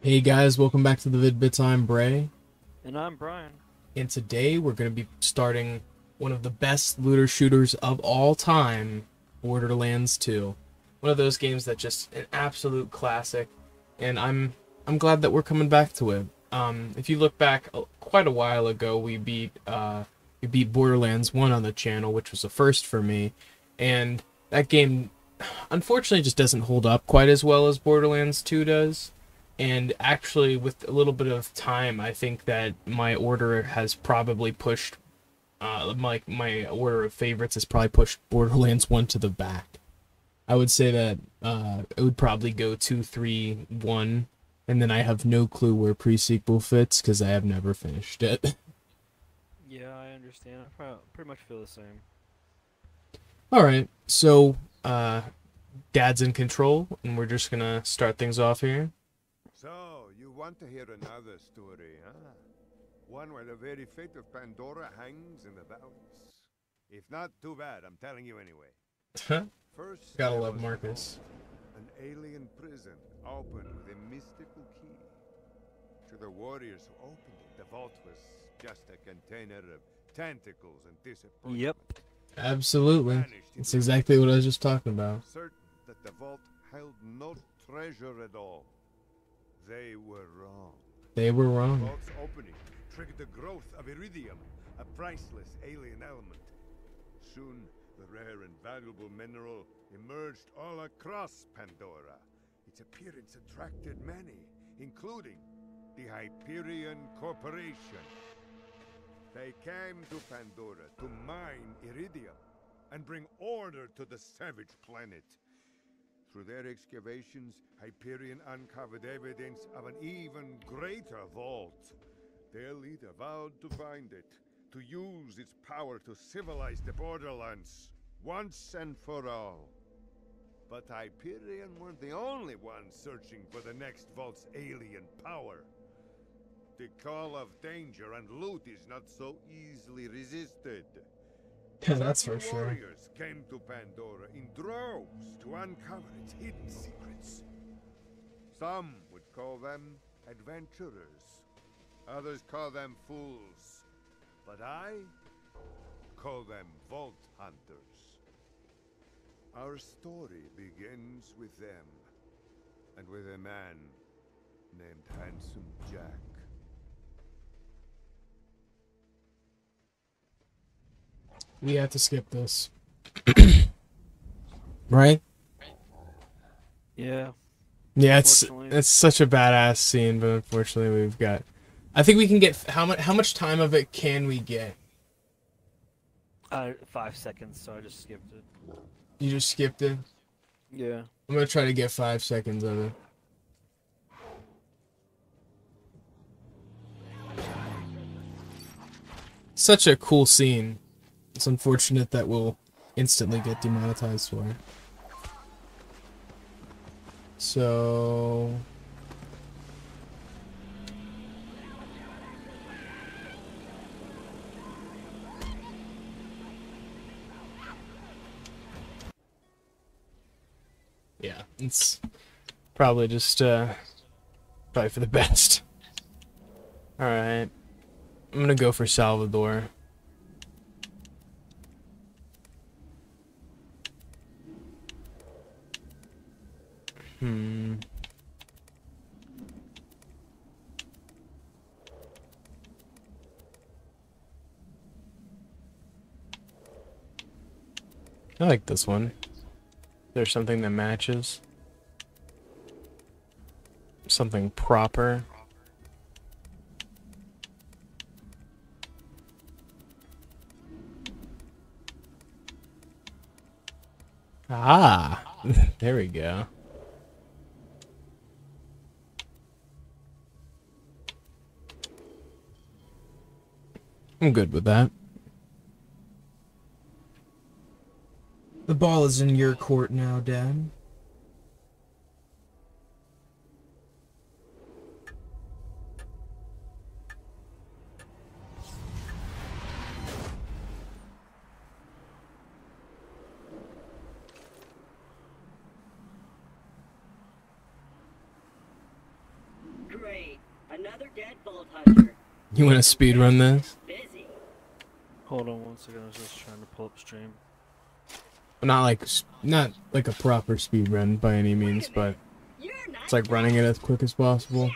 Hey guys, welcome back to the Vid-Bits. I'm Bray, And I'm Brian. and today we're going to be starting one of the best looter shooters of all time, Borderlands 2. One of those games that just an absolute classic, and I'm glad that we're coming back to it. If you look back quite a while ago, we beat Borderlands 1 on the channel, which was a first for me, and that game unfortunately just doesn't hold up quite as well as Borderlands 2 does. And actually, with a little bit of time, I think that my order has probably pushed, my order of favorites has probably pushed Borderlands 1 to the back. I would say that it would probably go 2, 3, 1, and then I have no clue where pre-sequel fits because I have never finished it. Yeah, I understand. Pretty much feel the same. All right, so Dad's in control, and we're just gonna start things off here. So, you want to hear another story, huh? One where the very fate of Pandora hangs in the balance. If not, too bad, I'm telling you anyway. First, Gotta there love was Marcus. an alien prison opened with a mystical key. To the warriors who opened it, the vault was just a container of tentacles and disappointment. Yep. Absolutely. That's exactly what I was just talking about. Certain that the vault held no treasure at all. They were wrong. They were The wrong. vault's opening triggered the growth of iridium, a priceless alien element. Soon, the rare and valuable mineral emerged all across Pandora. Its appearance attracted many, including the Hyperion Corporation. They came to Pandora to mine iridium and bring order to the savage planet. Through their excavations, Hyperion uncovered evidence of an even greater vault. Their leader vowed to find it, to use its power to civilize the Borderlands, once and for all. But Hyperion weren't the only ones searching for the next vault's alien power. The call of danger and loot is not so easily resisted. That's for Several sure. warriors came to Pandora in droves to uncover its hidden secrets. Some would call them adventurers. Others call them fools. But I call them vault hunters. Our story begins with them, and with a man named Handsome Jack. We have to skip this. Right? Yeah. Yeah, Unfortunately. it's such a badass scene, but unfortunately we've got I think we can get how much time of it can we get? 5 seconds, so I just skipped it. You just skipped it. Yeah. I'm going to try to get 5 seconds of it. Such a cool scene. It's unfortunate that we'll instantly get demonetized for it. So yeah, it's probably just probably for the best. All right. I'm going to go for Salvador. Hmm. I like this one. There's something that matches. Something proper. Ah, there we go. I'm good with that. The ball is in your court now, Dad. Another deadbolt hunter. You want to speed run this? Busy. Hold on one second. I was just trying to pull up stream. Not like a proper speed run by any means, but You're not it's like running it as quick as possible.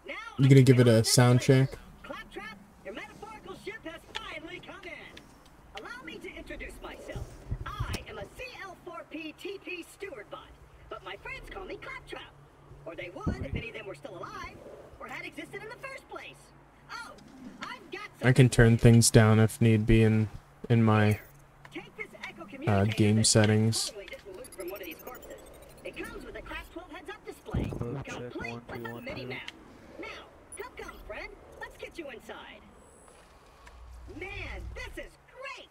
Now You gonna give it a sound check? Claptrap, your metaphorical ship has finally come in. Allow me to introduce myself. I am a CL4P TP steward bot, but my friends call me Claptrap. Or they would if any of them were still alive, or had existed in the first place. Oh, I've got I can turn things down if need be in my Take this echo communicator game that settings. totally didn't loot from one of these corpses. It comes with a class 12 heads-up display, Code check, complete 1, 2, with a 1, 2. mini-map. Now, come, friend. Let's get you inside. Man, this is great.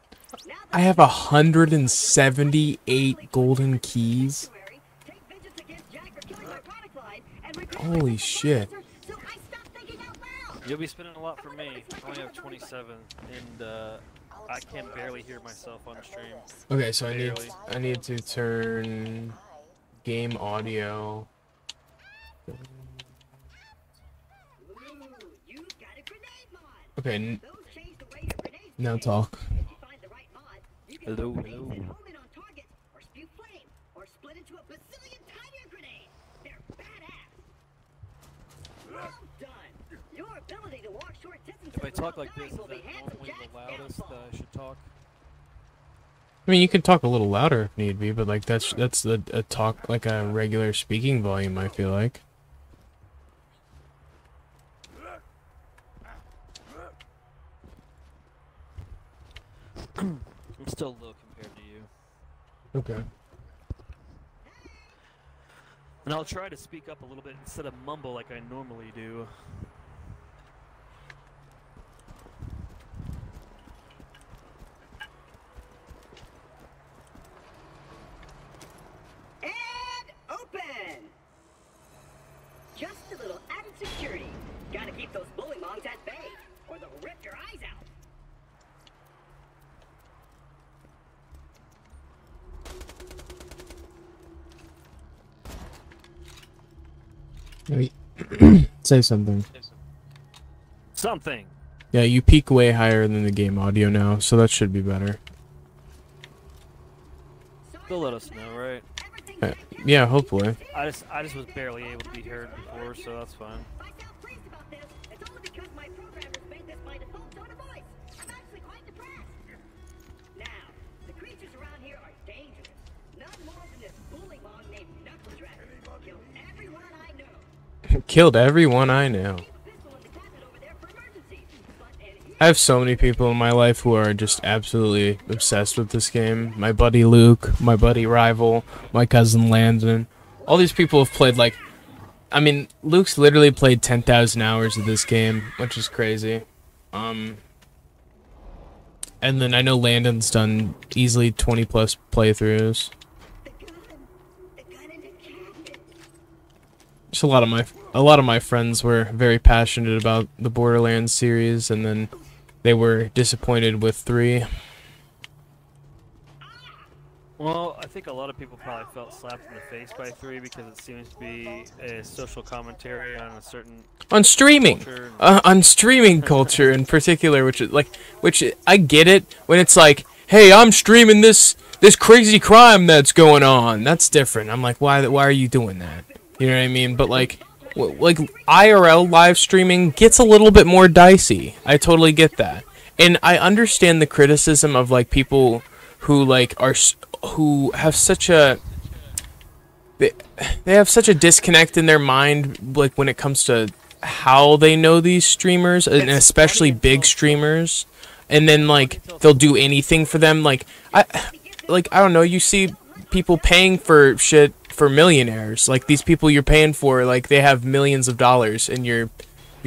Now that I have 178 golden keys. take vengeance against Jack for killing my product line and recruit Holy myself a shit. professor, so I stop thinking out loud. You'll be spending a lot for me. I only have 27, and I can barely hear myself on stream. Okay, so I need to turn game audio. Ooh, you've got a grenade mod. Okay, Those change the way your grenades now behave. talk. If you find the right mod, you can Hello, throw grenades hello. that home in on target, or spew flame, or split into a bazillion tinier grenades. They're badass. Well done. Your ability to walk short distances If I talk without like this, dying is will be that handsome normally Jack's the loudest that downfall. I should talk? I mean, you can talk a little louder if need be, but like that's a talk like a regular speaking volume. I feel like. I'm still low compared to you. Okay. And I'll try to speak up a little bit instead of mumble like I normally do. And open! Just a little added security. Gotta keep those bully mongs at bay, or they'll rip your eyes out. Say something. Something! Yeah, you peak way higher than the game audio now, so that should be better. They'll let us know, right? Yeah, hopefully. I just was barely able to be heard before, so that's fine. If I sound pleased about this, it's only because my programmers made this my default tone of voice. I'm actually quite depressed. Now, the creatures around here are dangerous. None more than this bully mong named Knuckle Dragon. Killed everyone I know. Killed everyone I know. Keep a pistol in the cabinet over there for emergencies. But in here, I have so many people in my life who are just absolutely obsessed with this game. My buddy Luke, my buddy Rival, my cousin Landon. All these people have played like... I mean, Luke's literally played 10,000 hours of this game, which is crazy. And then I know Landon's done easily 20 plus playthroughs. the gun in the cabinet. Just a lot of my friends were very passionate about the Borderlands series, and then they were disappointed with 3. Well, I think a lot of people probably felt slapped in the face by 3 because it seems to be a social commentary on a certain On streaming, culture. on streaming culture in particular, which I get it when it's like, hey, I'm streaming this crazy crime that's going on. That's different. I'm like, why are you doing that? You know what I mean? But like IRL live streaming gets a little bit more dicey. I totally get that, and I understand the criticism of like people who like who have such a they have such a disconnect in their mind, like when it comes to how they know these streamers, and especially big streamers, and then like they'll do anything for them. Like I don't know, you see people paying for shit for millionaires. Like these people you're paying for, like they have millions of dollars, and you're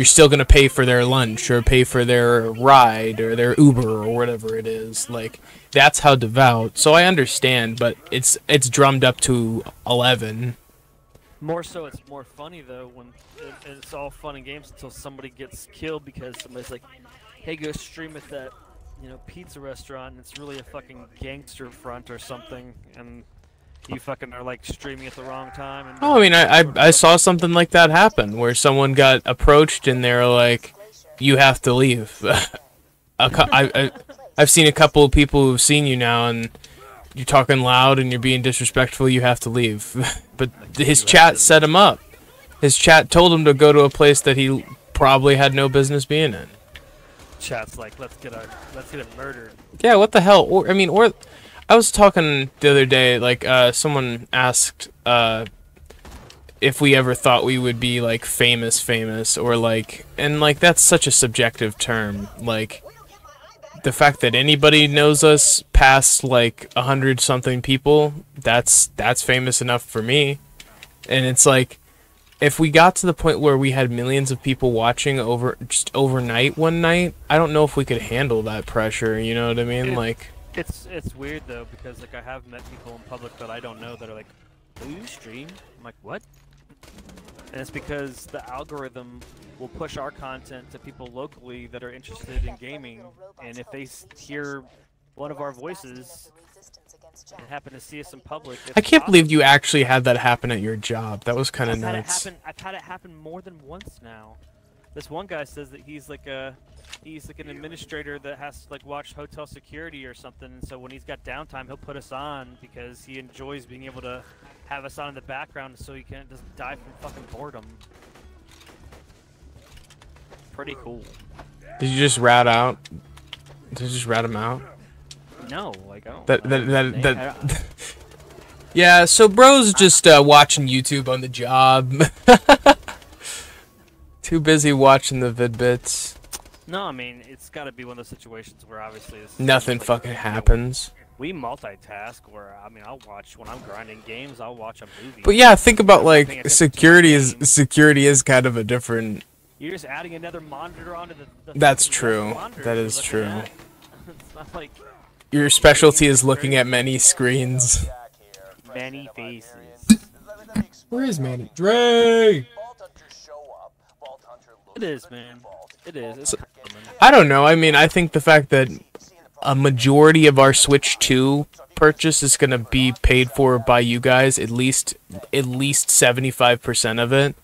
still gonna pay for their lunch or pay for their ride or their Uber or whatever it is. Like that's how devout. So I understand, but it's drummed up to 11. More so, it's more funny though when it's all fun and games until somebody gets killed because somebody's like, "Hey, go stream at that, pizza restaurant." And it's really a fucking gangster front or something, and You fucking are like streaming at the wrong time. And Oh, I mean, I saw something like that happen where someone got approached and they're like, "You have to leave." I've seen a couple of people who've seen you now, and you're talking loud and you're being disrespectful. You have to leave. But his chat set him up. His chat told him to go to a place that he probably had no business being in. Chat's like, let's get him murdered. Yeah, what the hell? Or I was talking the other day, like, someone asked, if we ever thought we would be, like, famous, or, like, and, like, that's such a subjective term. Like, the fact that anybody knows us past, like, 100-something people, that's famous enough for me. And it's like, if we got to the point where we had millions of people watching just overnight one night, I don't know if we could handle that pressure, you know what I mean? It's weird though, because like I have met people in public that I don't know that are like, "Do you stream?" I'm like, "What?" And it's because the algorithm will push our content to people locally that are interested in gaming, and if they hear one of our voices and happen to see us in public, I can't believe you actually had that happen at your job. That was kind of nuts. I've had it happen more than once now. This one guy says that he's like an administrator that has to like watch hotel security or something, and so when he's got downtime he'll put us on because he enjoys being able to have us on in the background so he can't just die from fucking boredom. Pretty cool. Did you just rat out? Did you just rat him out? No, like I don't. Yeah, so bro's just watching YouTube on the job. Too busy watching the Vid-Bits. No, I mean, it's got to be one of those situations where obviously nothing like, fucking happens. We multitask where, I mean, I'll watch, when I'm grinding games, I'll watch a movie. But yeah, think about, like, security is kind of a different... You're just adding another monitor onto the That's true. That is true. It's not like... Your specialty is looking at many screens. Many faces. Where is Manny? Dre! It is, man. It is. It's I don't know. I mean, I think the fact that a majority of our Switch 2 purchase is going to be paid for by you guys, at least 75% of it,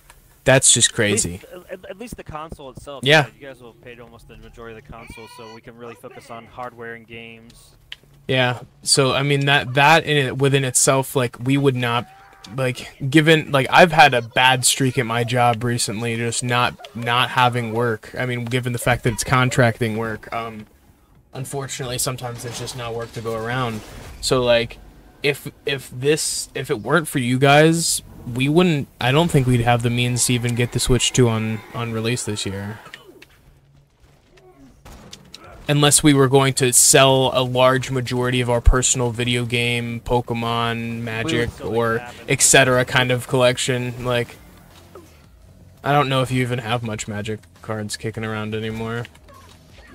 that's just crazy. At least the console itself. Yeah. You guys will have paid almost the majority of the console, so we can really focus on hardware and games. Yeah. So, I mean, that within itself, like, we would not... Like, given, like, I've had a bad streak at my job recently, just not having work. I mean, given the fact that it's contracting work, unfortunately, sometimes there's just not work to go around. So, like, if it weren't for you guys, we wouldn't, I don't think we'd have the means to even get the Switch 2 on release this year. Unless we were going to sell a large majority of our personal video game, Pokemon, Magic, or etc. kind of collection. Like, I don't know if you even have much Magic cards kicking around anymore.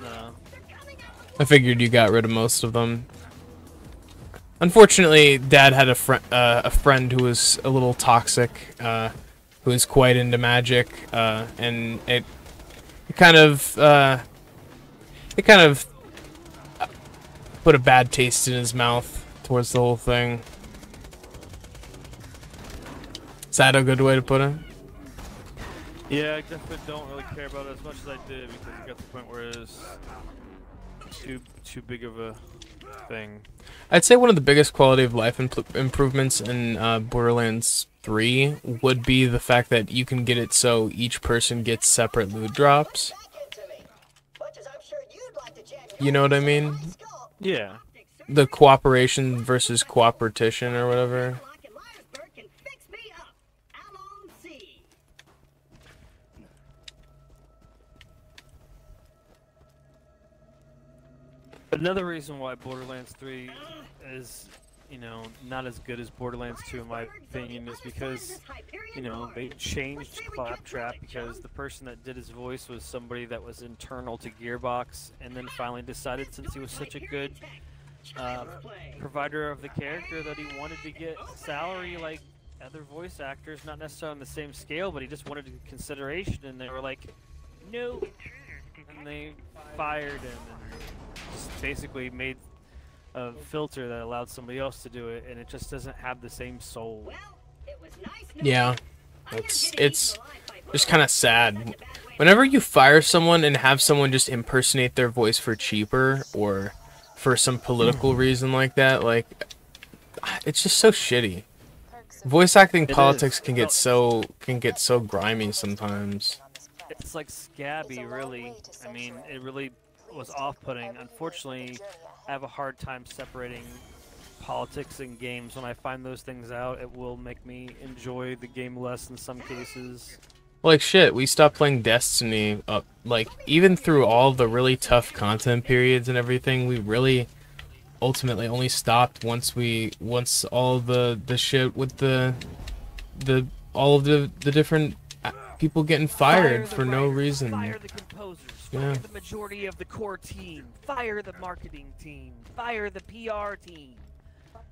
No. I figured you got rid of most of them. Unfortunately, Dad had a friend who was a little toxic, who was quite into Magic, and it kind of put a bad taste in his mouth towards the whole thing. Is that a good way to put it? Yeah, I definitely don't really care about it as much as I did because it got to the point where it was too big of a thing. I'd say one of the biggest quality of life improvements in Borderlands 3 would be the fact that you can get it so each person gets separate loot drops. You know what I mean? Yeah. The cooperation versus cooperation or whatever. Another reason why Borderlands 3 is, you know, not as good as Borderlands 2 in my opinion is because, you know, they changed Claptrap because the person that did his voice was somebody that was internal to Gearbox, and then finally decided since he was such a good provider of the character that he wanted to get salary like other voice actors, not necessarily on the same scale, but he just wanted consideration, and they were like, no, and they fired him and just basically made a filter that allowed somebody else to do it, and it just doesn't have the same soul. Well, it was nice knowing Yeah, you. it's just kind of sad. Whenever you fire someone and have someone just impersonate their voice for cheaper or for some political reason like that, like, it's just so shitty. Voice acting politics can get so grimy sometimes. It's like scabby, really. I mean, it really was off-putting. Unfortunately, I have a hard time separating politics and games. When I find those things out, it will make me enjoy the game less in some cases. Like shit, we stopped playing Destiny. Like even through all the really tough content periods and everything, we really ultimately only stopped once all the shit with all of the different people getting fired for no reason. Fire the composers. Fire the majority of the core team. Fire the marketing team. Fire the PR team.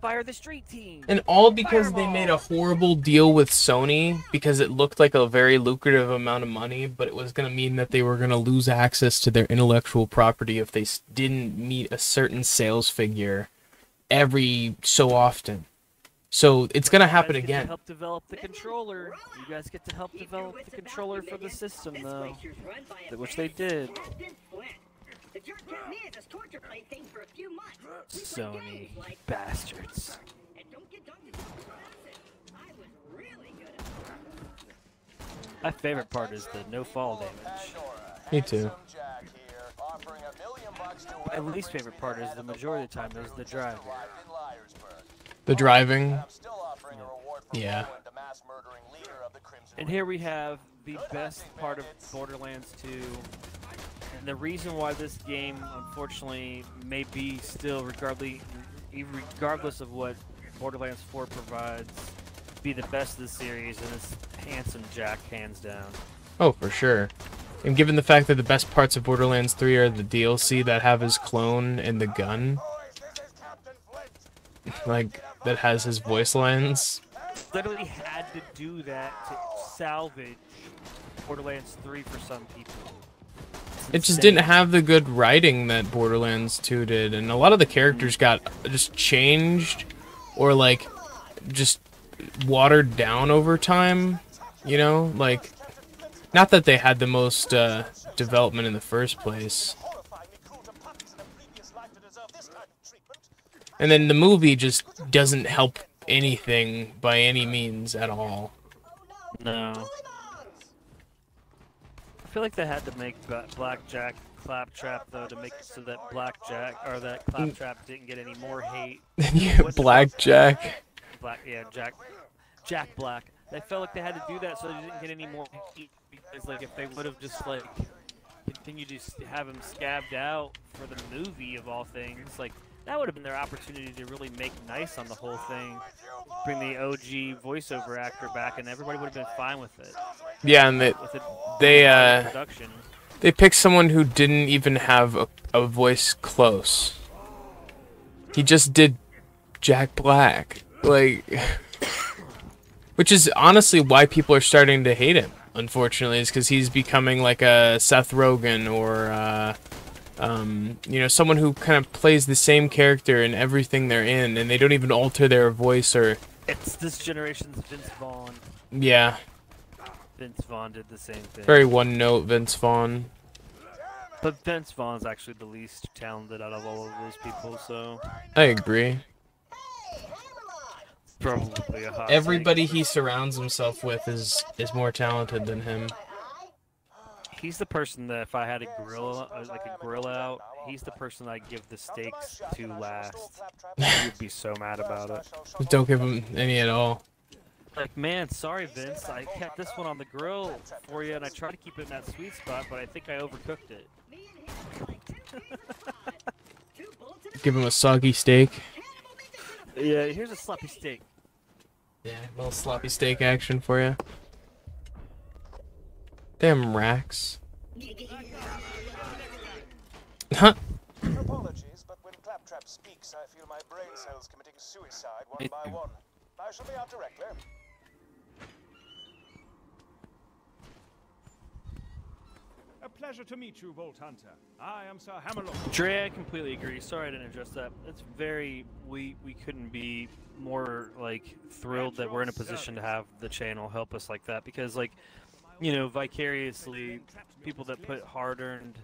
Fire the street team. And all because they made a horrible deal with Sony because it looked like a very lucrative amount of money, but it was going to mean that they were going to lose access to their intellectual property if they didn't meet a certain sales figure every so often. So it's going to happen again. Help develop the controller. You guys get to help develop the controller for the system, though, which they did. The jerk kept me as his torture plaything for a few months. Sony bastards. And don't get done to I was really good at it. My favorite part is the no fall damage. Me too. My least favorite part is the majority of the time is the driving. The driving. Yeah. And here we have the best part of Borderlands 2. And the reason why this game, unfortunately, may be still, regardless of what Borderlands 4 provides, be the best of the series, and it's handsome Jack, hands down. Oh, for sure. And given the fact that the best parts of Borderlands 3 are the DLC that have his clone and the gun, like, that has his voice lines. Literally had to do that to salvage Borderlands 3 for some people. It just didn't have the good writing that Borderlands 2 did, and a lot of the characters got just changed or like just watered down over time, you know? Like, not that they had the most development in the first place. And then the movie just doesn't help anything by any means at all. No. I feel like they had to make Blackjack Claptrap, though, to make it so that Blackjack, or that Claptrap didn't get any more hate. Yeah, Blackjack. Jack Black. They felt like they had to do that so they didn't get any more hate, because, like, if they would have just, like, continued to have him scabbed out for the movie, of all things, like, that would have been their opportunity to really make nice on the whole thing. Bring the OG voiceover actor back, and everybody would have been fine with it. Yeah, and they picked someone who didn't even have a voice close. He just did Jack Black, like, which is honestly why people are starting to hate him. Unfortunately, is because he's becoming like a Seth Rogen or you know, someone who kind of plays the same character in everything they're in, and they don't even alter their voice or. It's this generation's Vince Vaughn. Yeah. Vince Vaughn did the same thing. Very one-note Vince Vaughn. But Vince Vaughn's actually the least talented out of all of those people, so. I agree. Probably a hot Everybody he surrounds himself with is more talented than him. He's the person that if I had a grill, like a grill out, he's the person I'd give the steaks to last. You'd be so mad about it. Just don't give him any at all. Like, man, sorry, Vince. I kept this one on the grill for you, and I tried to keep it in that sweet spot, but I think I overcooked it. Give him a soggy steak. Yeah, here's a sloppy steak. Yeah, a little sloppy steak action for you. Damn racks. Huh? Apologies, but when Claptrap speaks, I feel my brain cells committing suicide one by one. I shall be out directly. A pleasure to meet you, Vault Hunter. I am Sir Hammerlock. Dre, I completely agree. Sorry I didn't address that. It's very we couldn't be more like thrilled that we're in a position to have the channel help us like that, because like, you know, vicariously people that put hard-earned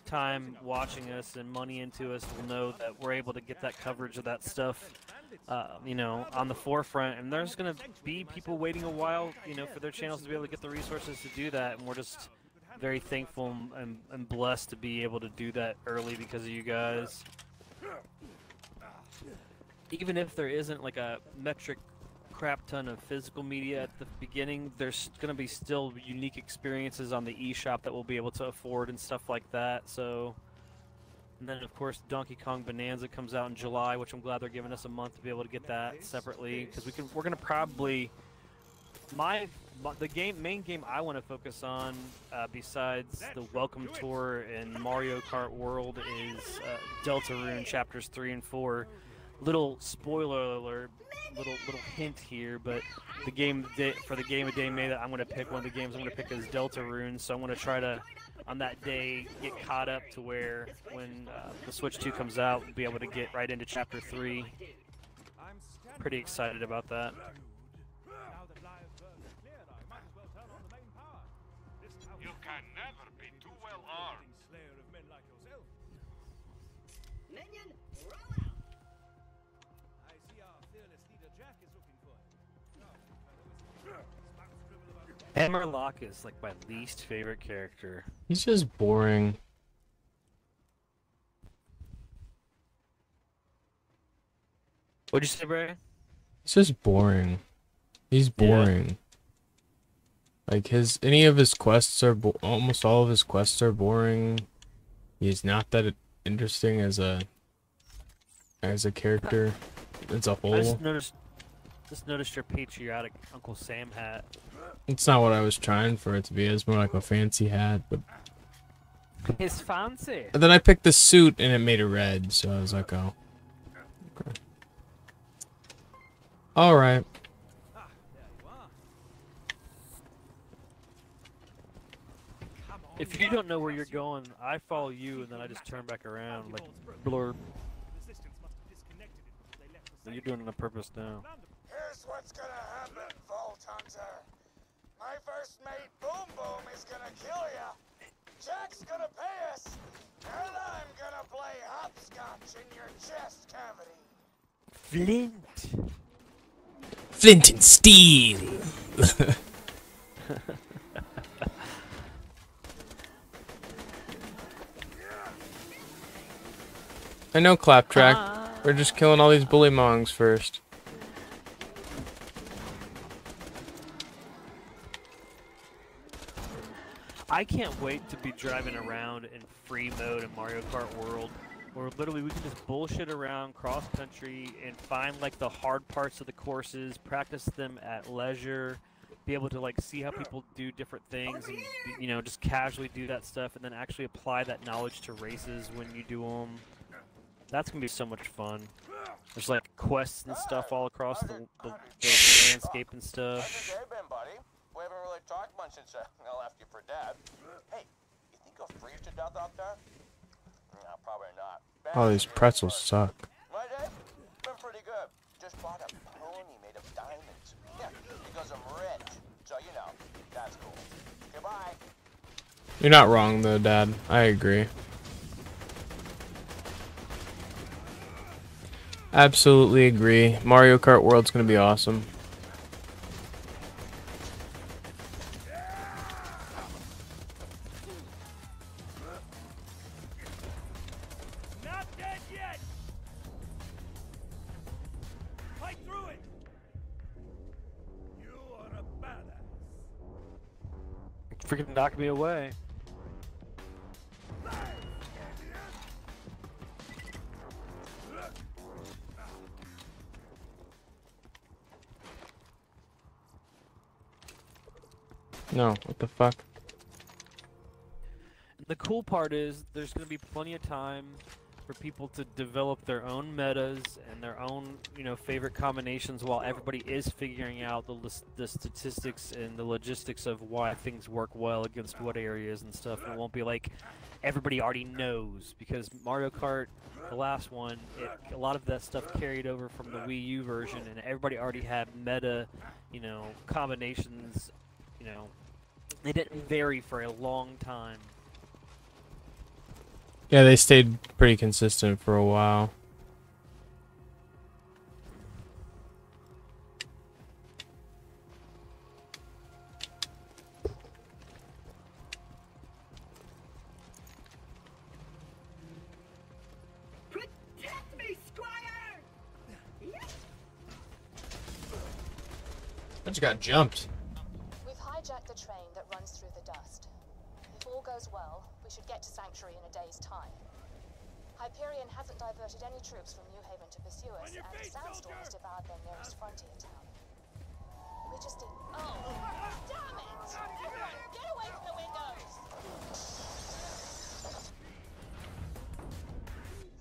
time watching us and money into us will know that we're able to get that coverage of that stuff, you know, on the forefront. And there's going to be people waiting a while, you know, for their channels to be able to get the resources to do that. And we're just very thankful and blessed to be able to do that early because of you guys. Even if there isn't like a metric crap ton of physical media at the beginning, there's going to be still unique experiences on the eShop that we'll be able to afford and stuff like that. So, and then of course Donkey Kong Bonanza comes out in July, which I'm glad they're giving us a month to be able to get that separately, because we're going to probably the main game I want to focus on besides the Welcome Tour and Mario Kart World is Deltarune Chapters 3 and 4. Little spoiler alert, little hint here, but for the game of day May that I'm going to pick, one of the games I'm going to pick is Deltarune. So I'm going to try to, on that day, get caught up to where when the Switch 2 comes out, we'll be able to get right into Chapter 3. Pretty excited about that. You can never be too well armed. Minion, roll out. I see our fearless leader Jack is looking for it. Hammerlock is like my least favorite character. He's just boring. What'd you say, Bray? He's just boring. He's boring. Yeah. Like any of his quests are almost all of his quests are boring. He's not that interesting as a character as a whole. I just noticed your patriotic Uncle Sam hat. It's not what I was trying for it to be. It's more like a fancy hat, but it's fancy. And then I picked the suit and it made it red, so I was like, oh. Okay. All right. If you don't know where you're going, I follow you and then I just turn back around like blurb. You're doing it on purpose now. Here's what's gonna happen, Vault Hunter. My first mate, Boom Boom, is gonna kill ya. Jack's gonna pay us, and I'm gonna play hopscotch in your chest cavity. Flint. Flint and steel. I know, Claptrack. We're just killing all these bully mongs first. I can't wait to be driving around in free mode in Mario Kart World, where literally we can just bullshit around cross country and find like the hard parts of the courses, practice them at leisure, be able to like see how people do different things, and you know, just casually do that stuff, and then actually apply that knowledge to races when you do them. That's gonna be so much fun. There's like quests and stuff all across the landscape and stuff. How's your day been, buddy? We haven't really talked much since I left you for dead. Hey, you think you'll freeze to death out there? No, probably not. Oh, these pretzels suck. My day? Been pretty good. Just bought a pony made of diamonds. Yeah, because I'm rich. So, you know, that's cool. Goodbye. You're not wrong though, Dad. I agree. Absolutely agree. Mario Kart World's gonna be awesome. Not dead yet. Fight through it. You are a badass. Freaking knocked me away. No, what the fuck? The cool part is there's going to be plenty of time for people to develop their own metas and their own, favorite combinations while everybody is figuring out the statistics and the logistics of why things work well against what areas and stuff. And it won't be like everybody already knows, because Mario Kart, the last one, a lot of that stuff carried over from the Wii U version, and everybody already had meta, combinations, they didn't vary for a long time. Yeah, they stayed pretty consistent for a while. Protect me, Squire! I just got jumped. We've hijacked the train that runs through the dust. If all goes well, we should get to Sanctuary in a day's time. Hyperion hasn't diverted any troops from New Haven to pursue us, and the sandstorm has devoured their nearest frontier town. We just need... Oh, damn it! Everyone, get away from the windows!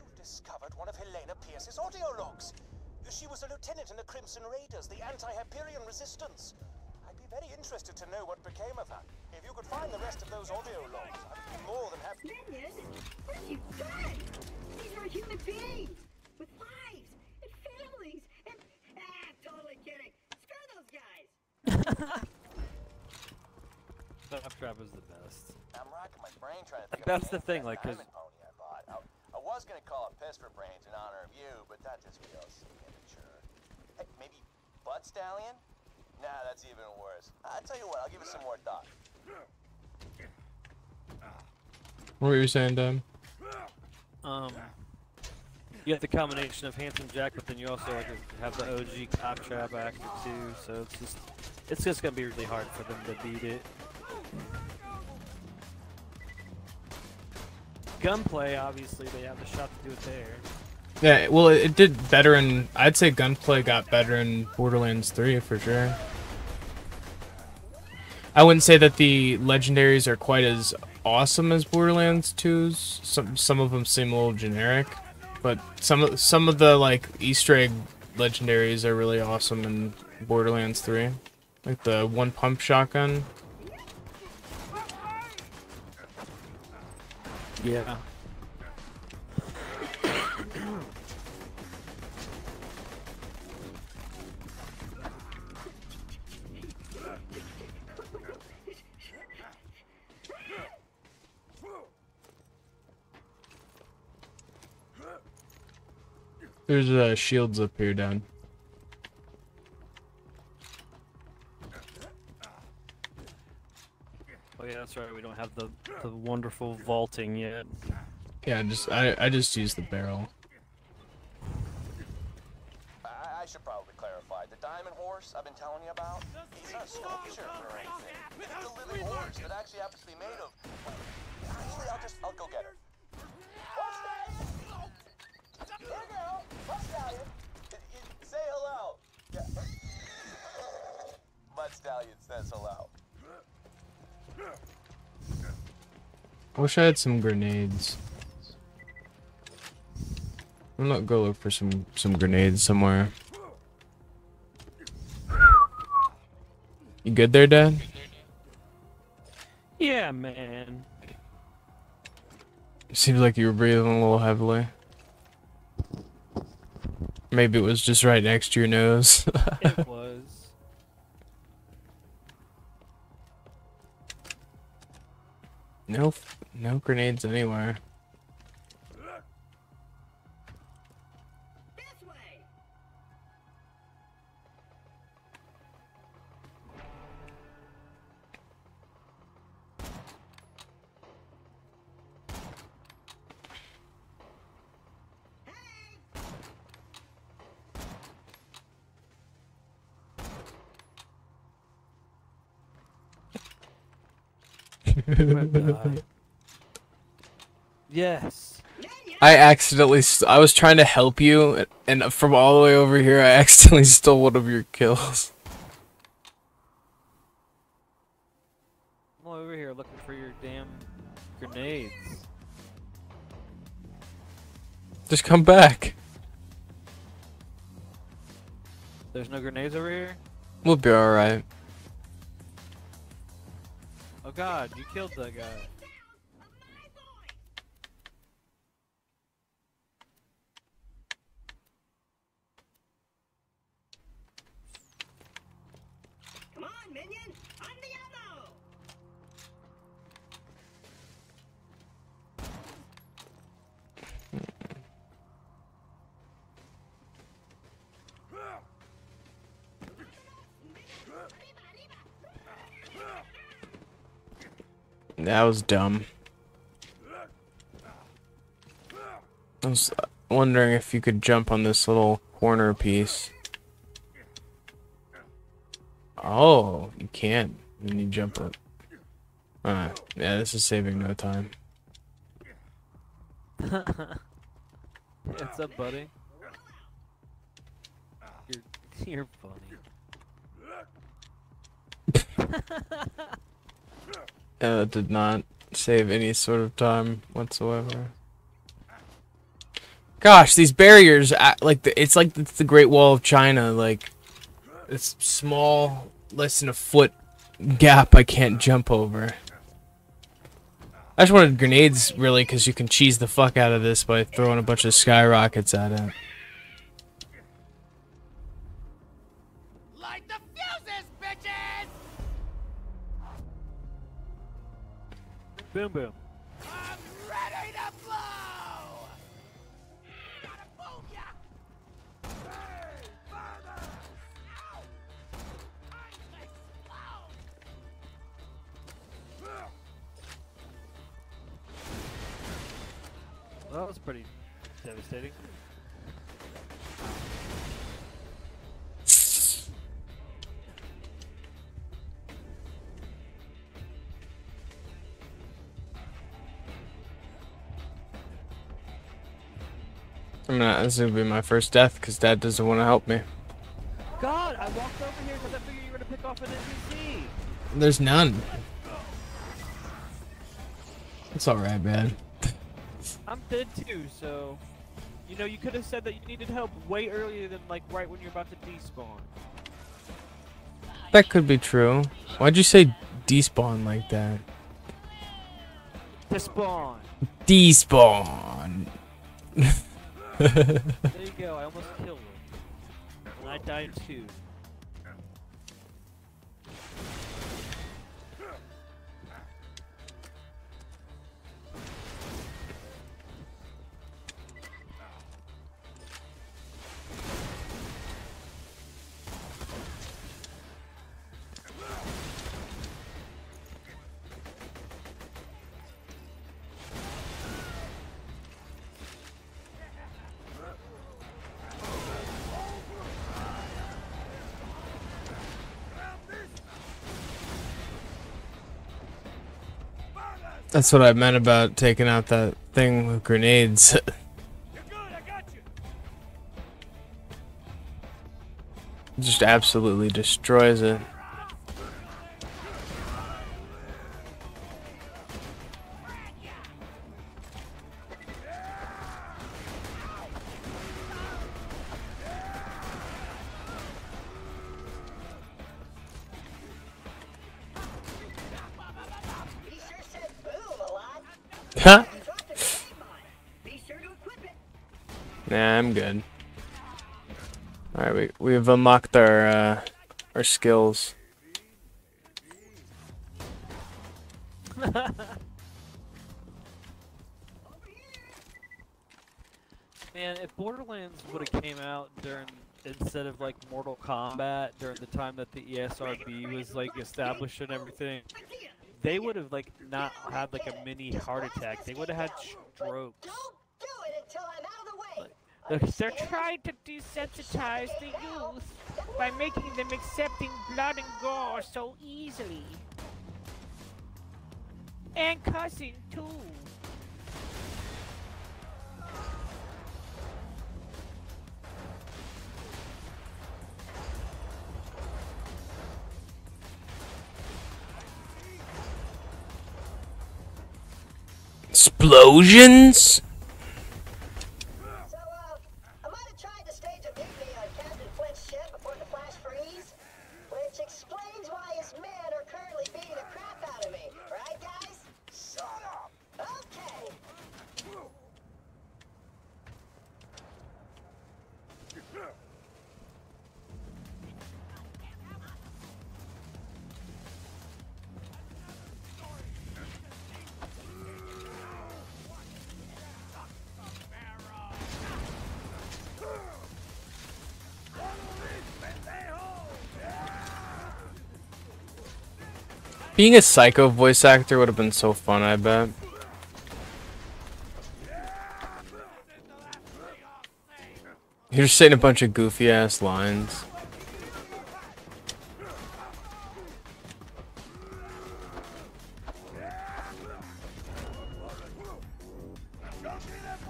You've discovered one of Helena Pierce's audio logs. She was a lieutenant in the Crimson Raiders, the anti-Hyperion resistance. I'd be very interested to know what became of her. If you could find the rest of those audio logs, I'd be more than happy. Minion? What have you done? These are human beings with lives and families and... I'm totally kidding. Screw those guys. Claptrap is the best. I'm racking my brain trying to think That's of the thing, like, diamond pony I bought. I was gonna call it Piss for Brains in honor of you, but that just feels immature. Hey, maybe Butt Stallion? Nah, that's even worse. I'll tell you what, I'll give it some more thought. What were you saying, Dan? You have the combination of Handsome Jack, but then you also have the OG Claptrap active too, so it's just gonna be really hard for them to beat it. Gunplay, obviously, they have the shot to do it there. Yeah, well, it did better in... I'd say gunplay got better in Borderlands 3 for sure. I wouldn't say that the legendaries are quite as awesome as Borderlands 2's. Some of them seem a little generic, but some of the like Easter egg legendaries are really awesome in Borderlands 3. Like the one pump shotgun. Yeah. There's shields up here, Dan. Oh yeah, that's right. We don't have the wonderful vaulting yet. Yeah, I just used the barrel. I should probably clarify. The diamond horse I've been telling you about, he's not a sculpture or anything. It's a living horse that actually happens to be made of... Actually, I'll go get her. What's that? Here you go. What's Stallion? Say hello. Yeah. Mud Stallion says hello. I wish I had some grenades. I'm not go look for some grenades somewhere. You good there, Dad? Yeah, man. Seems like you were breathing a little heavily. Maybe it was just right next to your nose. It was. No grenades anywhere. This way. Yes. I accidentally I was trying to help you, and from all the way over here, I accidentally stole one of your kills. I'm over here looking for your damn grenades. Just come back. There's no grenades over here? We'll be alright. Oh god, you killed that guy. Come on, minion! On the ammo! That was dumb. I was wondering if you could jump on this little corner piece. Oh, you can. And you jump up. Yeah, this is saving no time. What's up, buddy? You're funny. That did not save any sort of time whatsoever. Gosh, these barriers, it's like the Great Wall of China, like this small, less than a foot gap I can't jump over. I just wanted grenades, really, because you can cheese the fuck out of this by throwing a bunch of skyrockets at it. Light the fuses, bitches! Boom boom. I'm ready to blow! Gotta boom ya! Hey, father! Ow! I'm explode! Well, that was pretty devastating. This is gonna be my first death because Dad doesn't want to help me. God, I walked over here because I figured you were gonna pick off an NPC. There's none. It's alright, man. I'm dead too, so you know you could have said that you needed help way earlier than like right when you're about to despawn. That could be true. Why'd you say despawn like that? Despawn. Despawn. There you go. I almost killed him, and I died too. That's what I meant about taking out that thing with grenades. You're good, I got you. Just absolutely destroys it. He sure said boom a lot. Huh? You dropped a grenade mod. Be sure to equip it. Nah, I'm good. Alright, we've unlocked our skills. Man, if Borderlands would have came out during instead of like Mortal Kombat during the time that the ESRB was like established and everything, they would have like not had like a mini heart attack. They would have had strokes. Don't do it until I'm out of the way. Look, they're trying to desensitize the youth by making them accepting blood and gore so easily. And cussing too. Explosions? Being a Psycho voice actor would have been so fun, I bet. You're just saying a bunch of goofy ass lines.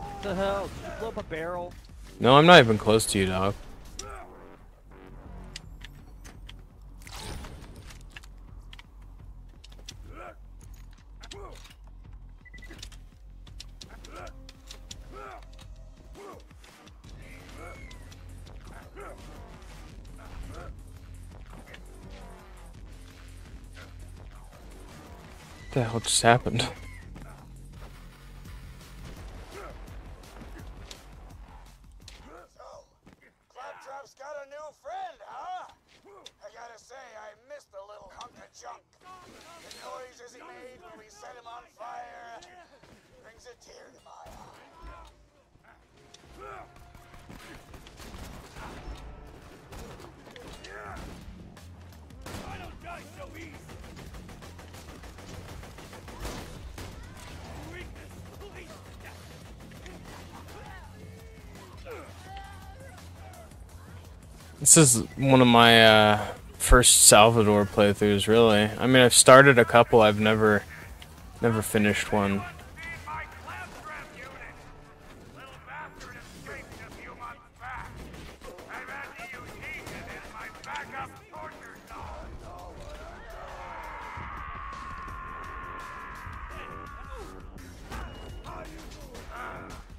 What the hell? Did you blow up a barrel? No, I'm not even close to you, dog. What the hell just happened? Claptrap's got a new friend, huh? I gotta say, I missed the little hunk of junk. The noises he made when we set him on fire brings a tear to my eye. I don't die so easy. Weakness, please. This is one of my first Salvador playthroughs, really. I mean, I've started a couple. I've never finished one. My claptrap unit! Little bastard escaped a few months back. I've had to use Ethan as my backup torture dog.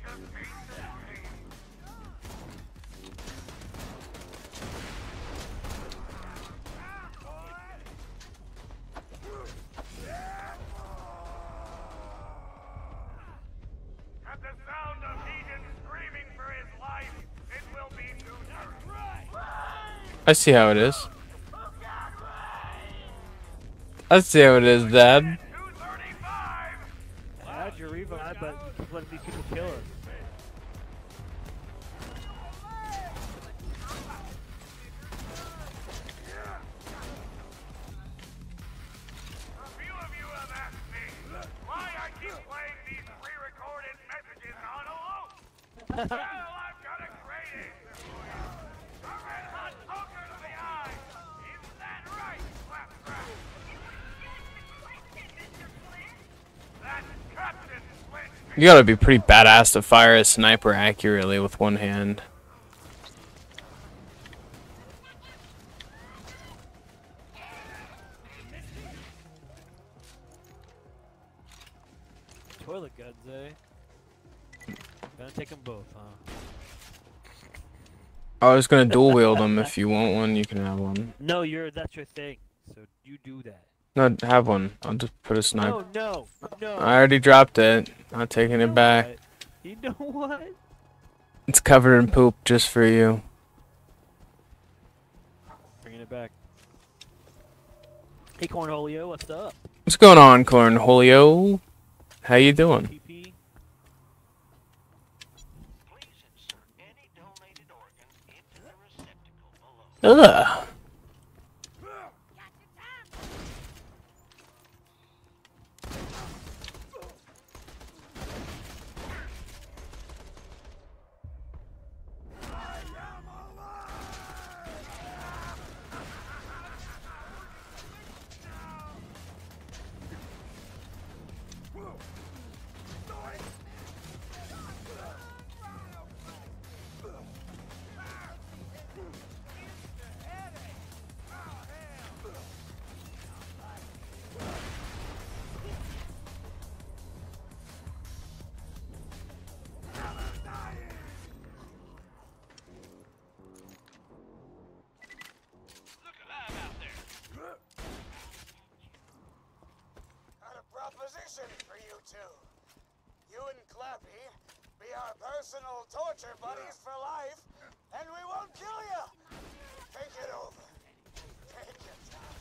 Just hate the pain. At the sound of Eden screaming for his life, it will be neutered. I see how it is. I see how it is, Dad. 235! I had your revive, but you keep letting these people kill us. A few of you have asked me why I keep playing these pre-recorded messages on a loop. Well, I've got a great answer for you. A red hot poker to the eye. Isn't that right, Claptrap? That's Captain Flint. You gotta be pretty badass to fire a sniper accurately with one hand. Toilet guns, eh? Gonna take them both, huh? I was gonna dual wield them. If you want one, you can have one. No, that's your thing. So you do that. No, have one. I'll just put a sniper. No. I already dropped it. Not taking it back. What? You know what? It's covered in poop just for you. Bringing it back. Hey, Cornholio, what's up? What's going on, Cornholio? How you doing? PP? Please insert any donated organs into the receptacle below. Ugh. Got a proposition for you two. You and Clappy be our personal torture buddies for life, and we won't kill you. Think it over. Take your time.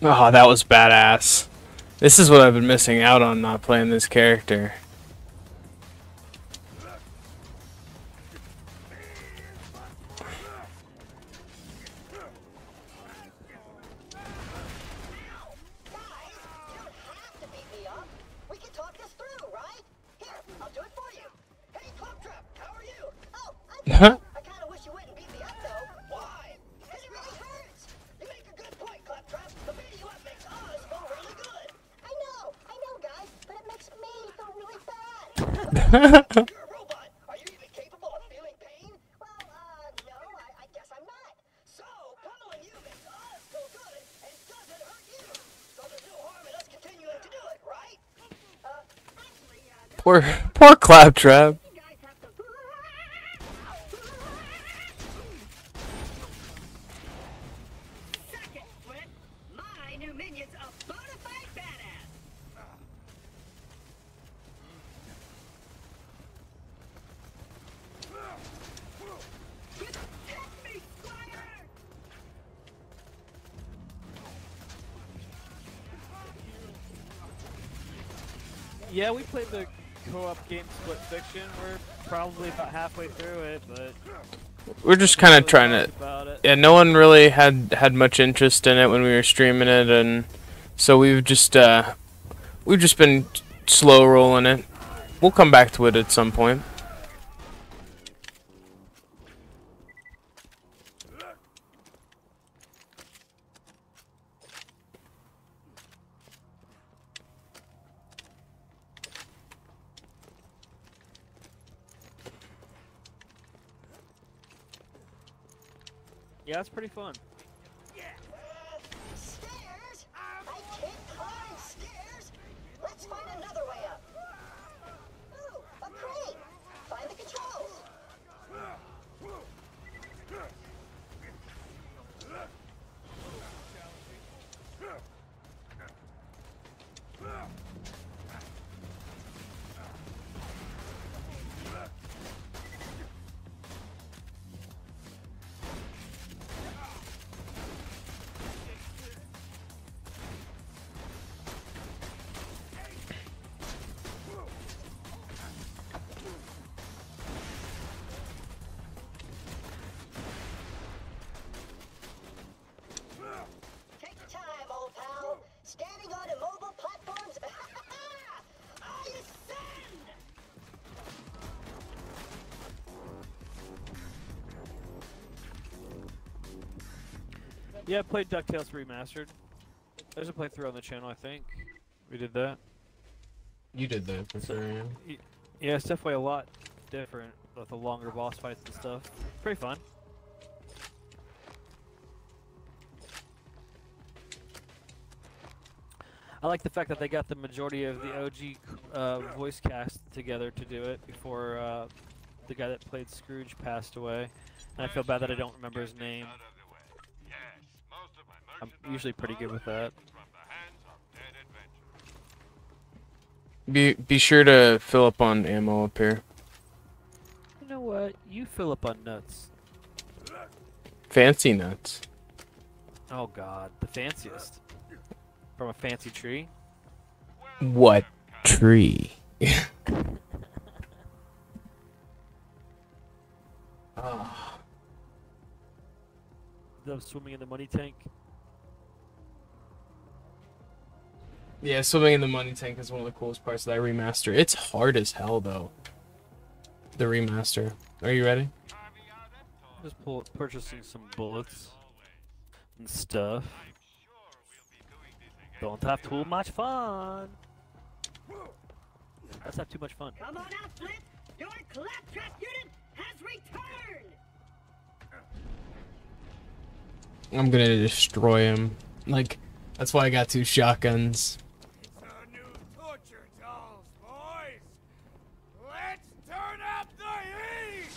Oh, that was badass. This is what I've been missing out on not playing this character. I kind of wish you wouldn't beat me up, though. Why? Because it really hurts. You make a good point, Claptrap. But beating you up makes us feel really good. I know, guys, but it makes me feel really bad. You're a robot. Are you even capable of feeling pain? Well, no, I guess I'm not. So, pummeling you makes us feel good and doesn't hurt you. So there's no harm in us continuing to do it, right? Actually, Poor Claptrap. Yeah, we played the co-op game Split Fiction. We're probably about halfway through it, but We're just kind of trying to. Yeah, no one really had much interest in it when we were streaming it, and so we've just been slow rolling it. We'll come back to it at some point. Yeah, it's pretty fun. stairs? I can't climb stairs. Let's find another way up. Ooh, a crane. Find the controls. Take your time, old pal. Standing on immobile platforms. I ascend! Yeah, I played DuckTales Remastered. There's a playthrough on the channel, I think. We did that. You did that for sure. Yeah. Yeah, it's definitely a lot different with the longer boss fights and stuff. Pretty fun. I like the fact that they got the majority of the OG voice cast together to do it before the guy that played Scrooge passed away. And I feel bad that I don't remember his name. I'm usually pretty good with that. Be sure to fill up on ammo up here. You know what? You fill up on nuts. Fancy nuts. Oh god, the fanciest. From a fancy tree. What tree? Ah. The swimming in the money tank. Yeah, swimming in the money tank is one of the coolest parts of that remaster. It's hard as hell, though. The remaster. Are you ready? Just purchasing some bullets and stuff. Don't have too much fun. Let's have too much fun. Come on out, Flint! Your Claptrap unit has returned! I'm gonna destroy him. Like, that's why I got 2 shotguns. The new torture dolls, boys! Let's turn up the heat!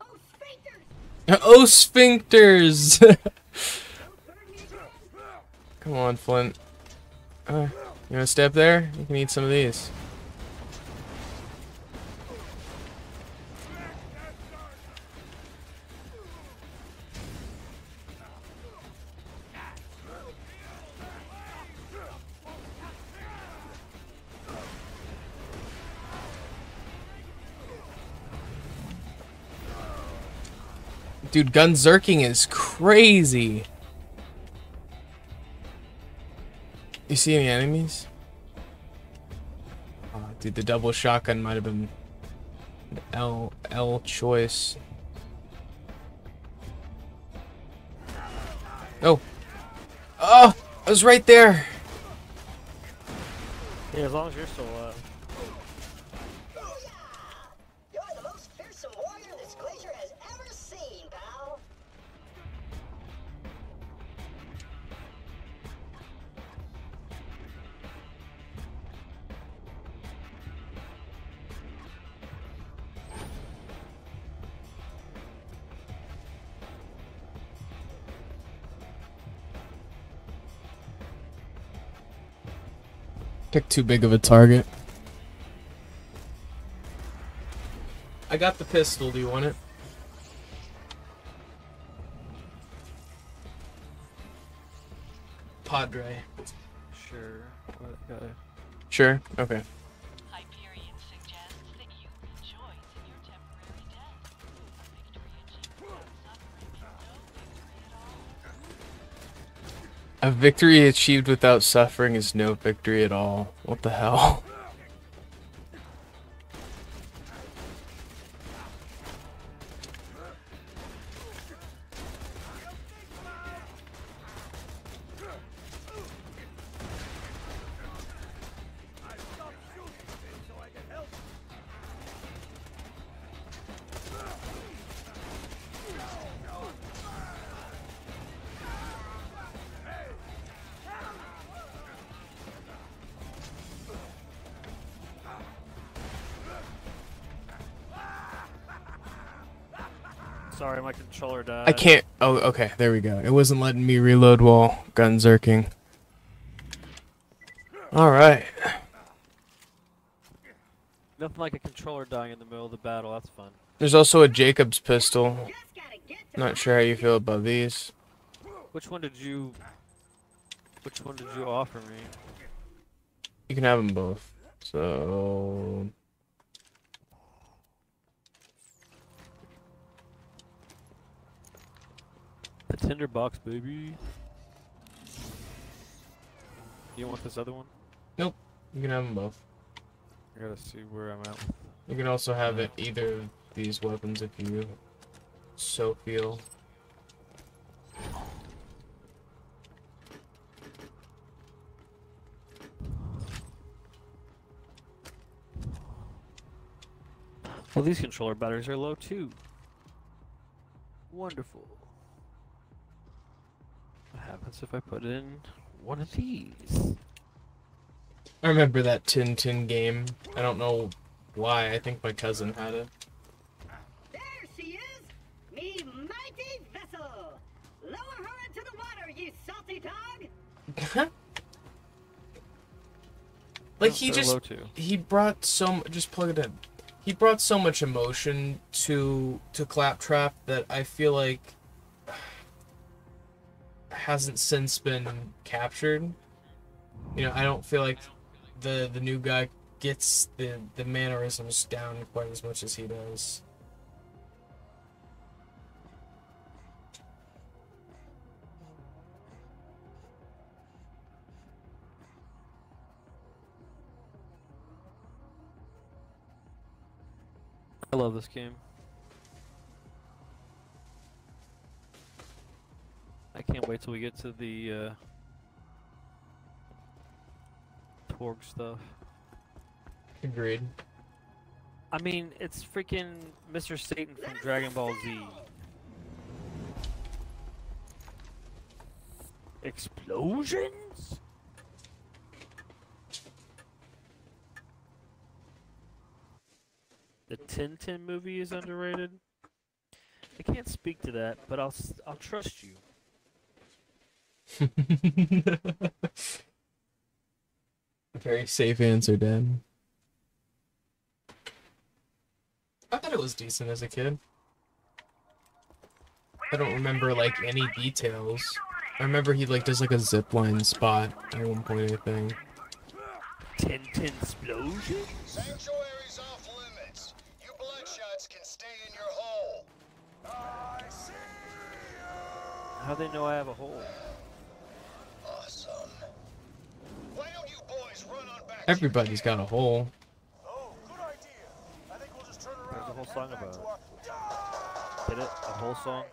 Oh, sphincters! Oh, sphincters! Come on, Flint. You wanna stay up there? You can eat some of these. Dude, Gunzerking is crazy. You see any enemies? Oh, dude, the double shotgun might have been an L choice. Oh. Oh, I was right there. Yeah, as long as you're still alive. You're the most fearsome warrior this glacier has ever seen, pal. Pick too big of a target. I got the pistol. Do you want it? Padre. Sure. Sure. Okay. Hyperion suggests that you rejoice in your temporary death. A victory achieved without suffering is no victory at all. A victory achieved without suffering is no victory at all. What the hell? Sorry, my controller died. I can't. Oh, okay. There we go. It wasn't letting me reload while Gunzerking. All right. Nothing like a controller dying in the middle of the battle. That's fun. There's also a Jacob's pistol. Not sure how you feel about these. Which one did you offer me? You can have them both. So. The tinderbox, baby. You want this other one? Nope. You can have them both. I gotta see where I'm at. You can also have it either of these weapons if you so feel. Well, these controller batteries are low too. Wonderful. What happens if I put in one of these? I remember that Tin game. I don't know why. I think my cousin had it. There she is, me mighty vessel. Lower her into the water, you salty dog. Like he brought just plug it in. He brought so much emotion to Claptrap that I feel like hasn't since been captured. You know, I don't feel like the new guy gets the mannerisms down quite as much as he does. I love this game. I can't wait till we get to the Torg stuff. Agreed. I mean, it's freaking Mr. Satan from Dragon Ball Z. Explosions? The Tintin movie is underrated. I can't speak to that, but I'll trust you. Very safe answer, Dan. I thought it was decent as a kid. I don't remember like any details. I remember he like does like a zipline spot at one point, I think. Tintin explosion? Sanctuary's off limits. You bloodshot's can stay in your hole. I see How they know I have a hole? Awesome. Why don't you boys run on back? Everybody's got a hole. Oh, good idea. I think we'll just turn There's around. a whole and song head back about to our... Get it? A whole song?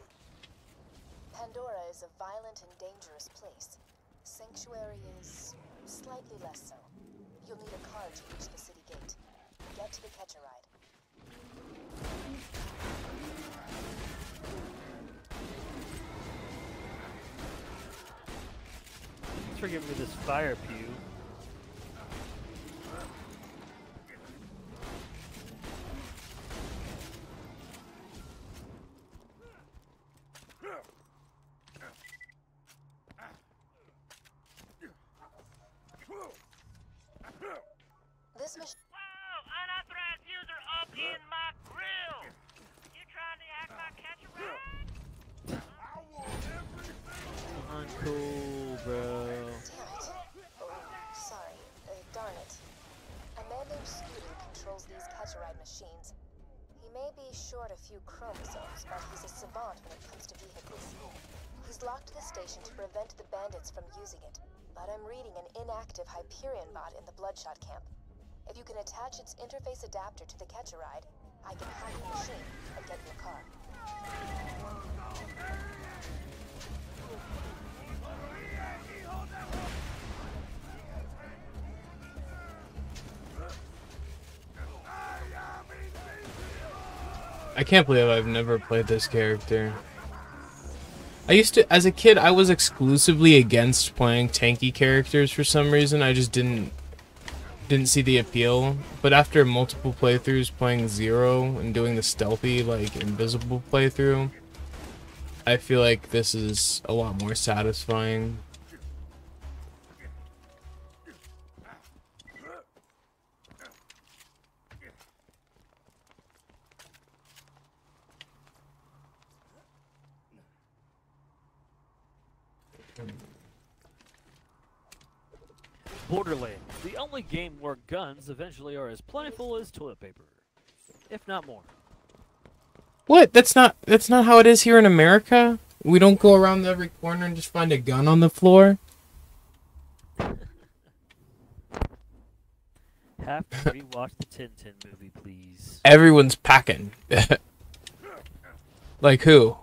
Pandora is a violent and dangerous place. Sanctuary is slightly less so. You'll need a car to reach the city gate. Get to the catch a ride. Thanks for giving me this fire pew. This mission. Whoa! Unauthorized user up in my grill! You trying to hack my catch a ride? Uncool, bro. Damn it. Oh, sorry. Darn it. A man named Scooter controls these catch-a-ride machines. He may be short a few chromosomes, but he's a savant when it comes to vehicles. He's locked the station to prevent the bandits from using it, but I'm reading an inactive Hyperion bot in the Bloodshot camp. If you can attach its interface adapter to the catch-a-ride, I can hack the machine and get your car. I can't believe I've never played this character. I used to, as a kid, I was exclusively against playing tanky characters for some reason. I just didn't see the appeal. But after multiple playthroughs playing Zero and doing the stealthy, like, invisible playthrough, I feel like this is a lot more satisfying. Borderlands, the only game where guns eventually are as plentiful as toilet paper, if not more. What? That's not how it is here in America? We don't go around every corner and just find a gun on the floor? Have to rewatch the Tintin movie, please. Everyone's packing. Like who?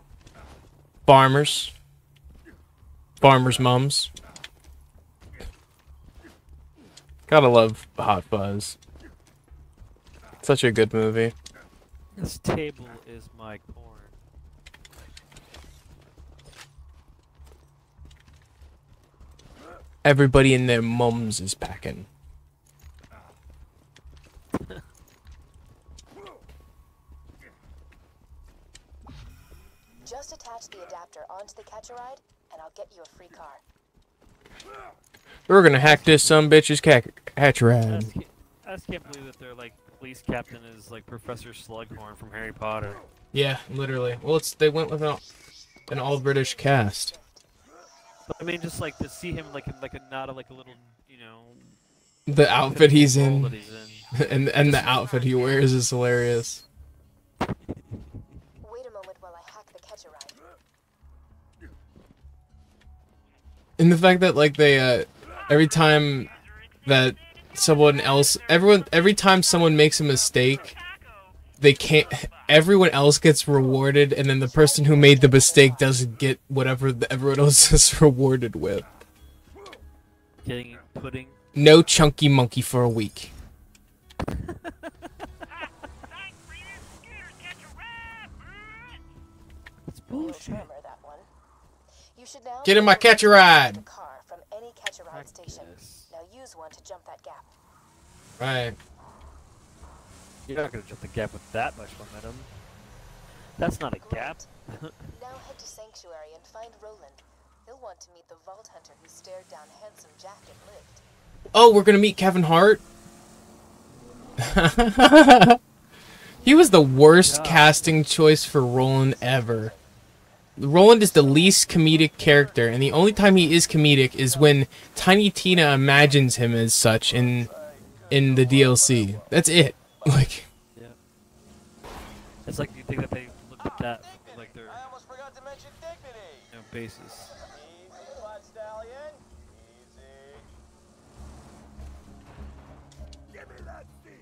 Farmers. Farmers' mums. Gotta love Hot Fuzz. Such a good movie. This table is my corn. Everybody in their mums is packing. Just attach the adapter onto the catch-a-ride, and I'll get you a free car. We're gonna hack this sumbitch's catch ride. I just can't believe that their like police captain is like Professor Slughorn from Harry Potter. Yeah, literally. Well, they went with an all British cast. But I mean, just like to see him like a not like a little, you know. The outfit he's in, that he's in. and the outfit he wears is hilarious. Wait a moment while I hack the catch-a-ride. And the fact that like they every time that every time someone makes a mistake, everyone else gets rewarded, and then the person who made the mistake doesn't get whatever everyone else is rewarded with. Getting pudding. No chunky monkey for a week. It's bullshit. That one. You should now Get in my catch-a-ride. car from any catch-a-ride station. Now use one to jump that gap. Right. You're not gonna jump the gap with that much momentum. That's not a gap. Now head to Sanctuary and find Roland. He'll want to meet the Vault Hunter who stared down Handsome Jack and lived. Oh, we're gonna meet Kevin Hart? He was the worst casting choice for Roland ever. Roland is the least comedic character, and the only time he is comedic is when Tiny Tina imagines him as such in the DLC. That's it. Like, Yeah. It's like you think that they looked at that like they're I almost forgot to mention dignity. basis. Easy, Blood Stallion. Easy. Give me that seed!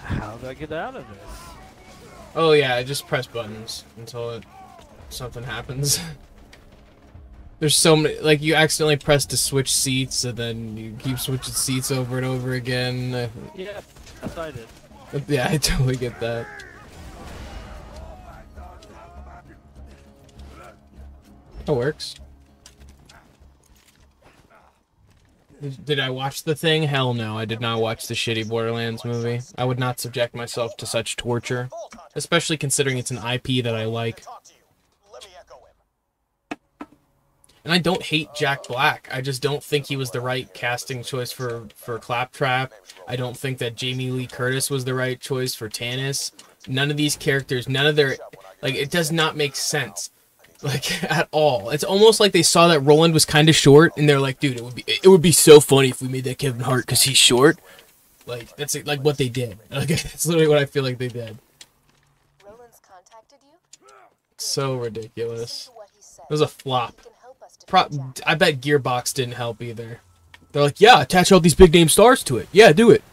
How do I get out of this? Oh yeah, I just press buttons until something happens. There's so many, like, you accidentally press to switch seats, and then you keep switching seats over and over again. Yeah, that's what I did. Yeah, I totally get that. That works. Did I watch the thing? Hell no, I did not watch the shitty Borderlands movie. I would not subject myself to such torture. Especially considering it's an IP that I like. And I don't hate Jack Black. I just don't think he was the right casting choice for Claptrap. I don't think that Jamie Lee Curtis was the right choice for Tannis. None of these characters, none of their... Like, it does not make sense. Like, at all. It's almost like they saw that Roland was kind of short, and they're like, dude, it would be so funny if we made that Kevin Hart because he's short. Like, that's like what they did. Like, that's literally what I feel like they did. Roland's contacted you? So ridiculous. It was a flop. I bet Gearbox didn't help either. They're like, yeah, attach all these big name stars to it. Yeah, do it.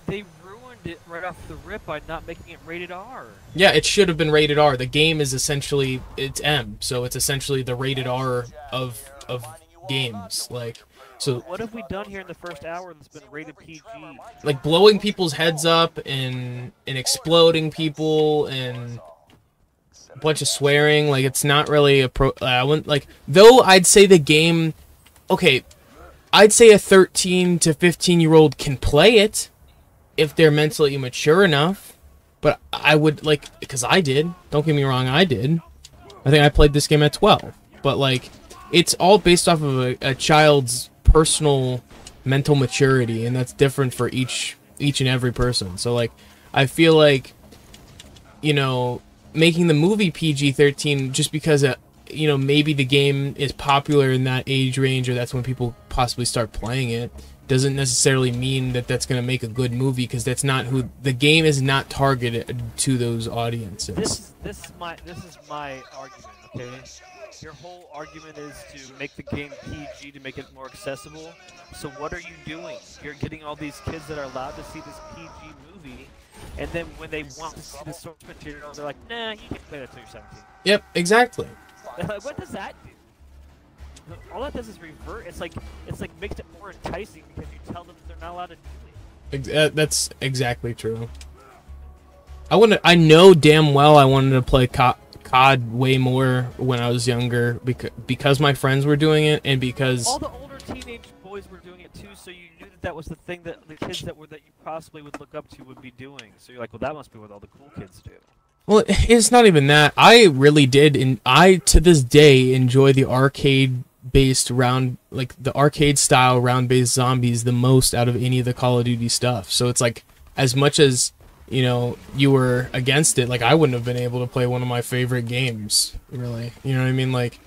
They ruined it right off the rip by not making it rated R. Yeah, it should have been rated R. The game is essentially, it's M, so it's essentially the rated R of games. Like, so what have we done here in the first hour that's been rated PG? Like blowing people's heads up and exploding people and a bunch of swearing. Like, it's not really a I wouldn't, like, though I'd say the game, okay, I'd say a 13 to 15-year-old can play it if they're mentally mature enough. But I would, like, because I did. Don't get me wrong, I did. I think I played this game at 12. But, like, it's all based off of a child's personal mental maturity, and that's different for each and every person. So, like, I feel like, you know, making the movie PG-13 just because, you know, maybe the game is popular in that age range, or that's when people possibly start playing it, doesn't necessarily mean that that's going to make a good movie, because that's not who the game is, not targeted to those audiences. This is my argument. Okay, your whole argument is to make the game PG to make it more accessible. So what are you doing? You're getting all these kids that are allowed to see this PG movie, and then when they want to see the source material, they're like, nah, you can play that till you're 17. Yep, exactly. What does that do? All that does is revert. It's like makes it more enticing because you tell them they're not allowed to do it. That's exactly true. I know damn well I wanted to play COD way more when I was younger because my friends were doing it, and because all the older teenage boys were doing it too. So you knew that was the thing that the kids that you possibly would look up to would be doing. So you're like, well, that must be what all the cool kids do. Well, it's not even that. I really did, and I to this day enjoy the arcade-based the arcade-style round-based zombies the most out of any of the Call of Duty stuff. So it's like, as much as, you know, you were against it, like, I wouldn't have been able to play one of my favorite games, really. You know what I mean? Like,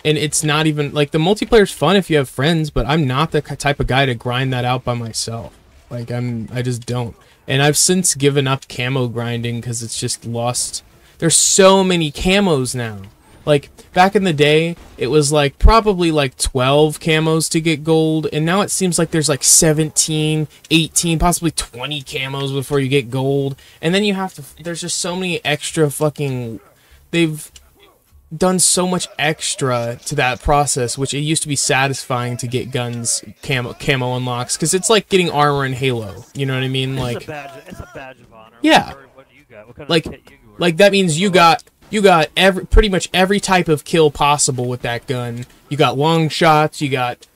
and it's not even, like, the multiplayer's fun if you have friends, but I'm not the type of guy to grind that out by myself. Like, I just don't. And I've since given up camo grinding because it's just lost. There's so many camos now. Like, back in the day, it was like probably like 12 camos to get gold, and now it seems like there's like 17, 18, possibly 20 camos before you get gold. And then you have to, there's just so many extra fucking, they've done so much extra to that process, which it used to be satisfying to get guns camo unlocks, because it's like getting armor in Halo. You know what I mean? Like, it's a badge of honor. Yeah. What do you got? What kind like, of kit you were? like that means you got pretty much every type of kill possible with that gun. You got long shots. You got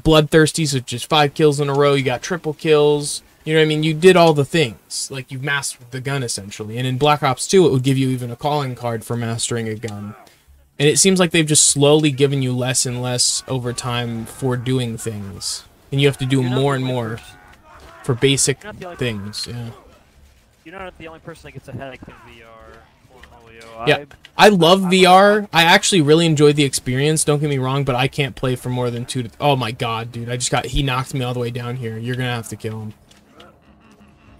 bloodthirsty, which is 5 kills in a row. You got triple kills. You know what I mean? You did all the things. Like, you've mastered the gun, essentially. And in Black Ops 2, it would give you even a calling card for mastering a gun. And it seems like they've just slowly given you less and less over time for doing things. And you have to do more and more for basic things. Yeah. You're not the only person that gets a headache in VR for portfolio. Yeah. I love VR. I actually really enjoyed the experience, don't get me wrong, but I can't play for more than 2 to... Oh my god, dude. He knocked me all the way down here. You're gonna have to kill him.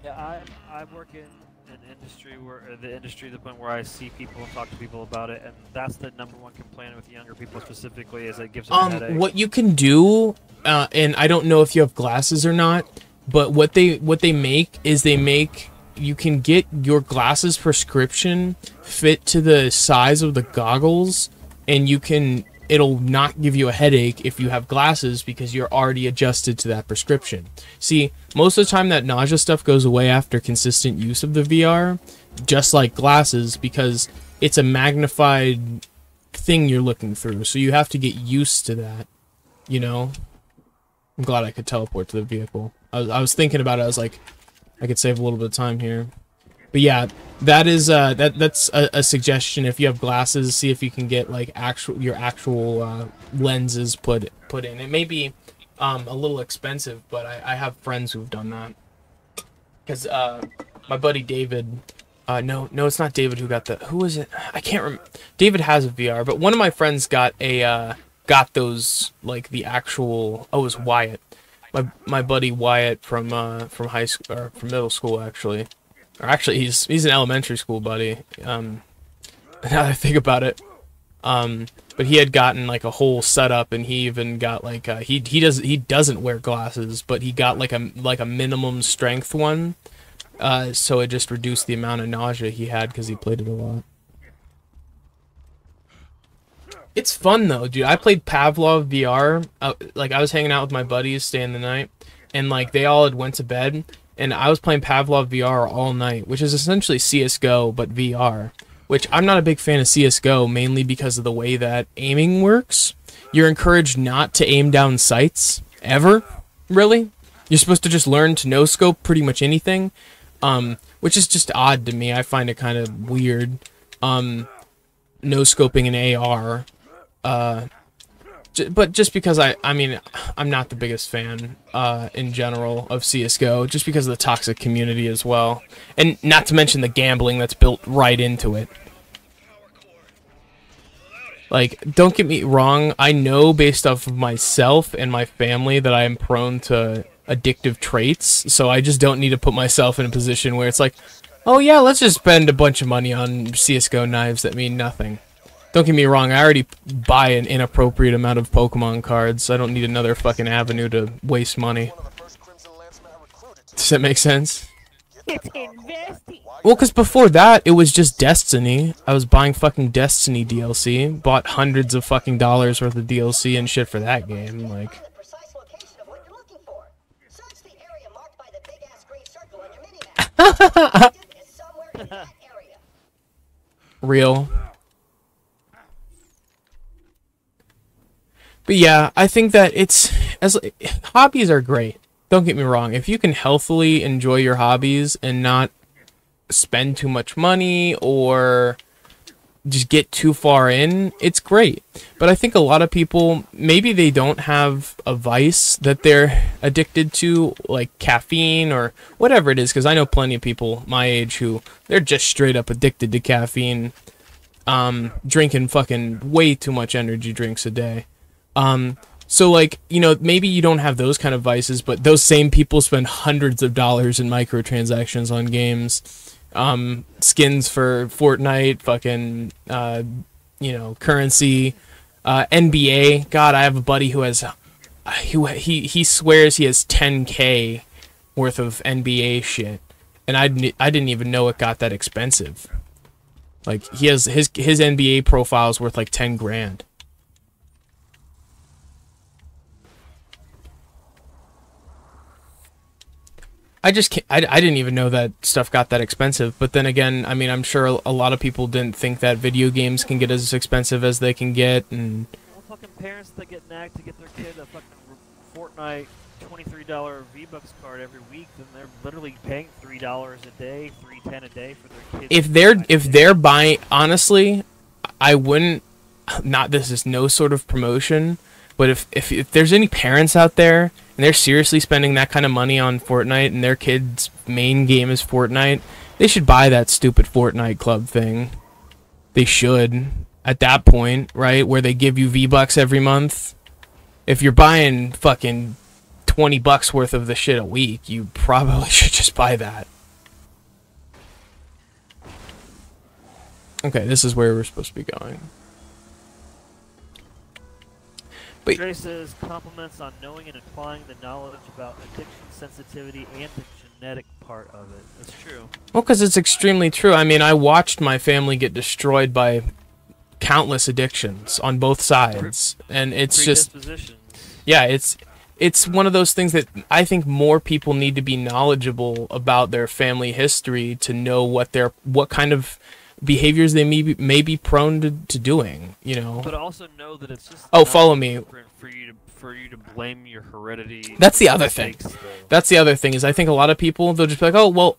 Yeah, I work in an industry where the industry to the point where I see people and talk to people about it, and that's the #1 complaint with younger people specifically is it gives them a headache. What you can do, and I don't know if you have glasses or not, but what they make is you can get your glasses prescription fit to the size of the goggles, and it'll not give you a headache if you have glasses because you're already adjusted to that prescription. See, most of the time that nausea stuff goes away after consistent use of the VR, just like glasses, because it's a magnified thing you're looking through, so you have to get used to that, you know? I'm glad I could teleport to the vehicle. I was thinking about it, I was like, I could save a little bit of time here. But yeah, that is that's a suggestion. If you have glasses, see if you can get like your actual lenses put in. It may be a little expensive, but I have friends who've done that. Because my buddy David, no, it's not David who got the. Who is it? I can't remember. David has a VR, but one of my friends got those, like the actual. Oh, it was Wyatt. My buddy Wyatt from high school, or from middle school actually, or actually he's an elementary school buddy. Now that I think about it, but he had gotten like a whole setup, and he even got like he doesn't wear glasses, but he got like a minimum strength one, so it just reduced the amount of nausea he had because he played it a lot. It's fun though, dude. I played Pavlov VR. Like I was hanging out with my buddies, staying the night, and like they all had went to bed, and I was playing Pavlov VR all night, which is essentially CS:GO but VR. Which I'm not a big fan of CS:GO, mainly because of the way that aiming works. You're encouraged not to aim down sights ever, really. You're supposed to just learn to no scope pretty much anything, which is just odd to me. I find it kind of weird. No scoping an AR. But just because I mean, I'm not the biggest fan in general of CS:GO, just because of the toxic community as well, and not to mention the gambling that's built right into it. Like, don't get me wrong, I know based off of myself and my family that I am prone to addictive traits, so I just don't need to put myself in a position where it's like, oh yeah, let's just spend a bunch of money on CS:GO knives that mean nothing. Don't get me wrong, I already buy an inappropriate amount of Pokemon cards. I don't need another fucking avenue to waste money. Does that make sense? It's investing. Well, because before that, it was just Destiny. I was buying fucking Destiny DLC. Bought hundreds of fucking dollars worth of DLC and shit for that game. Like, real. But yeah, I think that hobbies are great. Don't get me wrong. If you can healthily enjoy your hobbies and not spend too much money or just get too far in, it's great. But I think a lot of people, maybe they don't have a vice that they're addicted to, like caffeine or whatever it is, because I know plenty of people my age who they're just straight up addicted to caffeine, drinking fucking way too much energy drinks a day. So like, you know, maybe you don't have those kind of vices, but those same people spend hundreds of dollars in microtransactions on games, skins for Fortnite, fucking, you know, currency, NBA. God, I have a buddy who has, he swears he has 10K worth of NBA shit, and I didn't even know it got that expensive. Like, he has his NBA profile is worth like 10 grand. I didn't even know that stuff got that expensive. But then again, I mean, I'm sure a lot of people didn't think that video games can get as expensive as they can get. And well, fucking parents that get nagged to get their kid a fucking Fortnite $23 V-Bucks card every week, then they're literally paying $3 a day, $3.10 a day for their kids. If they're buying, honestly, I wouldn't. Not, this is no sort of promotion, but if there's any parents out there and they're seriously spending that kind of money on Fortnite and their kid's main game is Fortnite, they should buy that stupid Fortnite club thing. They should at that point, right? Where they give you V-Bucks every month. If you're buying fucking $20 worth of the shit a week, you probably should just buy that. Okay, this is where we're supposed to be going. But Dre says compliments on knowing and applying the knowledge about addiction sensitivity and the genetic part of it. That's true. well, because it's extremely true. I mean, I watched my family get destroyed by countless addictions on both sides, and it's just, yeah, it's one of those things that I think more people need to be knowledgeable about their family history to know what kind of behaviors they may be prone to doing, you know. But also know that it's just follow me. For you to blame your heredity. That's the other thing. That's the other thing is I think a lot of people, they'll just be like, oh well,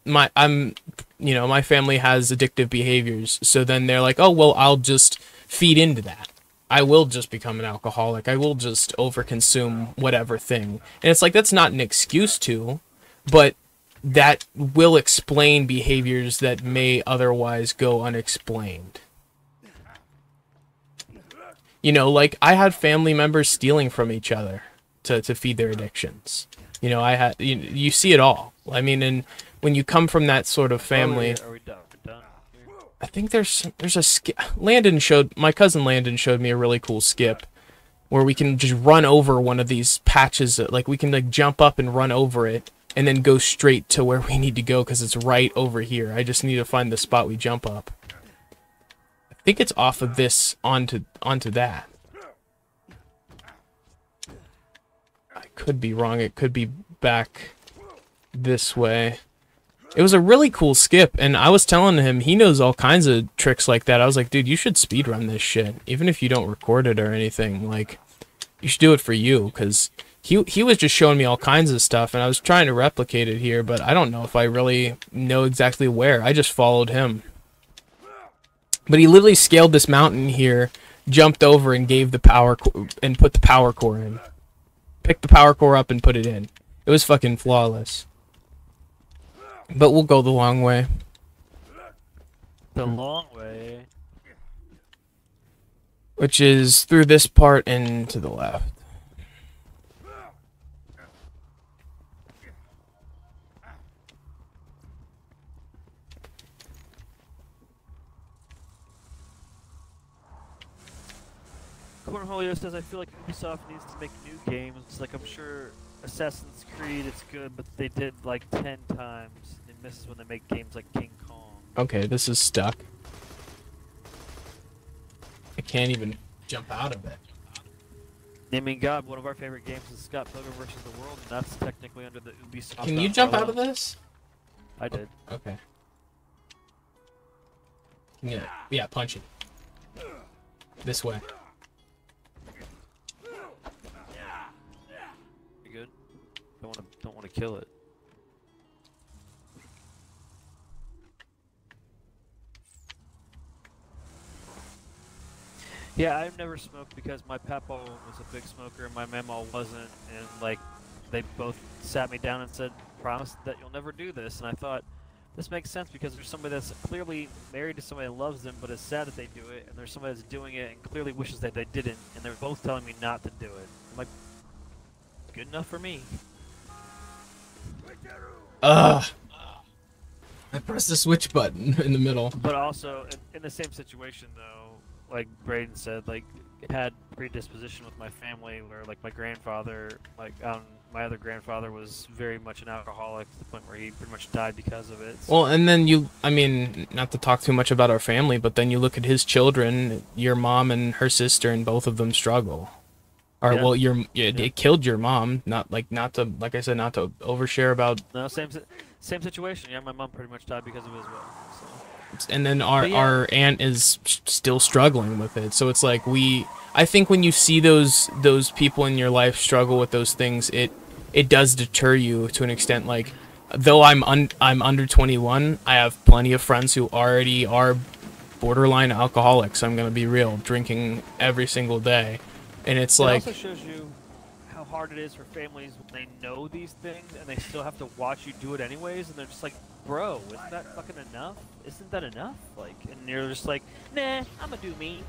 my family has addictive behaviors, so then they're like, oh well, I'll just feed into that. I will just become an alcoholic. I will just overconsume whatever thing. And it's like, that's not an excuse to, but that will explain behaviors that may otherwise go unexplained. You know, like, I had family members stealing from each other to feed their addictions. You know, I had, you see it all. I mean, and when you come from that sort of family... Are we done? We're done? I think there's a skip. My cousin Landon showed me a really cool skip where we can just run over one of these patches. Like, we can, like, jump up and run over it and then go straight to where we need to go because it's right over here. I just need to find the spot we jump up. I think it's off of this onto that. I could be wrong. It could be back this way. It was a really cool skip, and I was telling him he knows all kinds of tricks like that. I was like, dude, you should speedrun this shit. Even if you don't record it or anything, like, you should do it for you, because he was just showing me all kinds of stuff, and I was trying to replicate it here, but I don't know if I really know exactly where. I just followed him. But he literally scaled this mountain here, jumped over and gave the power and put the power core in. Picked the power core up and put it in. It was fucking flawless. But we'll go the long way. The long way? Which is through this part and to the left. Cornholio says, I feel like Ubisoft needs to make new games. Like, I'm sure Assassin's Creed, it's good, but they did like 10 times. It misses when they make games like King Kong. Okay, this is stuck. I can't even jump out of it. I mean, God, one of our favorite games is Scott Pilgrim vs. the World, and that's technically under the Ubisoft. Can you jump out of this? I did. Okay. Yeah, punch it. This way. You good? Don't want to kill it. Yeah, I've never smoked because my papa was a big smoker and my mama wasn't, and like they both sat me down and said, "Promise that you'll never do this." And I thought, this makes sense because there's somebody that's clearly married to somebody that loves them but is sad that they do it, and there's somebody that's doing it and clearly wishes that they didn't, and they're both telling me not to do it. I'm like, good enough for me. Ugh. I pressed the switch button in the middle. But also, in the same situation though, like Braden said, like, had predisposition with my family where, like, my grandfather, like, my other grandfather was very much an alcoholic to the point where he pretty much died because of it. So. Well, and then I mean, not to talk too much about our family, but then you look at his children, your mom and her sister, and both of them struggle. Or, yeah. well, it killed your mom, not to overshare about... No, same situation. Yeah, my mom pretty much died because of it as well. So. And then our aunt is still struggling with it. So it's like I think when you see those people in your life struggle with those things, it does deter you to an extent. Like, though I'm under 21, I have plenty of friends who already are borderline alcoholics. I'm gonna be real, drinking every single day, and it's like. It also shows you how hard it is for families when they know these things and they still have to watch you do it anyways, and they're just like, bro, isn't that fucking enough? Isn't that enough? Like, and you're just like, nah, I'm gonna do me.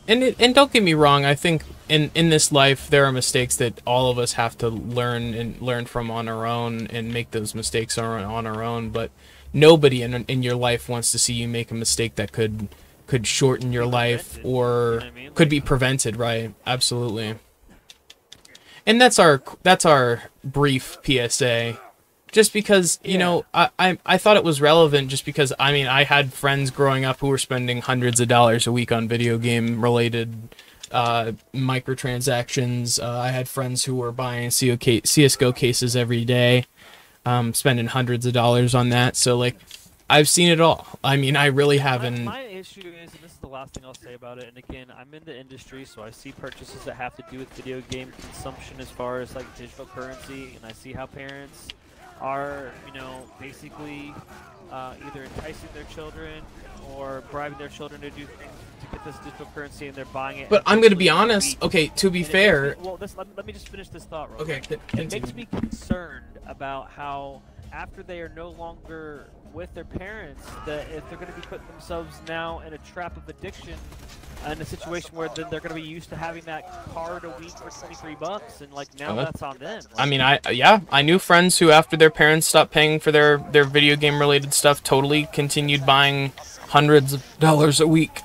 And don't get me wrong, I think in this life there are mistakes that all of us have to learn from on our own and make those mistakes on our own, but nobody in your life wants to see you make a mistake that could shorten your life or You know what I mean? could be prevented, right? Absolutely. And that's our brief PSA. Just because, you know, I thought it was relevant just because, I mean, I had friends growing up who were spending hundreds of dollars a week on video game related microtransactions. I had friends who were buying CSGO cases every day, spending hundreds of dollars on that. So, like, I've seen it all. I mean, I really haven't. My issue is, and this is the last thing I'll say about it, and again, I'm in the industry, so I see purchases that have to do with video game consumption as far as, like, digital currency, and I see how parents are, you know, basically either enticing their children or bribing their children to do things to get this digital currency, and they're buying it. But I'm going to be honest. Okay, to be fair. Let me just finish this thought real Okay, quick. It makes me concerned about how after they are no longer with their parents, that if they're going to be putting themselves now in a trap of addiction, in a situation where then they're going to be used to having that card a week for $23, and like now that's on them. I mean, I knew friends who after their parents stopped paying for their video game related stuff totally continued buying hundreds of dollars a week,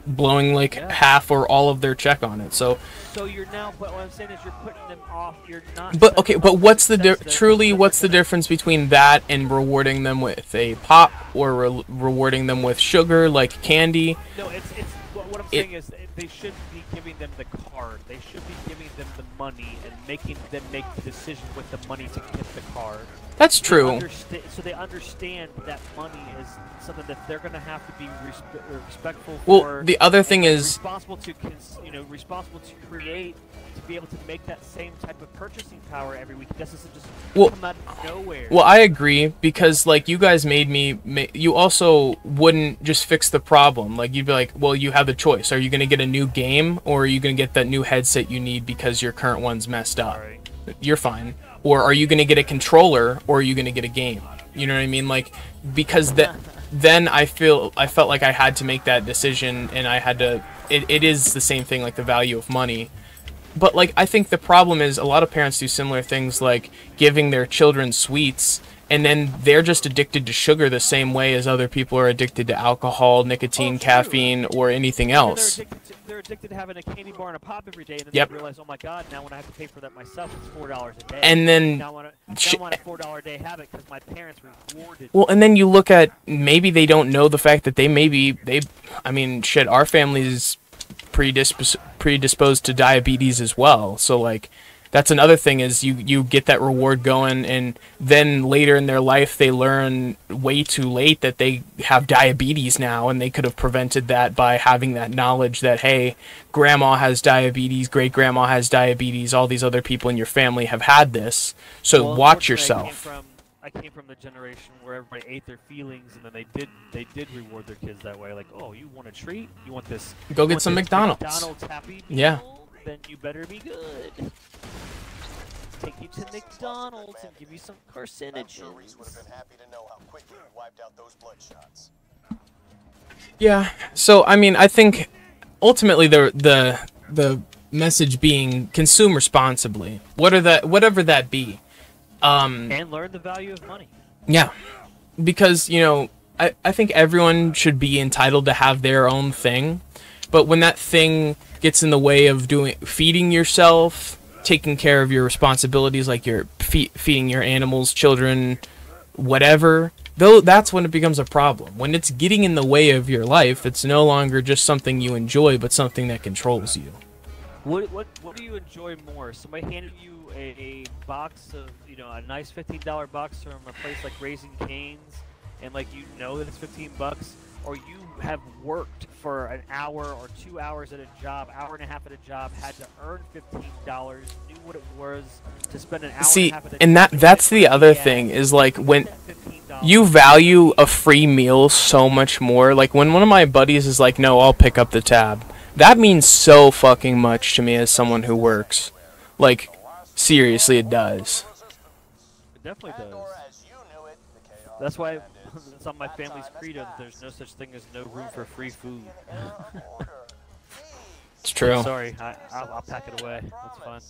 blowing like half or all of their check on it. So you're now, but what I'm saying is you're putting them off. You're not. But okay, but what's the truly what's the difference between that and rewarding them with a pop or rewarding them with sugar like candy? No, it's what I'm saying is they shouldn't be giving them the card. They should be giving them the money and making them make the decision with the money to get the card. That's true. So they understand that money is something that they're going to have to be respectful well, for. The other thing is responsible to create, to be able to make that same type of purchasing power every week. This doesn't just come out of nowhere. Well, I agree because like you guys made me. You also wouldn't just fix the problem. Like you'd be like, well, you have the choice. Are you going to get a new game or are you going to get that new headset you need because your current one's messed up? Right. You're fine. Or are you going to get a controller or are you going to get a game? You know what I mean? Like because then I felt like I had to make that decision and I had to. It is the same thing like the value of money. But like I think the problem is a lot of parents do similar things like giving their children sweets and then they're just addicted to sugar the same way as other people are addicted to alcohol, nicotine, caffeine, or anything else. They're addicted to having a candy bar and a pop every day, and then they realize, oh my god, now when I have to pay for that myself, it's $4 a day. And then now I want a $4 a day habit because my parents rewarded. Well, and then you look at maybe they don't know the fact that I mean, shit, our family's predisposed to diabetes as well. So like that's another thing is you get that reward going and then later in their life they learn way too late that they have diabetes now and they could have prevented that by having that knowledge that hey, grandma has diabetes, great grandma has diabetes, all these other people in your family have had this. So watch yourself. I came from the generation where everybody ate their feelings, and then they did reward their kids that way. Like, oh, you want a treat? You want this? Go get some McDonald's. Happy Meal? Yeah. Then you better be good. Take you to McDonald's and give you some carcinogens. Would have been happy to know how quickly you wiped out those bloodshots. Yeah. So I mean, I think ultimately the message being consume responsibly. Whatever that be. And learn the value of money. Yeah, because, you know, I think everyone should be entitled to have their own thing, but when that thing gets in the way of feeding yourself, taking care of your responsibilities, like your feeding your animals, children, whatever, though, that's when it becomes a problem. When it's getting in the way of your life, it's no longer just something you enjoy, but something that controls you. What do you enjoy more? Somebody handed you a box of, you know, a nice $15 box from a place like Raising Cane's, and like you know that it's $15, or you have worked for an hour or 2 hours at a job, hour and a half at a job, had to earn $15, knew what it was to spend an hour and a half at a job. And that's the other thing is like when you value a free meal so much more. Like when one of my buddies is like, "No, I'll pick up the tab." That means so fucking much to me as someone who works. Like, seriously, it does. It definitely does. That's why it's on my family's credo that there's no such thing as no room for free food. It's true. Sorry, I'll pack it away. That's fine.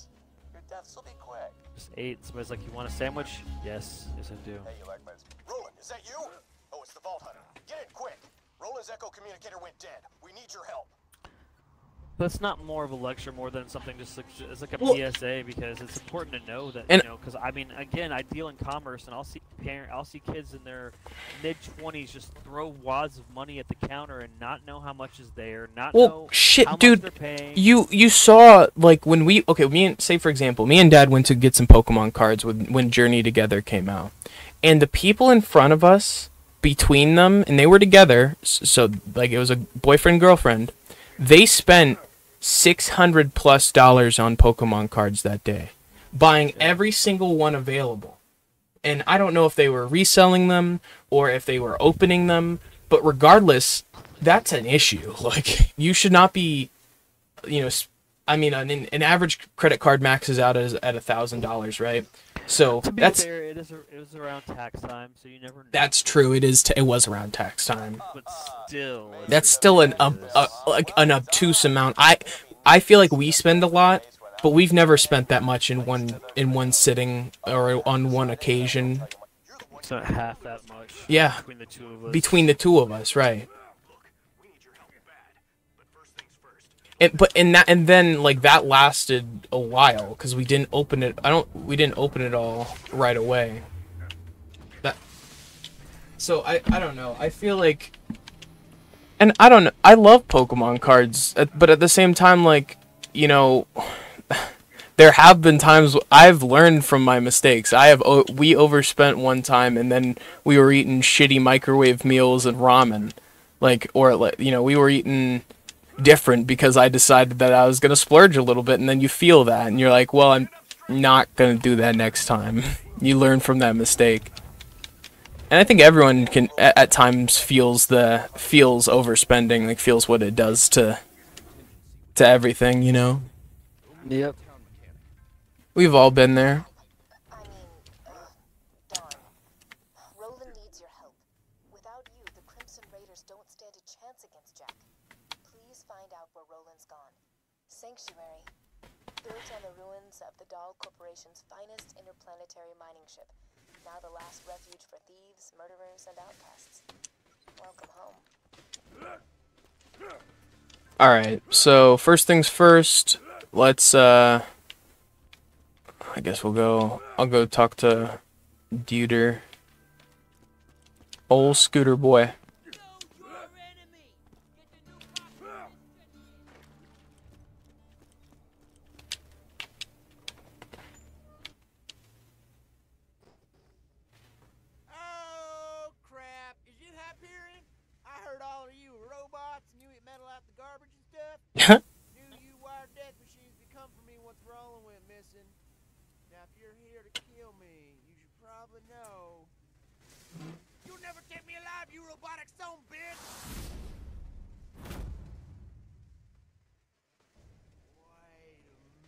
Just ate. Somebody's like, you want a sandwich? Yes. Yes, I do. Hey, you like my... Roland, is that you? Oh, it's the Vault Hunter. Get in quick. Roland's echo communicator went dead. We need your help. But it's not more of a lecture, more than something just like it's like a Well, PSA, because it's important to know that, and, you know, because I mean, again, I deal in commerce, and I'll see kids in their mid-20s just throw wads of money at the counter and not know how much is there, not know shit, how dude. much they're paying. You saw, like, when we say for example, me and Dad went to get some Pokemon cards when Journey Together came out, and the people in front of us, between them, and they were together, so like it was a boyfriend girlfriend. They spent $600+ on Pokemon cards that day, buying every single one available. And I don't know if they were reselling them or if they were opening them, but regardless, that's an issue. Like, you should not be, you know, I mean, an average credit card maxes out at $1,000, right? So to be that's fair, it was around tax time, so you never know. That's true. It was around tax time. But still, that's still an obtuse amount. I feel like we spend a lot, but we've never spent that much in one sitting or on one occasion. So half that much. Yeah. Between the two of us. Between the two of us, right? And then like that lasted a while because we didn't open it. We didn't open it all right away. So I don't know. I feel like, and I don't know. I love Pokemon cards, but at the same time, like, you know, there have been times I've learned from my mistakes. We overspent one time, and then we were eating shitty microwave meals and ramen, we were eating different because I decided that I was gonna splurge a little bit, and then you feel that, and you're like, well, I'm not gonna do that next time. You learn from that mistake. And I think everyone can at times feels overspending, like feels what it does to everything, you know. Yep. We've all been there. Darn. Roland needs your help. Without you, the Crimson Raiders don't stand a chance against Jack. Please find out where Roland's gone. Sanctuary, built on the ruins of the Dahl Corporation's finest interplanetary mining ship. Now the last refuge for thieves, murderers, and outcasts. Welcome home. Alright, so first things first, let's, I guess I'll go talk to Deuter. Old Scooter Boy. New U-wire death machines become for me once Roland went missing. Now, if you're here to kill me, you should probably know. You'll never take me alive, you robotic son bitch!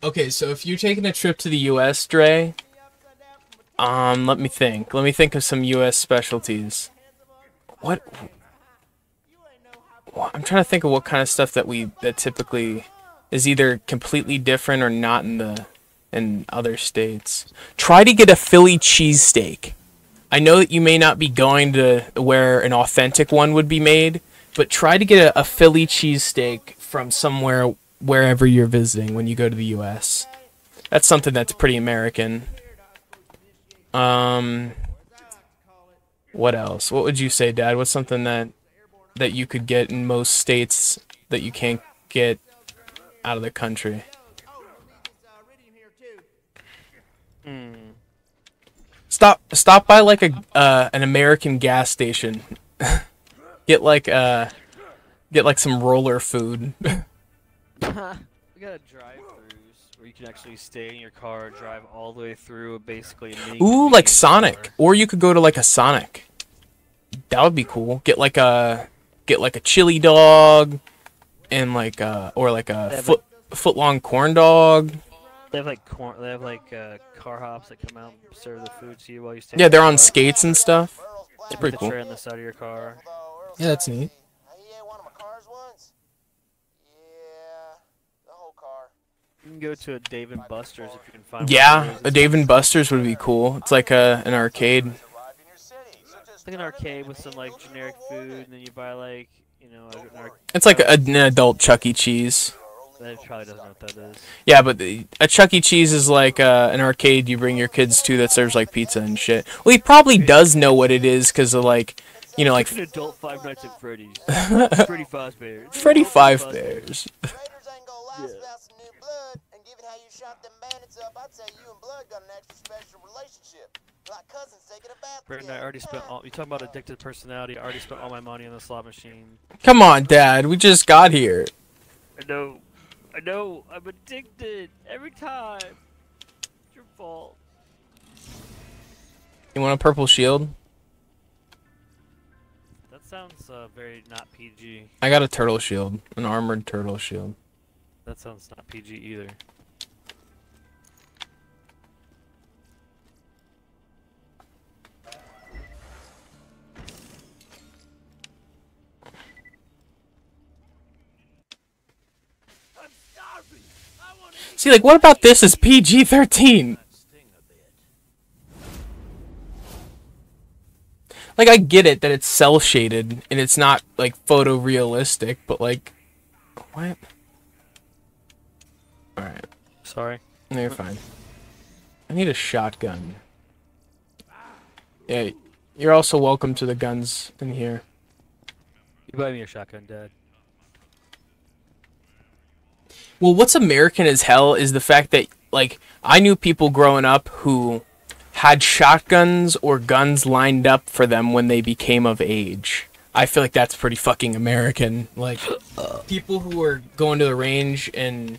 Okay, so if you're taking a trip to the U.S., Dre, let me think. Let me think of some U.S. specialties. What? I'm trying to think of what kind of stuff that typically is either completely different or not in other states. Try to get a Philly cheesesteak. I know that you may not be going to where an authentic one would be made, but try to get a Philly cheesesteak from somewhere, wherever you're visiting when you go to the U.S. That's something that's pretty American. What else? What would you say, Dad? What's something that you could get in most states that you can't get out of the country? Stop by like an American gas station. get like some roller food. We got drive-thrus where you can actually stay in your car, drive all the way through, basically. Ooh, like Sonic, or you could go to like a Sonic. That would be cool. Get like a chili dog, and like a foot-long corn dog. They have like corn. They have like car hops that come out and serve the food to you while you stay. Yeah, they're on skates and stuff. It's They put pretty the cool. tray on the side of your car. Yeah, that's neat. He ate one of my cars once. Yeah, the whole car. You can go to a Dave and Buster's if you can find. Yeah, a Dave and Buster's would be cool. It's like an arcade. It's like an arcade with some like generic food, and then you buy like It's like an adult Chuck E. Cheese. That probably doesn't know what that is. Yeah, but a Chuck E. Cheese is like an arcade you bring your kids to that serves like pizza and shit. Well, he probably does know what it is because of like, you know, like an adult Five Nights at Freddy's. Freddy Fazbear. Freddy Fazbear's. Brandon, I already spent all. You talking about addicted personality? I already spent all my money on the slot machine. Come on, Dad. We just got here. I know. I know. I'm addicted every time. It's your fault. You want a purple shield? That sounds very not PG. I got a turtle shield, an armored turtle shield. That sounds not PG either. See, like, what about this is PG-13? Like, I get it that it's cel-shaded and it's not, like, photorealistic, but, like, what? Alright. Sorry. No, you're fine. I need a shotgun. Yeah, you're also welcome to the guns in here. You buy me a shotgun, Dad. Well, what's American as hell is the fact that, like, I knew people growing up who had shotguns or guns lined up for them when they became of age. I feel like that's pretty fucking American. Like, people who are going to the range and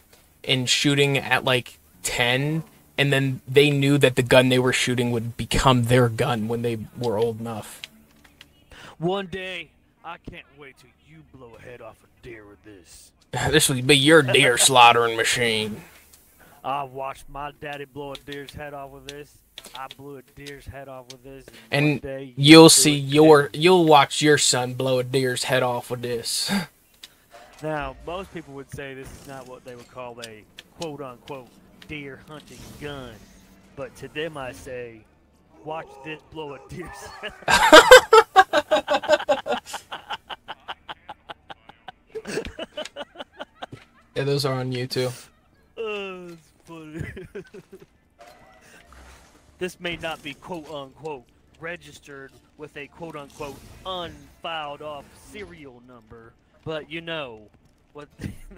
shooting at, like, 10, and then they knew that the gun they were shooting would become their gun when they were old enough. One day, I can't wait till you blow a head off a deer with this. This would be your deer slaughtering machine. I watched my daddy blow a deer's head off with this. I blew a deer's head off with this. And one day you'll watch your son blow a deer's head off with this. Now, most people would say this is not what they would call a quote-unquote deer hunting gun. But to them I say, watch this blow a deer's head off. Yeah, those are on YouTube. Oh, it's funny. This may not be quote-unquote registered with a quote-unquote unfiled off serial number, but you know what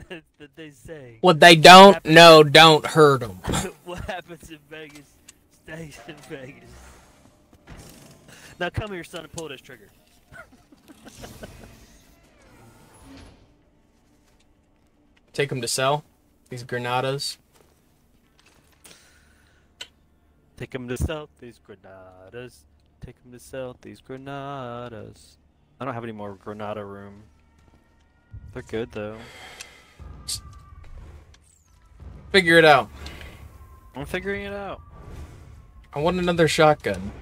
that they say. What they don't know, don't hurt them. What happens in Vegas stays in Vegas. Now come here, son, and pull this trigger. Take them to sell. These granadas. Take them to sell these granadas. Take them to sell these granadas. I don't have any more granada room. They're good though. Figure it out. I'm figuring it out. I want another shotgun.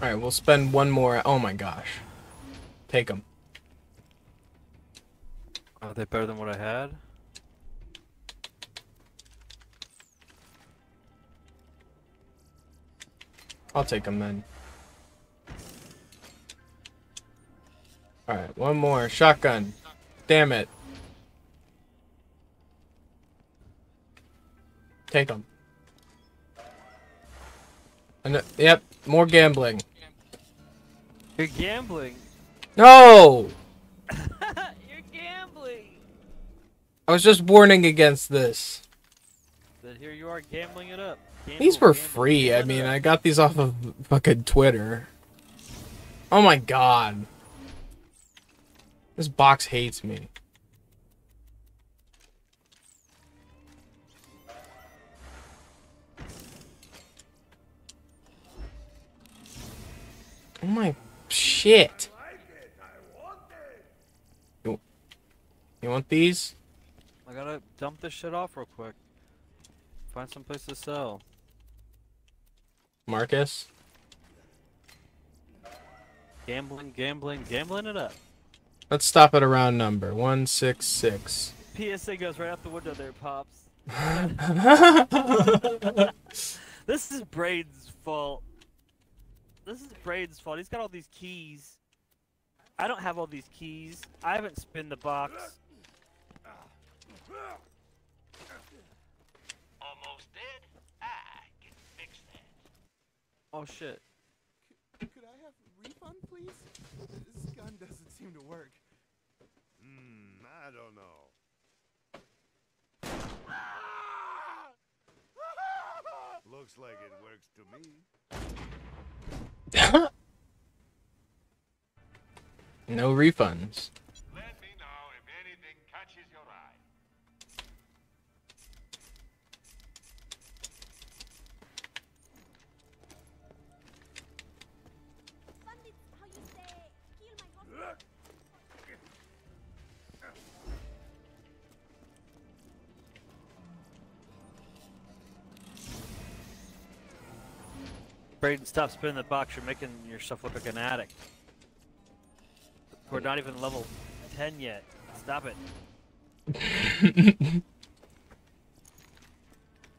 Alright, we'll spend one more. Oh my gosh. Take them. Are they better than what I had? I'll take them then. Alright, one more. Shotgun. Damn it. Take them. Yep, more gambling. You're gambling. No! You're gambling. I was just warning against this. Then here you are gambling it up. These were free. I mean, I got these off of fucking Twitter. Oh my god. This box hates me. shit. You want these? I gotta dump this shit off real quick. Find some place to sell. Marcus? Gambling it up. Let's stop at a round number. 166. PSA goes right out the window there, Pops. This is Braden's fault. This is Braden's fault. He's got all these keys. I don't have all these keys. I haven't spin the box. Almost dead? I can fix that. Oh shit. Could I have a refund, please? This gun doesn't seem to work. I don't know. Looks like it works to me. No refunds. Let me know if anything catches your eye. Braden, stop spinning the box. You're making yourself look like an addict. We're not even level 10 yet. Stop it.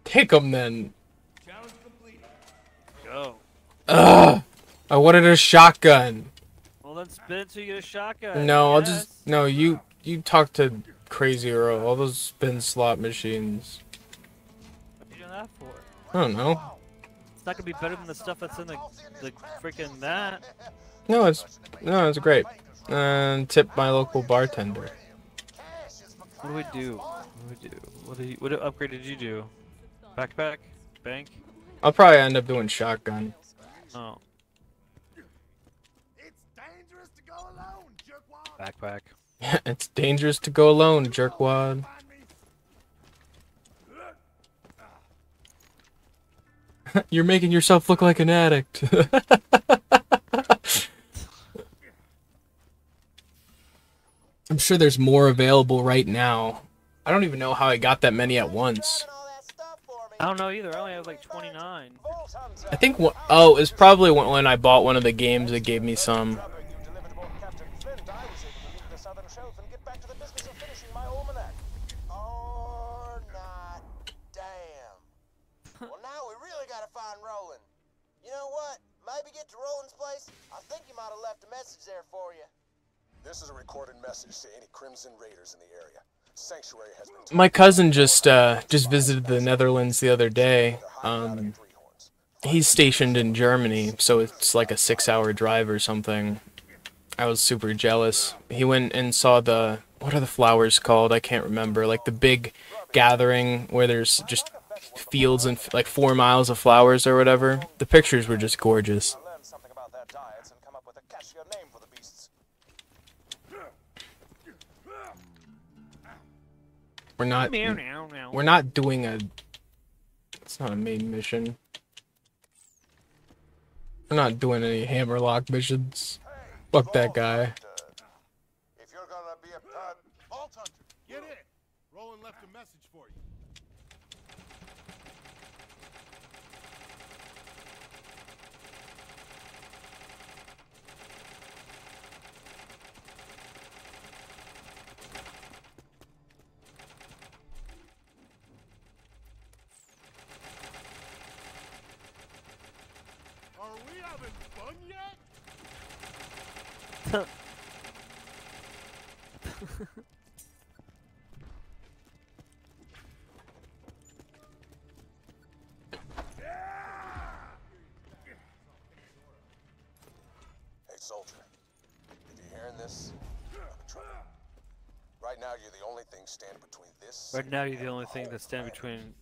Take them then. Challenge complete. Go. Ugh! I wanted a shotgun. Well, then spin it till you get a shotgun. No, I'll Yes. just... No, you talk to Crazy Earl. All those spin slot machines. What are you doing that for? I don't know. It's not gonna be better than the stuff that's in the freaking that. No, it's great. And tip my local bartender. What do we do? What upgrade did you do? Backpack? Bank? I'll probably end up doing shotgun. Oh. It's dangerous to go alone, jerkwad. Backpack. It's dangerous to go alone, jerkwad. You're making yourself look like an addict. I'm sure there's more available right now. I don't even know how I got that many at once. I don't know either. I only have like 29. I think oh, it's probably when I bought one of the games that gave me some. Well, now we really gotta find Roland. You know what? Maybe get to Roland's place. I think he might have left a message there for you. This is a recorded message to any Crimson Raiders in the area. Sanctuary has been... My cousin just visited the Netherlands the other day. He's stationed in Germany, so it's like a 6-hour drive or something. I was super jealous. He went and saw the... What are the flowers called? I can't remember. Like the big gathering where there's just fields and like 4 miles of flowers or whatever. The pictures were just gorgeous. I learned something about their diets and come up with a catchier name for the beasts. We're not doing a... It's not a main mission. We're not doing any hammerlock missions. Fuck that guy. If you're gonna be a Vault Hunter, get in. Roland left a message for you. Are we having fun yet? Hey, soldier. If you're hearing this, I'm in trouble. Right now, you're the only thing standing between this... Right now, you're the only thing that's standing between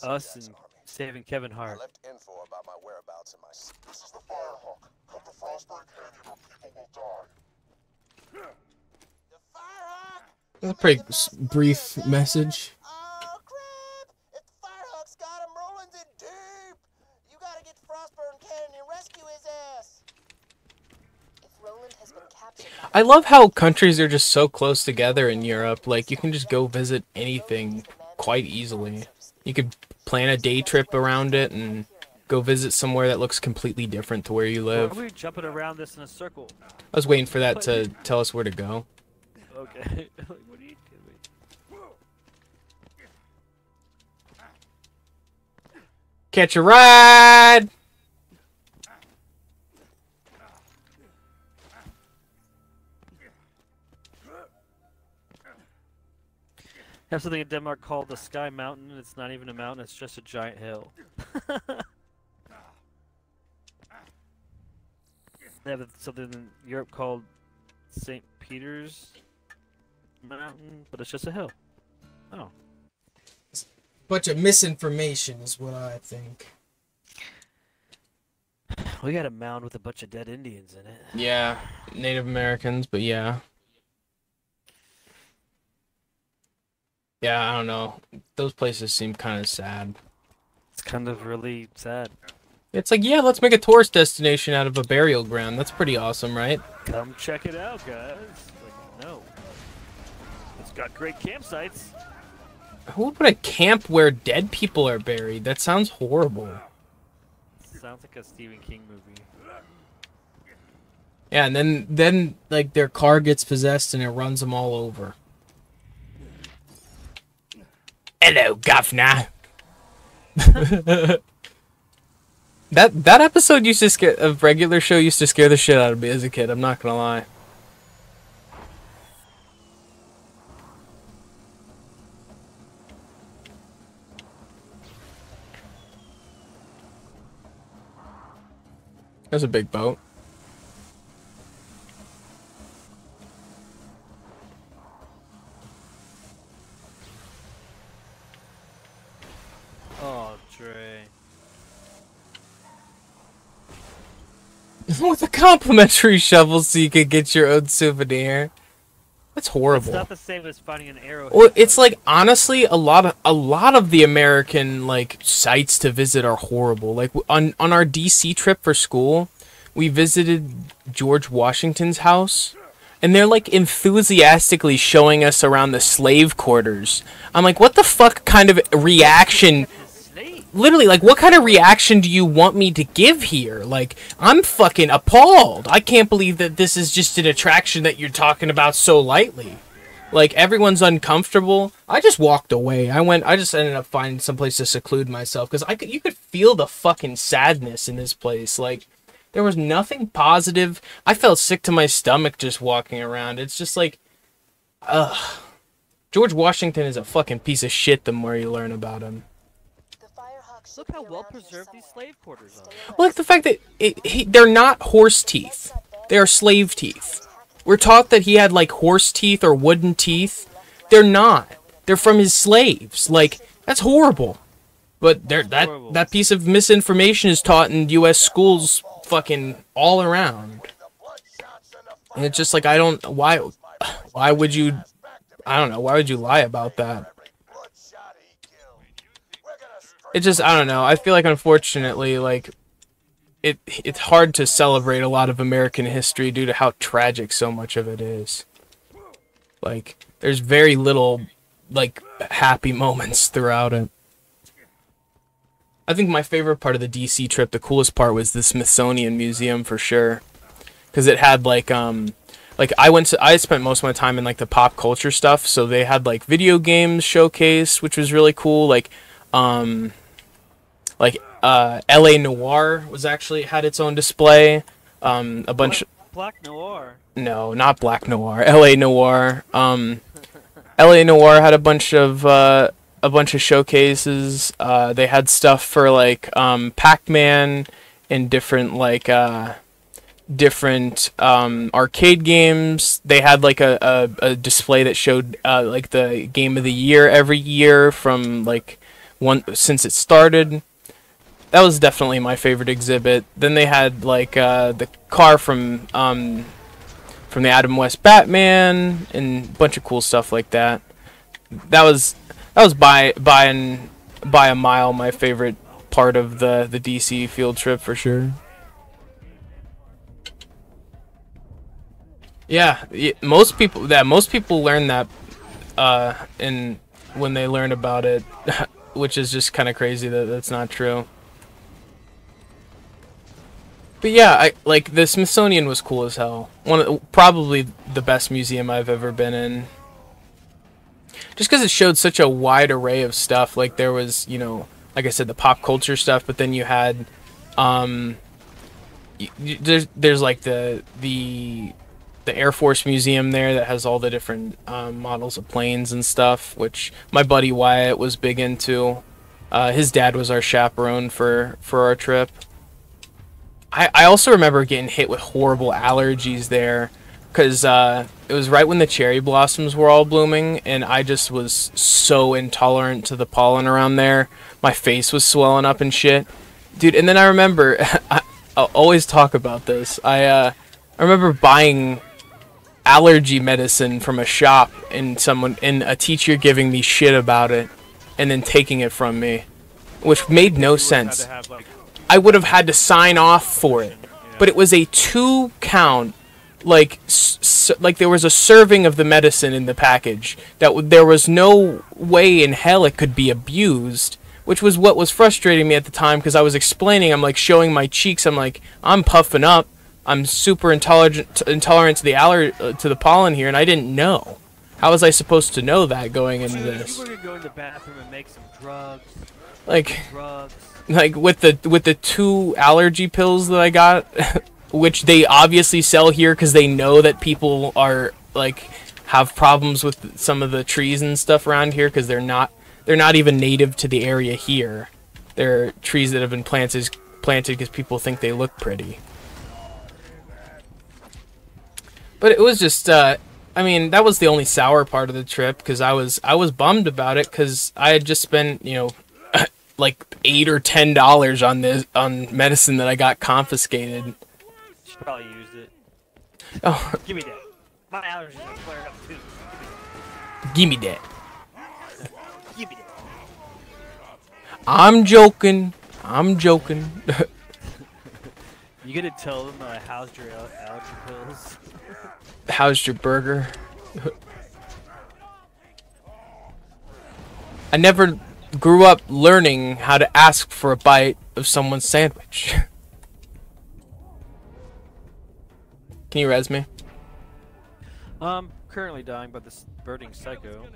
us and saving Kevin Hart. I left info about my whereabouts in my... This is the Firehawk. Come to Frostburn Canyon or people will die. The Firehawk! That's a pretty brief message. Oh, crap! If the Firehawk's got him, Roland's in deep! You gotta get to Frostburn Canyon and rescue his ass! If Roland I love how countries are just so close together in Europe. Like, you can just go visit anything quite easily. You could plan a day trip around it and go visit somewhere that looks completely different to where you Why are live. we jumping around this in a circle? I was waiting for that to tell us where to go. Okay. What are you doing? Catch a ride! Have something in Denmark called the Sky Mountain. It's not even a mountain, it's just a giant hill. They have something in Europe called St. Peter's Mountain, but it's just a hill. Oh. Bunch of misinformation is what I think. We got a mound with a bunch of dead Indians in it. Yeah, Native Americans, but yeah. Yeah, I don't know. Those places seem kind of sad. It's kind of really sad. It's like, yeah, let's make a tourist destination out of a burial ground. That's pretty awesome, right? Come check it out, guys. Like, no. It's got great campsites. Who would put a camp where dead people are buried? That sounds horrible. Sounds like a Stephen King movie. Yeah, and then like their car gets possessed and it runs them all over. Hello, governor. That episode used to scare of regular show used to scare the shit out of me as a kid. I'm not gonna lie. There's a big boat. Oh, Dre. With a complimentary shovel so you could get your own souvenir. That's horrible. It's not the same as finding an arrow. Well, it's like, honestly, a lot of the American like sites to visit are horrible. Like on our DC trip for school, we visited George Washington's house, and they're like enthusiastically showing us around the slave quarters. I'm like, what the fuck kind of reaction? Literally, like, what kind of reaction do you want me to give here? Like, I'm fucking appalled. I can't believe that this is just an attraction that you're talking about so lightly. Like, everyone's uncomfortable. I just walked away. I just ended up finding someplace to seclude myself, because you could feel the fucking sadness in this place. Like, there was nothing positive. I felt sick to my stomach just walking around. It's just like, ugh. George Washington is a fucking piece of shit the more you learn about him. Look how well preserved these slave quarters are. Well, like the fact that they're not horse teeth. They are slave teeth. We're taught that he had like horse teeth or wooden teeth. They're not. They're from his slaves. Like, that's horrible. But that piece of misinformation is taught in U.S. schools fucking all around. And it's just like, why would you, I don't know, why would you lie about that? It just, I don't know. I feel like, unfortunately, like, it's hard to celebrate a lot of American history due to how tragic so much of it is. Like, there's very little, like, happy moments throughout it. I think my favorite part of the DC trip, the coolest part, was the Smithsonian Museum for sure. Because it had, like, I spent most of my time in, like, the pop culture stuff, so they had, like, video games showcase, which was really cool, LA Noir was actually had its own display. A bunch of Black Noir. No, not Black Noir. LA Noir. LA Noir had a bunch of showcases. They had stuff for like Pac-Man and different arcade games. They had like a display that showed like the game of the year every year from like since it started. That was definitely my favorite exhibit. Then they had like the car from the Adam West Batman and a bunch of cool stuff like that. That was by a mile my favorite part of the DC field trip for sure. Yeah, most people learn that in when they learn about it, which is just kind of crazy that that's not true. But yeah, like the Smithsonian was cool as hell. Probably the best museum I've ever been in. Just because it showed such a wide array of stuff. Like there was, you know, like I said, the pop culture stuff, but then you had, there's like the Air Force Museum there that has all the different models of planes and stuff, which my buddy Wyatt was big into. His dad was our chaperone for our trip. I also remember getting hit with horrible allergies there, because it was right when the cherry blossoms were all blooming, and I just was so intolerant to the pollen around there. My face was swelling up and shit. Dude, and then I remember, I'll always talk about this, I remember buying allergy medicine from a shop, and a teacher giving me shit about it, and then taking it from me, which made no sense. I would have had to sign off for it, but it was a 2-count, like there was a serving of the medicine in the package that there was no way in hell it could be abused, which was what was frustrating me at the time, because I was explaining, I'm like showing my cheeks, I'm like, I'm puffing up, I'm super intolerant to the pollen here, and I didn't know. How was I supposed to know that going into this? You were gonna go in the bathroom and make some drugs. Like with the 2 allergy pills that I got, which they obviously sell here because they know that people are like have problems with some of the trees and stuff around here, because they're not even native to the area here. They're trees that have been planted because people think they look pretty. But it was just, I mean, that was the only sour part of the trip, because I was bummed about it, because I had just spent, you know, like $8 or $10 on medicine that I got confiscated. You should probably use it. Oh. Give me that. My allergies are flaring up too. Give me that. Give me that. I'm joking. I'm joking. You gonna tell them I housed your allergy pills? How's your burger? I never grew up learning how to ask for a bite of someone's sandwich. Can you res me? Currently dying by this birding psycho.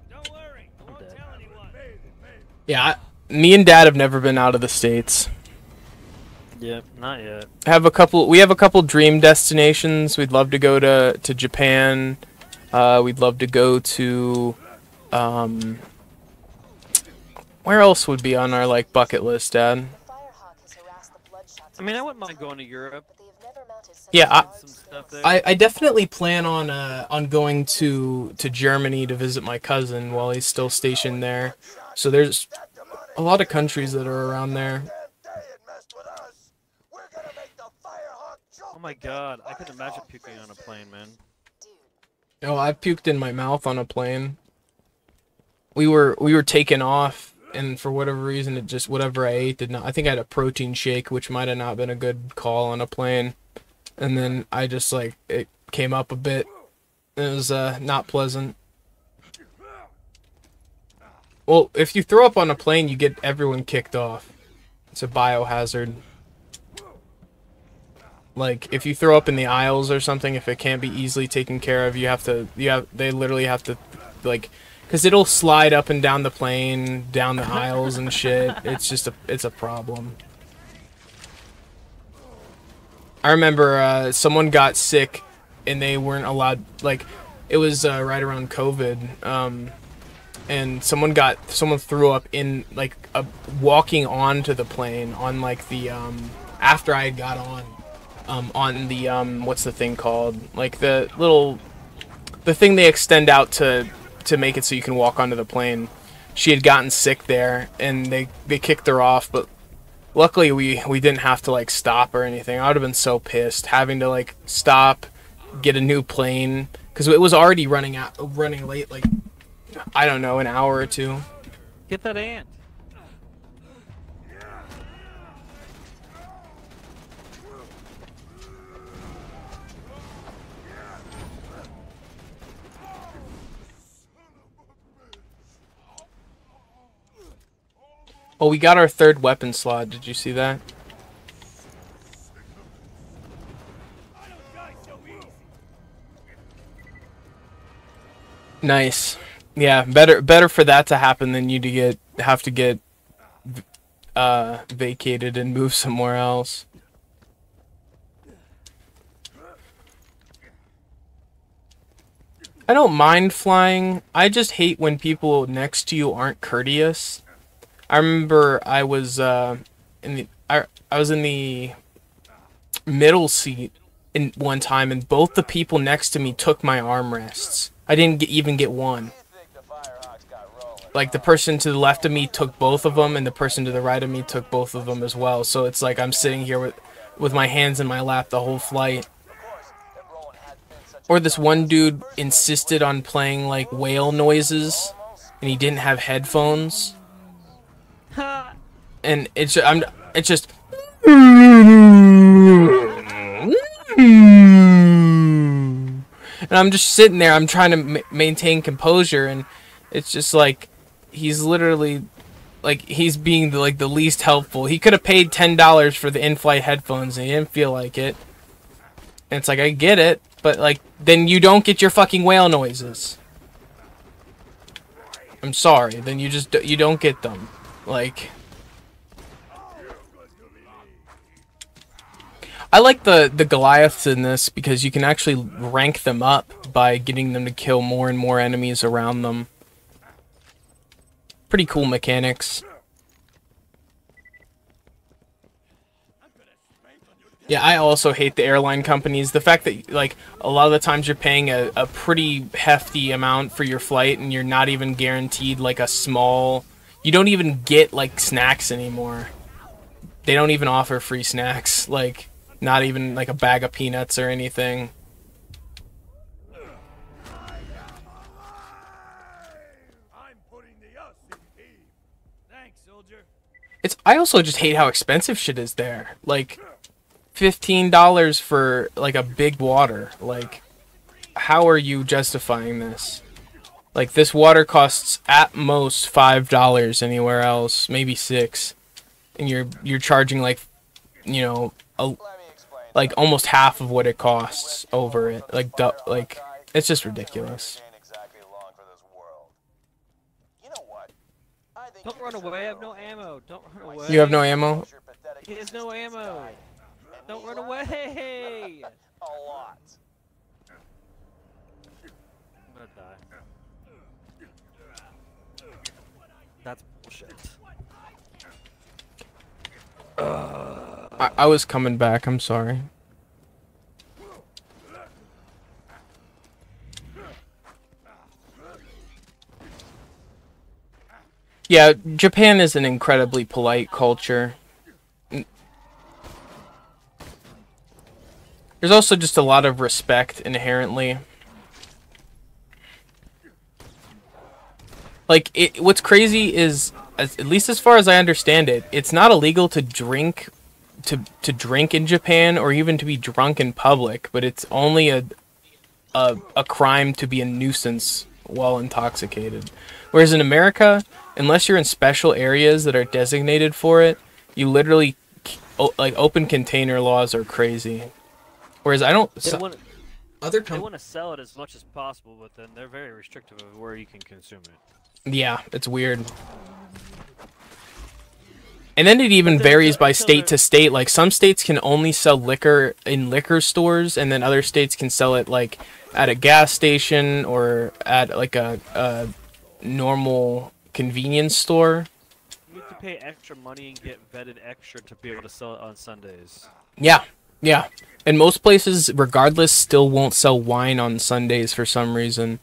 Don't worry, I won't tell anyone. Yeah, me and Dad have never been out of the States. Yep, not yet. We have a couple dream destinations. We'd love to go to Japan. We'd love to go to where else would be on our like bucket list, Dad? I mean, I wouldn't mind going to Europe. Yeah, Some stuff there. I definitely plan on going to Germany to visit my cousin while he's still stationed there. So there's a lot of countries that are around there. Oh my god, I could imagine puking on a plane, man. Oh, I puked in my mouth on a plane. We were taking off, and for whatever reason, it just whatever I ate did not. I think I had a protein shake, which might have not been a good call on a plane. And then I just like it came up a bit. It was not pleasant. Well, if you throw up on a plane, you get everyone kicked off. It's a biohazard. Like if you throw up in the aisles or something, if it can't be easily taken care of, they literally have to like, because it'll slide up and down the plane, down the aisles and shit. It's a problem. I remember someone got sick and they weren't allowed, like it was right around COVID, and someone threw up in like walking onto the plane on like the after I had got on the what's the thing called, like the thing they extend out to make it so you can walk onto the plane. She had gotten sick there and they kicked her off, but luckily we didn't have to like stop or anything. I would have been so pissed having to like stop, get a new plane, because it was already running late, like I don't know, an hour or two. Get that ant. Oh, we got our third weapon slot. Did you see that? Nice. Yeah, better for that to happen than you to have to get vacated and move somewhere else. I don't mind flying. I just hate when people next to you aren't courteous. I remember I was in the middle seat one time, and both the people next to me took my armrests. I didn't even get one. Like, the person to the left of me took both of them, and the person to the right of me took both of them as well. So it's like I'm sitting here with my hands in my lap the whole flight. Or this one dude insisted on playing like whale noises, and he didn't have headphones. And it's just. And I'm just sitting there. I'm trying to maintain composure, and it's just like he's literally like he's being the least helpful. He could have paid $10 for the in-flight headphones, and he didn't feel like it. And it's like, I get it, but like then you don't get your fucking whale noises. I'm sorry. Then you don't get them. Like, I like the Goliaths in this because you can actually rank them up by getting them to kill more and more enemies around them. Pretty cool mechanics. Yeah, I also hate the airline companies. The fact that, like, a lot of the times you're paying a pretty hefty amount for your flight and you're not even guaranteed, like, a small... You don't even get, like, snacks anymore. They don't even offer free snacks. Like, not even, like, a bag of peanuts or anything. I also just hate how expensive shit is there. Like, $15 for, like, a big water. Like, how are you justifying this? Like, this water costs at most $5 anywhere else, maybe $6. And you're charging, like, you know, like almost half of what it costs over it. Like, it's just ridiculous. Don't run away, I have no ammo. Don't run away. You have no ammo? He has no ammo. Don't run away. A lot. I'm gonna die. That's bullshit. I was coming back, I'm sorry. Yeah, Japan is an incredibly polite culture. There's also just a lot of respect inherently. Like, what's crazy is, at least as far as I understand it, it's not illegal to drink in Japan or even to be drunk in public, but it's only a crime to be a nuisance while intoxicated. Whereas in America, unless you're in special areas that are designated for it, you literally, like, open container laws are crazy. Whereas I don't... They want to sell it as much as possible, but then they're very restrictive of where you can consume it. Yeah, it's weird. And then it even varies by state to state. Like, some states can only sell liquor in liquor stores, and then other states can sell it, like, at a gas station or at, like, a normal convenience store. You have to pay extra money and get vetted extra to be able to sell it on Sundays. Yeah, yeah. And most places, regardless, still won't sell wine on Sundays for some reason.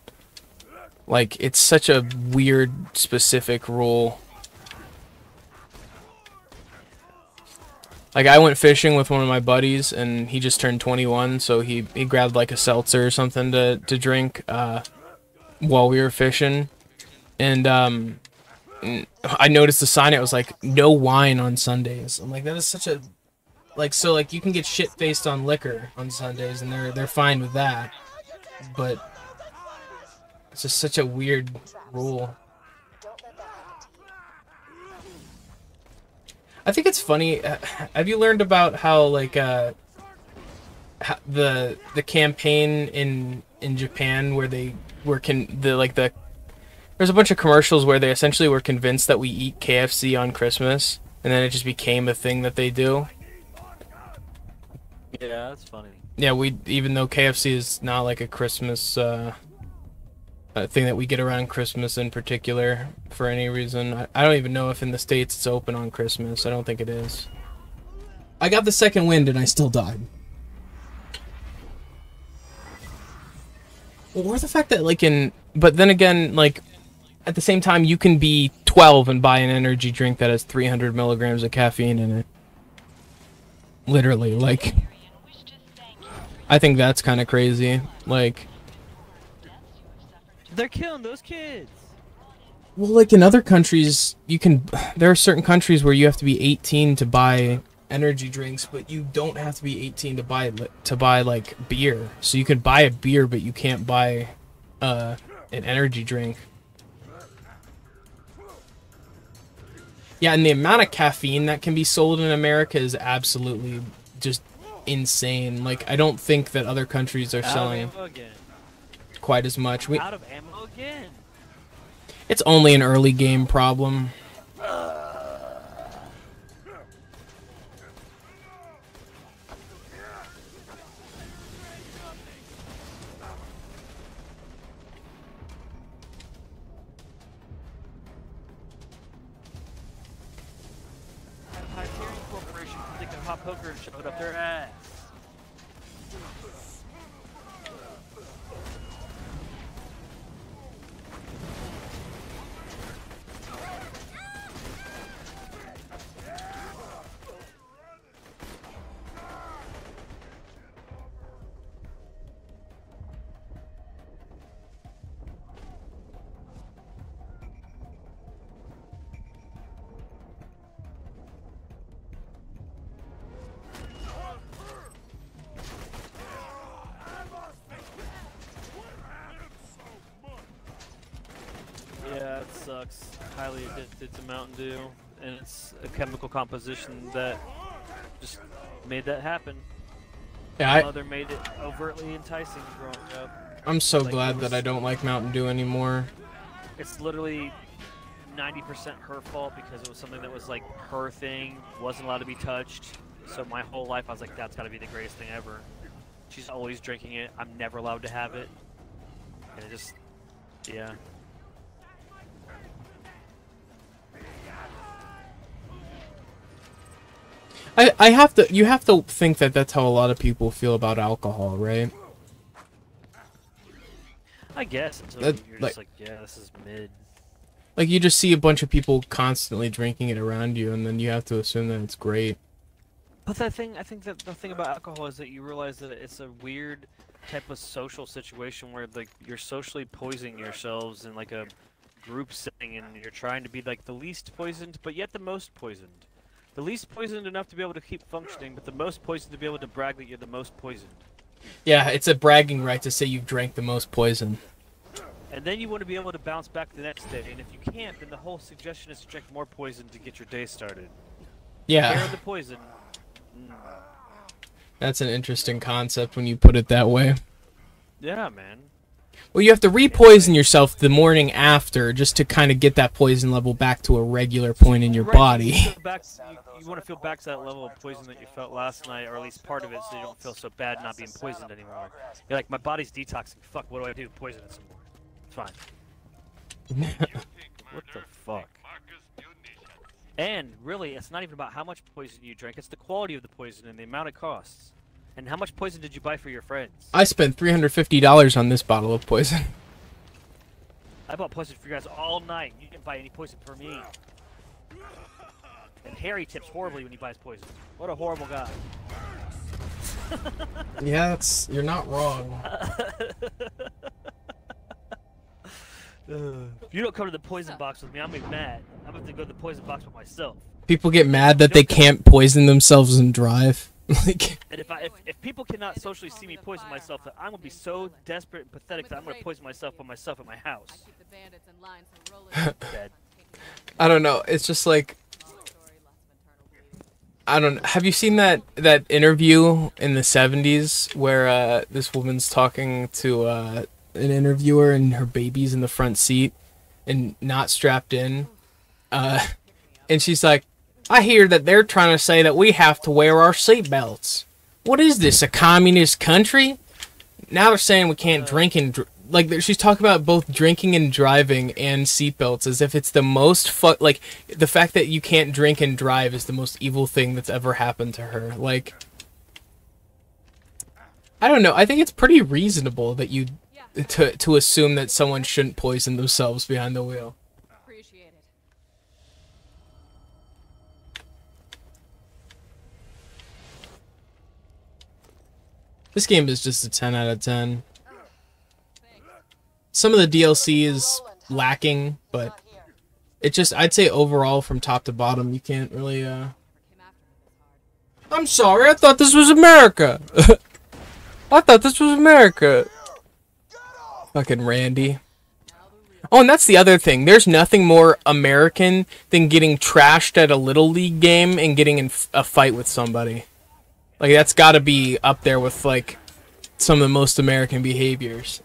Like, it's such a weird, specific rule. Like, I went fishing with one of my buddies, and he just turned 21, so he grabbed, like, a seltzer or something to drink while we were fishing. And I noticed the sign, it was like, no wine on Sundays. I'm like, that is such a... Like, so, like, you can get shit-faced on liquor on Sundays, and they're fine with that. But it's just such a weird rule. I think it's funny. Have you learned about how like the campaign in Japan where they were there's a bunch of commercials where they essentially were convinced that we eat KFC on Christmas, and then it just became a thing that they do. Yeah, that's funny. Yeah, even though KFC is not like a Christmas thing that we get around Christmas in particular for any reason. I don't even know if in the States it's open on Christmas. I don't think it is. I got the second wind and I still died. Or the fact that but then again, like, at the same time, you can be 12 and buy an energy drink that has 300 milligrams of caffeine in it. Literally, like, I think that's kind of crazy. Like, they're killing those kids. well, like in other countries, there are certain countries where you have to be 18 to buy energy drinks, but you don't have to be 18 to buy like beer. So you can buy a beer, but you can't buy an energy drink. Yeah, and the amount of caffeine that can be sold in America is absolutely just insane. Like, I don't think that other countries are selling quite as much. Out of ammo again. It's only an early game problem. Hyperion Corporation thinking hot poker and shove it up their ass. Yeah, it sucks. Highly addicted to Mountain Dew, and it's a chemical composition that just made that happen. Yeah, My mother made it overtly enticing growing up. I'm so glad that I don't like Mountain Dew anymore. It's literally 90% her fault because it was something that was like her thing, wasn't allowed to be touched. So my whole life I was like, that's gotta be the greatest thing ever. She's always drinking it. I'm never allowed to have it. And it just, yeah. You have to think that that's how a lot of people feel about alcohol, right? I guess until you're just like, yeah, this is mid. Like, you just see a bunch of people constantly drinking it around you, and then you have to assume that it's great. But I think that the thing about alcohol is that you realize that it's a weird type of social situation where like you're socially poisoning yourselves in like a group setting, and you're trying to be like the least poisoned, but yet the most poisoned. The least poisoned enough to be able to keep functioning, but the most poisoned to be able to brag that you're the most poisoned. Yeah, it's a bragging right to say you've drank the most poison. And then you want to be able to bounce back the next day, and if you can't, then the whole suggestion is to drink more poison to get your day started. Yeah. Share the poison. That's an interesting concept when you put it that way. Yeah, man. Well, you have to re-poison yourself the morning after just to kind of get that poison level back to a regular point in your body. You want to feel back to that level of poison that you felt last night, or at least part of it, so you don't feel so bad not being poisoned anymore. You're like, my body's detoxing. Fuck, what do I do? Poison it some more. It's fine. What the fuck? And really, it's not even about how much poison you drank. It's the quality of the poison and the amount it costs. And how much poison did you buy for your friends? I spent $350 on this bottle of poison. I bought poison for you guys all night. You didn't buy any poison for me. And Harry tips horribly when he buys poison. What a horrible guy. Yeah, you're not wrong. If you don't come to the poison box with me, I'm gonna be mad. I'm gonna have to go to the poison box with myself. People get mad that they can't poison themselves and drive. Like, and if people cannot socially see me poison myself, then I'm gonna be so desperate and pathetic that I'm gonna poison myself by myself at my house. I don't know. It's just like, I don't. Have you seen that interview in the '70s where this woman's talking to an interviewer and her baby's in the front seat and not strapped in, and she's like, "I hear that they're trying to say that we have to wear our seatbelts. What is this, a communist country? Now they're saying we can't drink and like." She's talking about both drinking and driving and seatbelts as if it's the most like the fact that you can't drink and drive is the most evil thing that's ever happened to her. Like, I don't know. I think it's pretty reasonable that you to assume that someone shouldn't poison themselves behind the wheel. Appreciate it. This game is just a 10 out of 10. Some of the DLC is lacking, but it just, I'd say overall from top to bottom, you can't really, I'm sorry, I thought this was America. I thought this was America. Fucking Randy. Oh, and that's the other thing. There's nothing more American than getting trashed at a Little League game and getting in a fight with somebody. Like, that's gotta be up there with, like, some of the most American behaviors.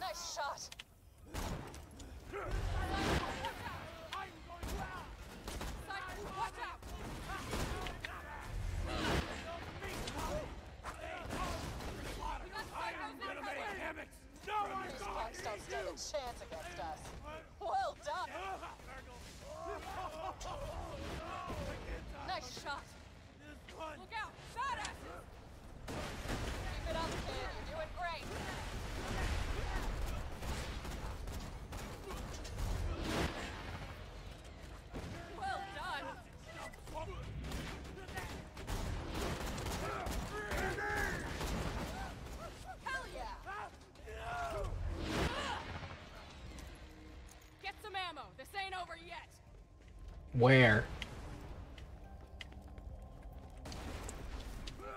Where?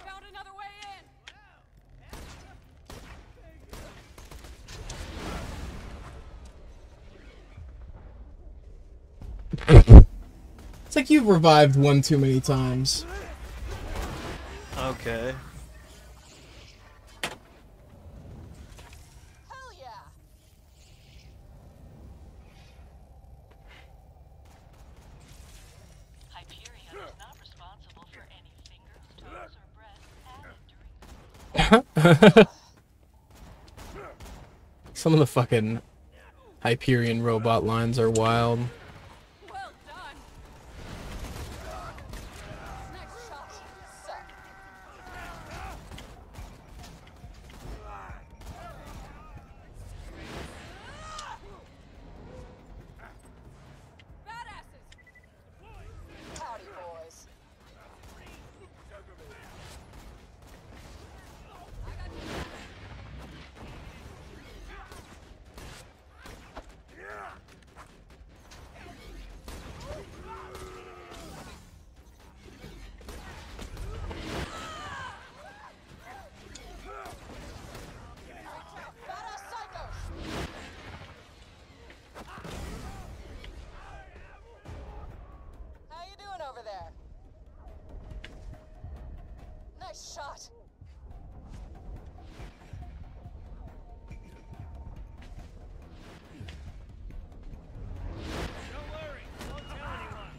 Found another way in. It's like you've revived one too many times. Okay. Some of the fucking Hyperion robot lines are wild. Shot. Don't worry, don't tell anyone.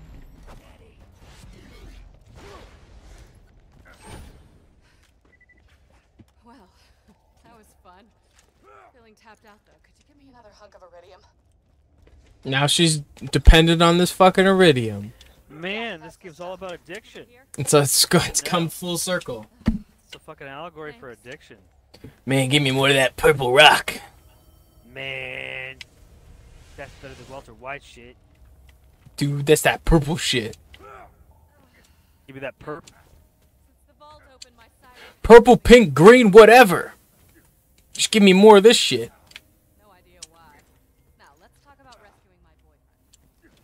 Well, that was fun. Feeling tapped out though. Could you give me another hunk of iridium? Now she's dependent on this fucking iridium. Man, this game's all about addiction. It's come full circle. It's a fucking allegory for addiction. Man, give me more of that purple rock. Man, that's better than Walter White shit. Dude, that's that purple shit. Give me that purple. Purple, pink, green, whatever. Just give me more of this shit. No idea why. Now, let's talk about rescuing my boyfriend.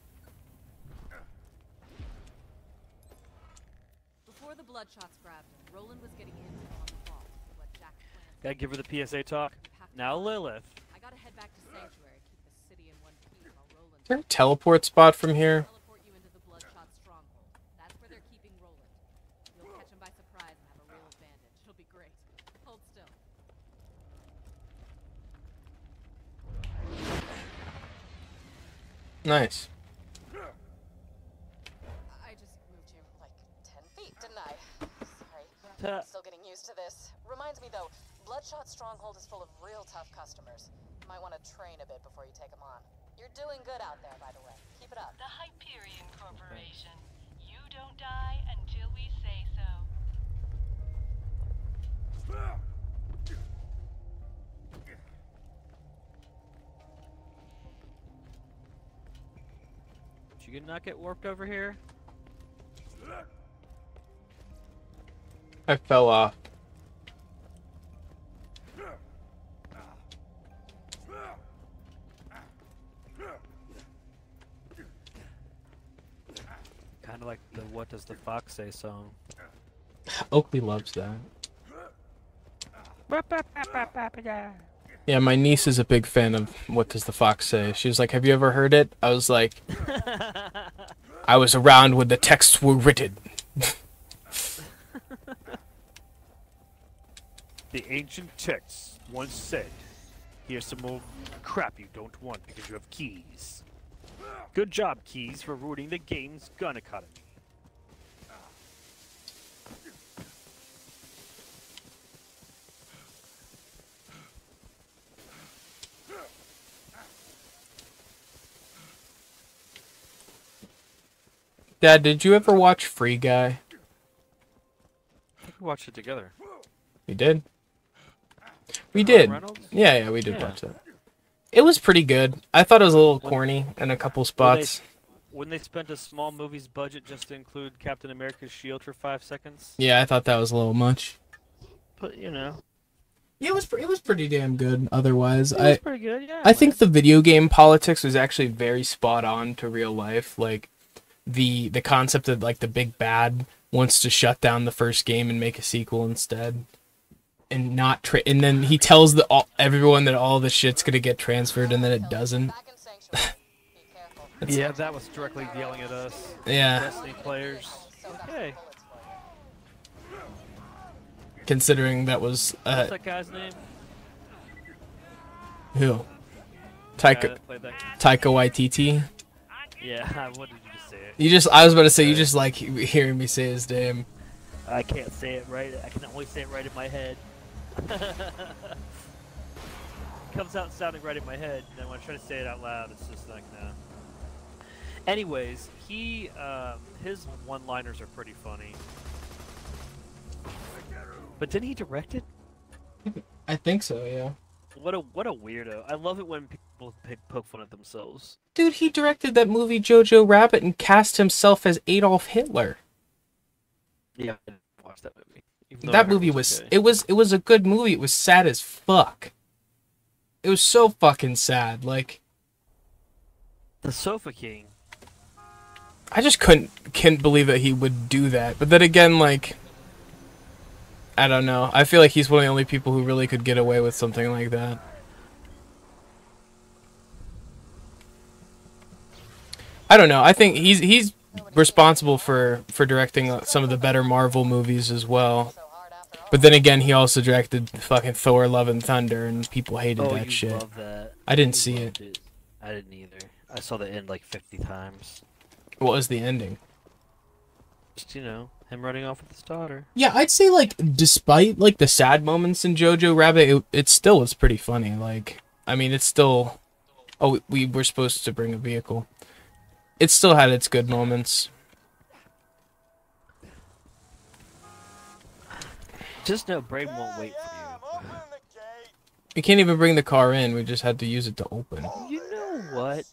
Before the Bloodshots grabbed him, Roland was getting intel on the vault. What Jack planned. Gotta give her the PSA talk. Now Lilith. I gotta head back to Sanctuary, keep the city in one piece while Roland. Is there a teleport spot from here? Teleport you into the Bloodshot stronghold. That's where they're keeping Roland. You'll Nice. I just moved you like 10 feet, didn't I? Sorry. I'm still getting used to this. Reminds me though, Bloodshot Stronghold is full of real tough customers. Might want to train a bit before you take them on. You're doing good out there, by the way. Keep it up. The Hyperion Corporation. You don't die until we say so. Did you not get warped over here? I fell off. Kind of like the "What Does the Fox Say" song. Oakley loves that. Yeah, my niece is a big fan of What Does the Fox Say. She was like, have you ever heard it? I was like, I was around when the texts were written. The ancient texts once said, here's some old crap you don't want because you have keys. Good job, Keys, for ruining the game's gun economy. Dad, did you ever watch Free Guy? I think we watched it together. We did? We did. Reynolds? Yeah, we did watch that. It was pretty good. I thought it was a little corny in a couple spots. When they spent a small movie's budget just to include Captain America's shield for 5 seconds. Yeah, I thought that was a little much. But, you know. Yeah, it was pretty damn good otherwise. It was pretty good, yeah. I think the video game politics was actually very spot on to real life. Like, the concept that, like, the big bad wants to shut down the first game and make a sequel instead. And not and then he tells everyone that all the shit's gonna get transferred, and then it doesn't. Yeah, that was directly yelling at us. Yeah. Destiny players. Okay. Considering that was What's that guy's name? Who? Taika Waititi. Yeah, what did you just say? I was about to say, you just like hearing me say his name. I can't say it right. I can only say it right in my head. Comes out sounding right in my head, and then when I try to say it out loud, it's just like, no. Anyways, his one-liners are pretty funny. But didn't he direct it? I think so, yeah. What a weirdo. I love it when people poke fun at themselves. Dude, he directed that movie Jojo Rabbit and cast himself as Adolf Hitler. Yeah, I didn't watch that movie. That movie was okay. It was a good movie. It was sad as fuck. It was so fucking sad. Like, The Sofa King. I just can't believe that he would do that. But then again, like, I don't know. I feel like he's one of the only people who really could get away with something like that. I don't know. I think he's responsible for directing some of the better Marvel movies as well. But then again, he also directed fucking Thor: Love and Thunder, and people hated that shit. Love that. I didn't see it. I didn't either. I saw the end like 50 times. What was the ending? Just, you know, him running off with his daughter. Yeah, I'd say, like, despite, like, the sad moments in Jojo Rabbit, it still was pretty funny. Like, I mean, it's still... Oh, we were supposed to bring a vehicle. It still had its good moments. Just know Brain won't wait for you. We can't even bring the car in. We just had to use it to open. You know what?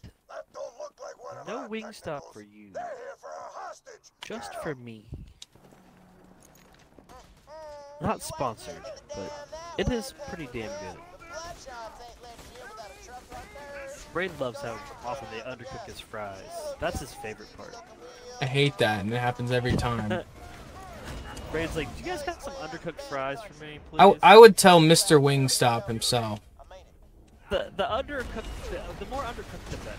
No Wingstop for you. Just for me. Not sponsored, but it is pretty damn good. Brain loves how often they undercook his fries. That's his favorite part. I hate that, and it happens every time. Brain's like, do you guys got some undercooked fries for me, please? I would tell Mr. Wingstop himself. The more undercooked, the better.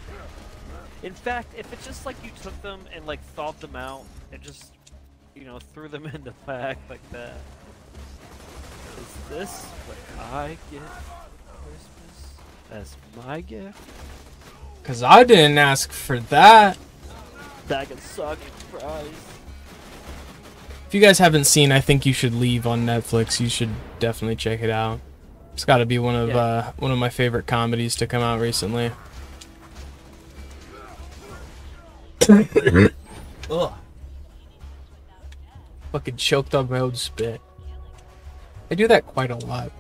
In fact, if it's just like you took them and like thawed them out and just, you know, threw them in the bag like that. Is this what I get for Christmas as my gift? 'Cause I didn't ask for that. That could suck. Surprise. If you guys haven't seen I Think You Should Leave on Netflix, you should definitely check it out. It's got to be one of my favorite comedies to come out recently. Ugh. Fucking choked on my own spit. I do that quite a lot.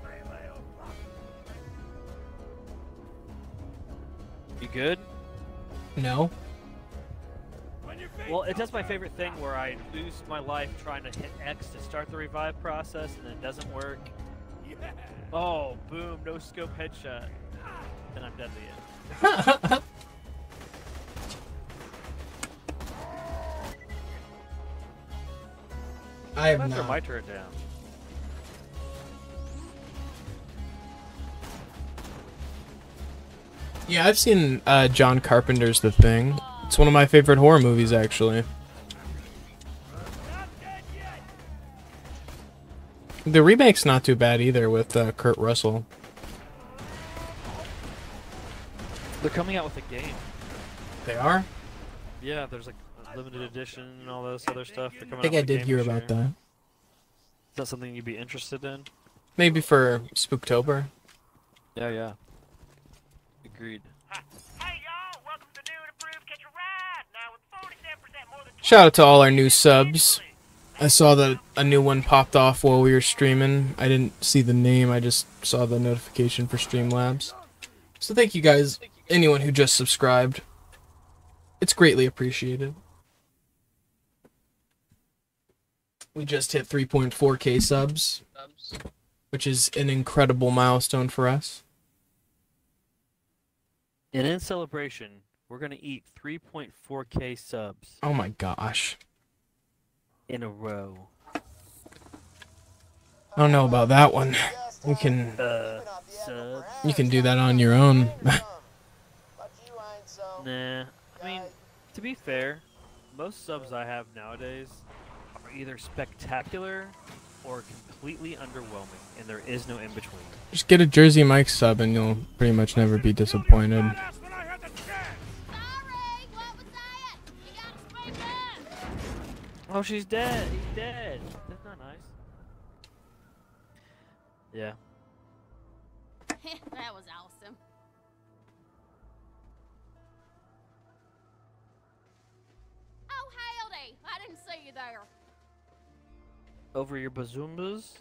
You good? No. Well, it does my favorite thing where I lose my life trying to hit X to start the revive process and it doesn't work. Oh, boom, no scope headshot. And I'm dead to the end. I have I'm gonna throw not. my turret down. Yeah, I've seen John Carpenter's The Thing. It's one of my favorite horror movies, actually. The remake's not too bad either with Kurt Russell. They're coming out with a game. They are? Yeah, there's like a limited edition and all this other stuff. They're coming I think out I with a did game hear this about year. that. Is that something you'd be interested in? Maybe for Spooktober. Yeah, yeah. Agreed. Hey y'all, welcome to the new and improved Catch a Ride. Now with 47% more than Shout out to all our new subs. I saw that a new one popped off while we were streaming. I didn't see the name, I just saw the notification for Streamlabs. So thank you guys, anyone who just subscribed. It's greatly appreciated. We just hit 3.4k subs, which is an incredible milestone for us. And in celebration, we're gonna eat 3.4k subs Oh my gosh. in a row. I don't know about that one. You can Subs? you can do that on your own. Nah. I mean, to be fair, most subs I have nowadays are either spectacular or completely underwhelming, and there is no in between. Just get a Jersey Mike sub and you'll pretty much never be disappointed. Oh, she's dead. He's dead. That's not nice. Yeah. That was awesome. Oh, howdy! I didn't see you there. Over your bazoombas?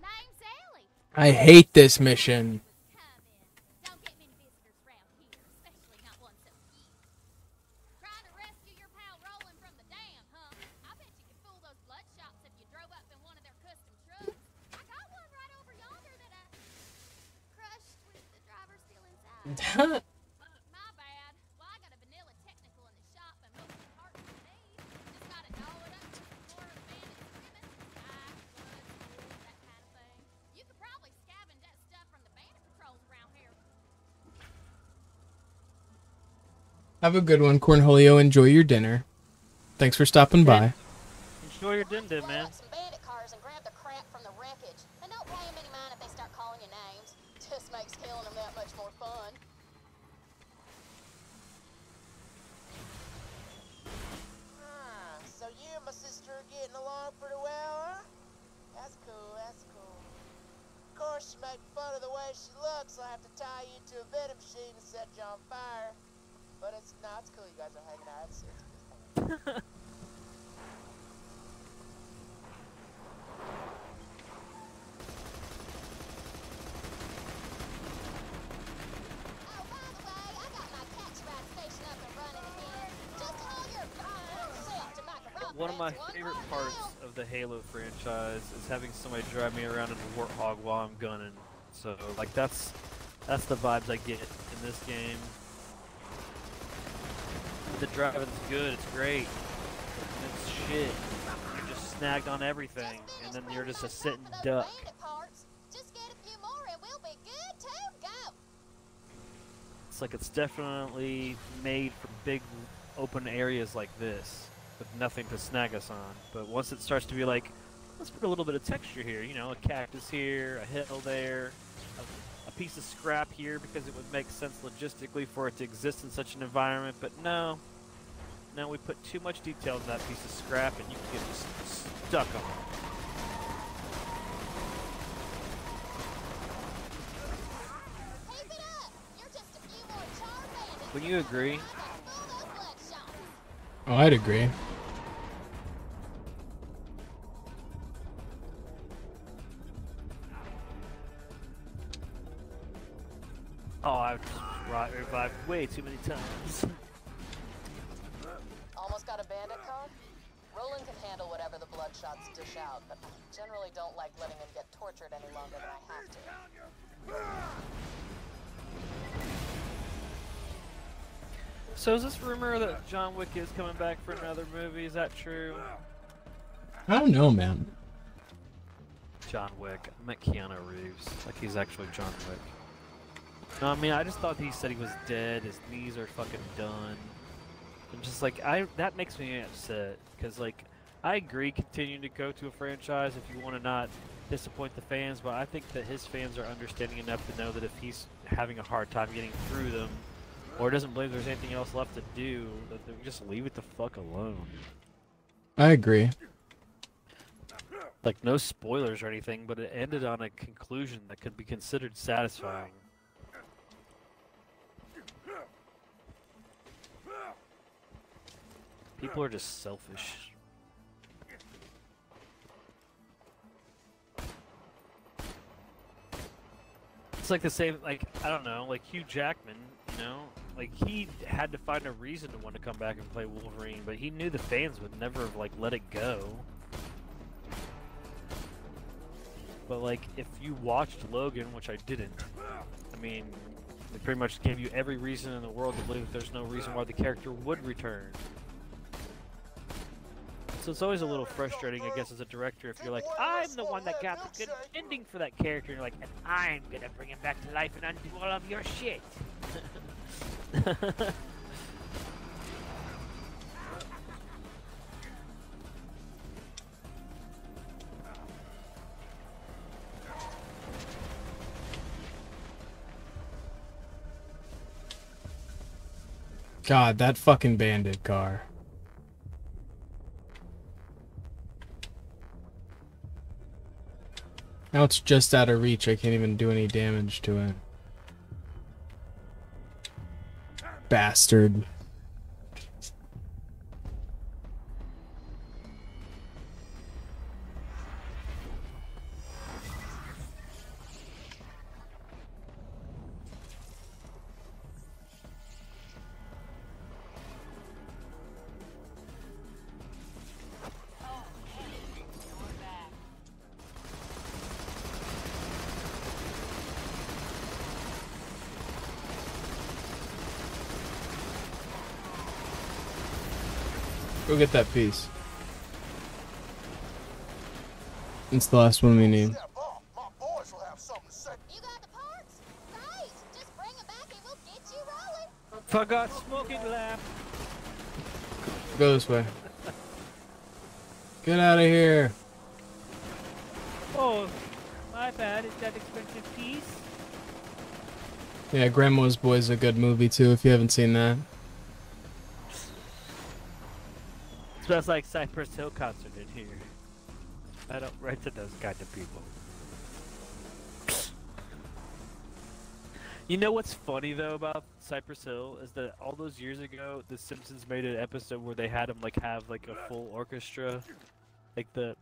Name's Ellie. I hate this mission. Don't get many visitors around here, especially not one so cute. Trying to rescue your pal Roland from the dam, huh? I bet you could fool those bloodshots if you drove up in one of their custom trucks. I got one right over yonder that I crushed with the driver still inside. My bad. Well, I got a vanilla technical in the shop and most of the parts you need. Just gotta doll it up to some more of the bandit's ribbon. Eye, blood, spool, that kind of thing. You could probably scavenge that stuff from the bandit patrols around here. Have a good one, Cornholio. Enjoy your dinner. Thanks for stopping by. Enjoy your din din, man. Some bandit cars and grab the crap from the wreckage. And don't pay them any mind if they start calling you names. Just makes killing them that much more fun. So you and my sister are getting along pretty well, huh? That's cool, that's cool. Of course, you make fun of the way she looks. I have to tie you to a vending machine and set you on fire. But it's cool. You guys are hanging out. It's good. Oh, by the way, I got my catch ride station up and running again. Just hold your fine self to knock a rope One of my next one favorite right parts now. of the Halo franchise is having somebody drive me around in a Warthog while I'm gunning. So, like, that's the vibes I get in this game. The driving's good, it's great. It's shit. You're just snagged on everything, and then you're just a sitting duck. Bandit parts. Just get a few more and we'll be good to go. It's like it's definitely made for big open areas like this, with nothing to snag us on. But once it starts to be like, let's put a little bit of texture here. You know, a cactus here, a hill there, a piece of scrap here because it would make sense logistically for it to exist in such an environment. But no, we put too much detail in that piece of scrap, and you can get just stuck on it. Would you agree? Oh, I'd agree. Oh, I've revived way too many times. Almost got a bandit car? Roland can handle whatever the bloodshots dish out, but I generally don't like letting him get tortured any longer than I have to. So is this rumor that John Wick is coming back for another movie? Is that true? I don't know, man. John Wick. I meant Keanu Reeves. Like he's actually John Wick. No, I mean, I just thought he said he was dead. His knees are fucking done. I'm just like, that makes me upset. Because, like, I agree continuing to go to a franchise if you want to not disappoint the fans, but I think that his fans are understanding enough to know that if he's having a hard time getting through them, or doesn't believe there's anything else left to do, that they just leave it the fuck alone. I agree. Like, no spoilers or anything, but it ended on a conclusion that could be considered satisfying. People are just selfish. It's like the same, like, I don't know, like Hugh Jackman, you know? Like, he had to find a reason to want to come back and play Wolverine, but he knew the fans would never, like, let it go. But, like, if you watched Logan, which I didn't, I mean, they pretty much gave you every reason in the world to believe that there's no reason why the character would return. So it's always a little frustrating, I guess, as a director, if you're like, I'm the one that got the good ending for that character, and you're like, and I'm gonna bring him back to life and undo all of your shit. God, that fucking bandit car. Now it's just out of reach. I can't even do any damage to it. Bastard. Go get that piece. It's the last one we need. You got the parts? Right. Just bring them back and we'll get you rolling. Forgot smoking lamp. Go this way. Get out of here. Oh, my bad. Is that expensive piece? Yeah, Grandma's Boy is a good movie too if you haven't seen that. Smells like Cypress Hill concert in here. I don't write to those kind of people. You know what's funny though about Cypress Hill is that all those years ago, The Simpsons made an episode where they had them like have like a full orchestra, like the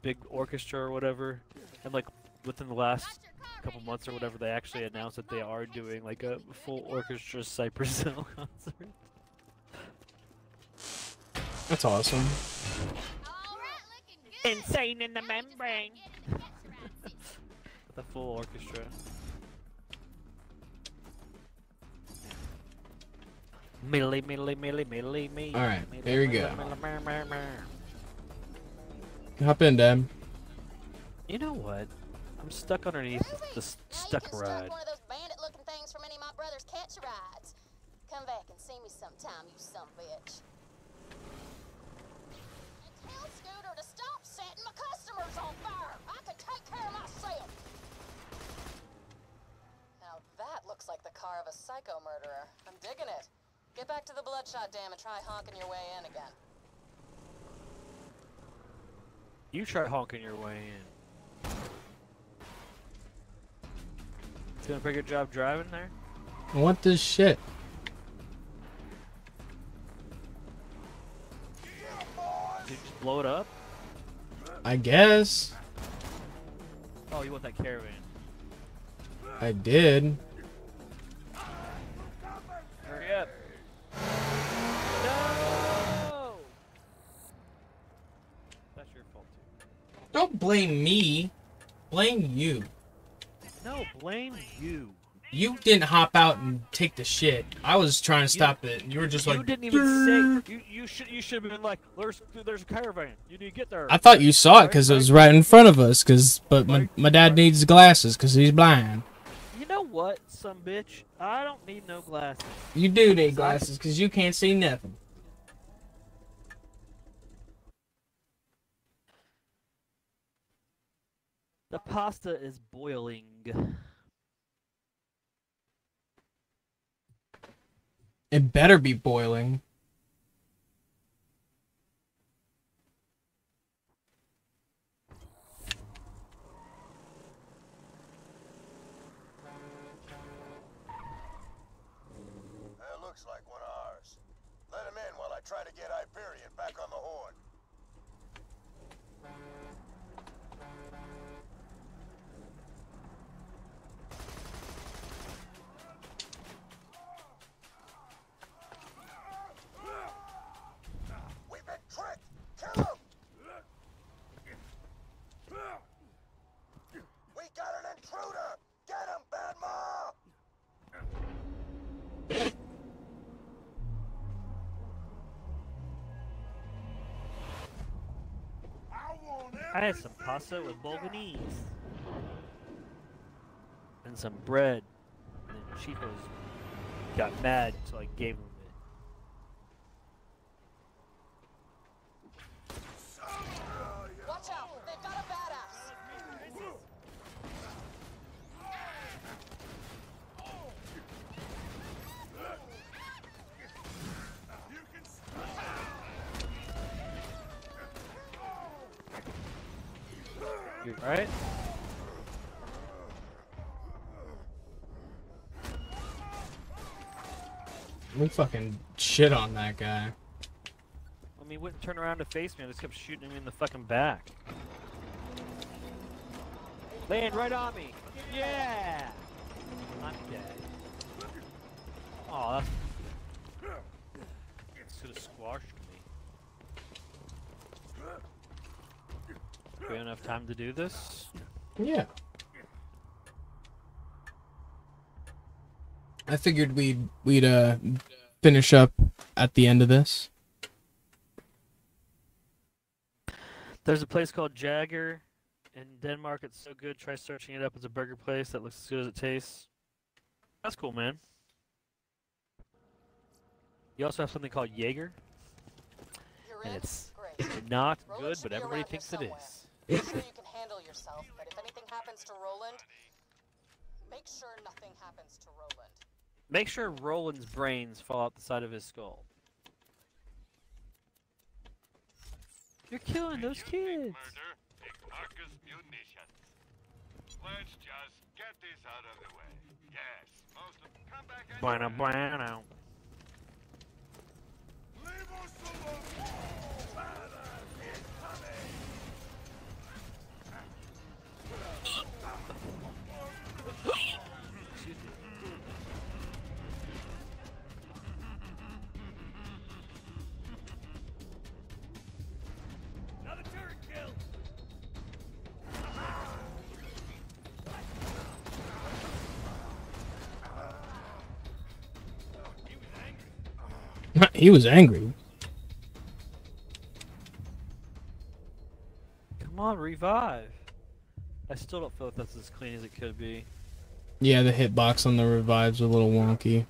big orchestra or whatever, and like within the last couple months or whatever, they actually announced that they are doing like a full orchestra Cypress Hill concert. That's awesome. Insane in the membrane. The full orchestra. Millie, millie, millie, millie, me. Alright, here we go. Hop in, Dad. You know what? I'm stuck underneath the stuck ride. One of those bandit-looking things from any of my brother's catch rides. Come back and see me sometime, you son of a bitch. And tell Scooter to stop setting my customers on psycho murderer. I'm digging it. Get back to the Bloodshot Dam and try honking your way in again. You try honking your way in. Doing a pretty good job driving there? What the shit? Did you just blow it up? I guess. Oh, you want that caravan? I did. Hurry up. No! That's your fault too. Don't blame me. Blame you. No, blame you. You didn't hop out and take the shit. I was trying to stop it. You were just like. You didn't even say. You should have been like, there's a caravan. You need to get there. I thought you saw it because it was right in front of us. But my dad needs glasses because he's blind. You know what, some bitch? I don't need no glasses. You do need glasses because you can't see nothing. The pasta is boiling. It better be boiling. That looks like one of ours. Let him in while I try to get Hyperion back on the horn. We've been tricked! Kill him! We got an intruder! Get him, Bad Ma! I had some pasta with bolognese. And some bread. And then Chico's got mad, so I gave him it. Watch out! They've got a badass! You right? We fucking shit on that guy. I mean, he wouldn't turn around to face me. I just kept shooting him in the fucking back. Land right on me. Yeah. I'm dead. Oh, that's could have squashed me. Do we have enough time to do this? Yeah. I figured we'd finish up at the end of this. There's a place called Jagger in Denmark. It's so good. Try searching it up. It's a burger place that looks as good as it tastes. That's cool, man. You also have something called Jaeger. And it's not good, but everybody thinks it is. I'm sure you can handle yourself, but if anything happens to Roland, make sure nothing happens to Roland. Make sure Roland's brains fall out the side of his skull. You're killing those kids. Let's just get this out of the way. Yes, most of them come back Bueno, bueno. Another turret kill. He was angry. Come on, revive. I still don't feel like that's as clean as it could be. Yeah, the hitbox on the revive's a little wonky.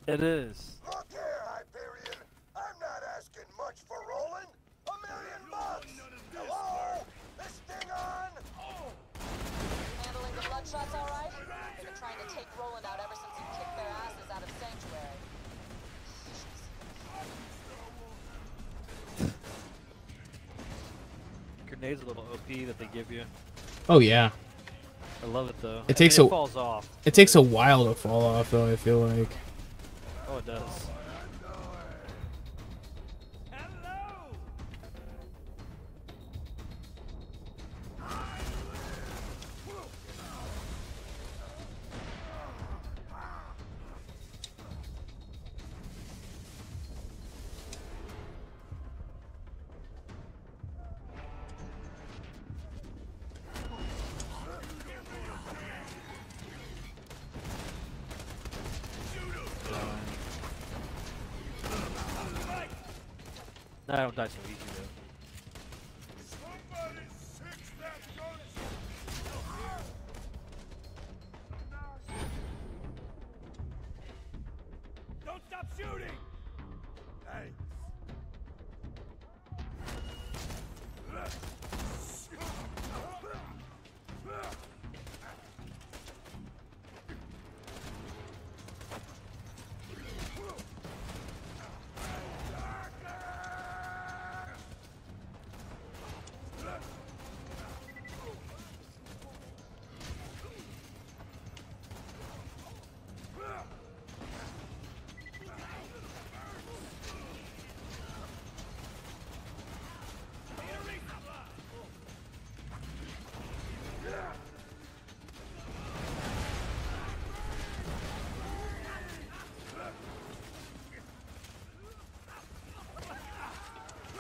It is. Look here, Hyperion. I'm not asking much for Roland. $1 million bucks. Hello? This thing on? Handling the bloodshots all right? They've been trying to take Roland out ever since you kicked their asses out of grenade's a little OP that they give you. Oh yeah. I love it though. It takes it falls off. It takes a while to fall off though, I feel like. Oh, it does. I don't die so easy though. Don't stop shooting! Thanks.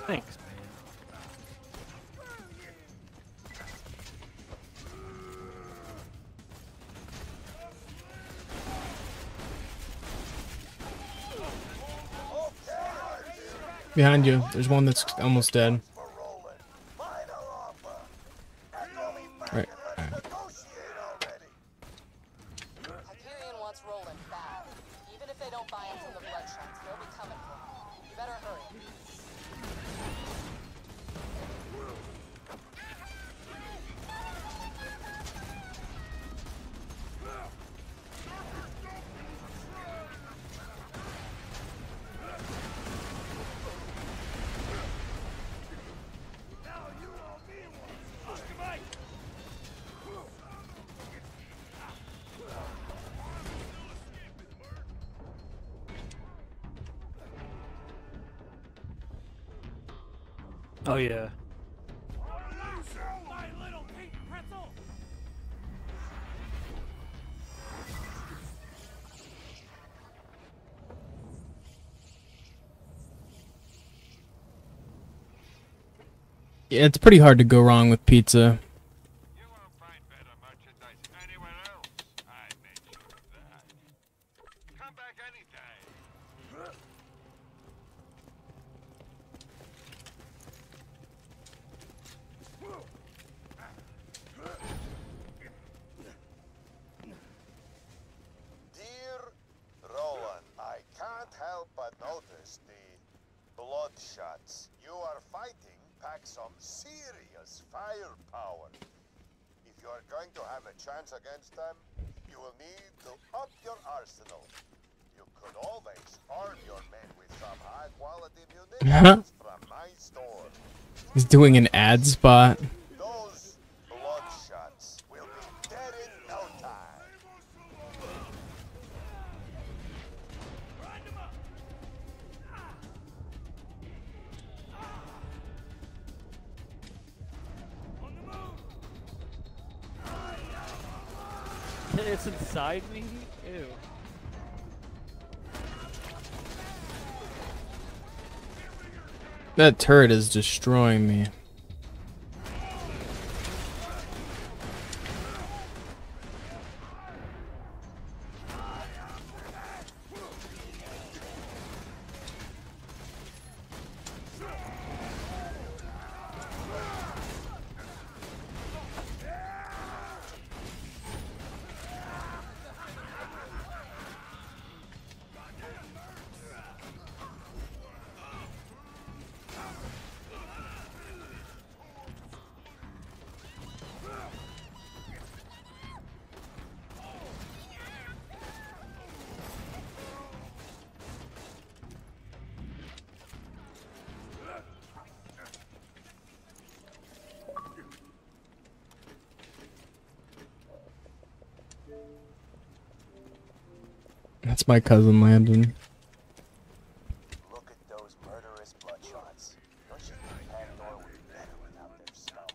Thanks, man. Behind you, there's one that's almost dead. Right. Hyperion wants Roland bad. Even if they don't buy him from the bloodshots, they'll be coming for him. You better hurry. Oh yeah. My little pink pretzel! Yeah, it's pretty hard to go wrong with pizza. You won't find better merchandise anywhere else. I made sure of that. Come back anytime. Dear Roland, I can't help but notice the bloodshots you are fighting pack some serious firepower. If you are going to have a chance against them, you will need to up your arsenal. You could always arm your men with some high-quality munitions from my store. He's doing an ad spot. Those bloodshots will be dead in no time. It's inside me? Ew. That turret is destroying me. That's my cousin Landon. Look at those murderous bloodshots. Don't you think Pandora would be better without their smell?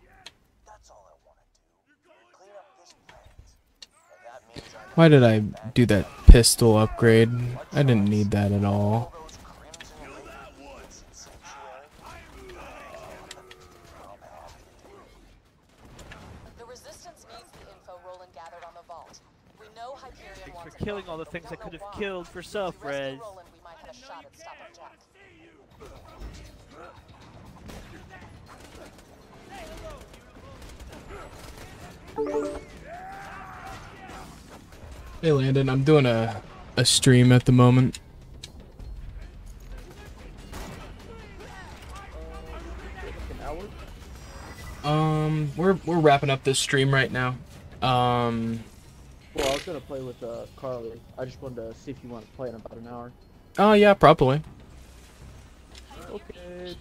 That's all I want to do. Clean up this planet. And that means I Why did I do that pistol upgrade? I didn't need that at all. those crimson radiance in Sanctuary. I'm happy to do it. The Resistance needs the info Roland gathered on the vault. We know Hyperion Thanks wants for killing all the but we things I don't could know have why. killed for If we rescue self-res. Roland, we might have a shot at stopping Jack. Hey Landon, I'm doing a stream at the moment. We're wrapping up this stream right now. Well, I was gonna play with Carly. I just wanted to see if you want to play in about an hour. Oh yeah, probably. Okay.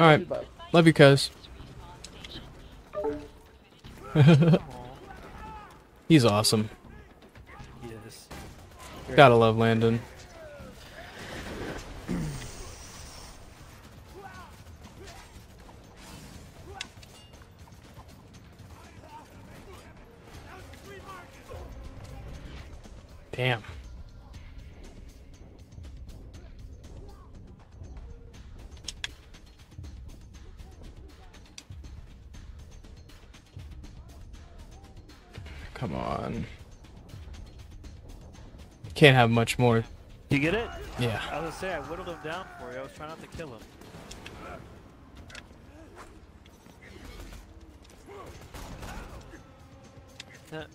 All right, Bye. love you, cuz. He's awesome. Yes. Gotta love Landon. Damn. Come on. Can't have much more. Did you get it? Yeah. I was gonna say I whittled him down for you. I was trying not to kill him.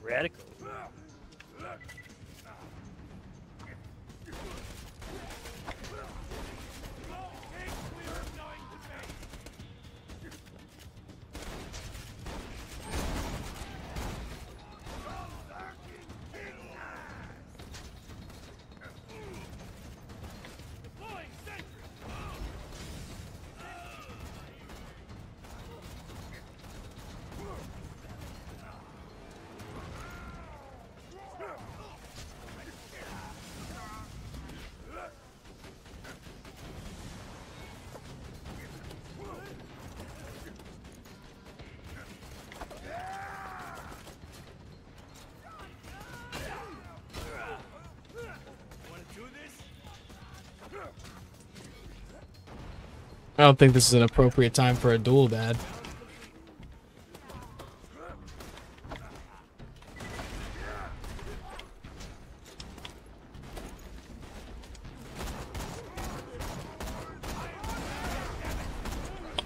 Radical. I don't think this is an appropriate time for a duel, Dad.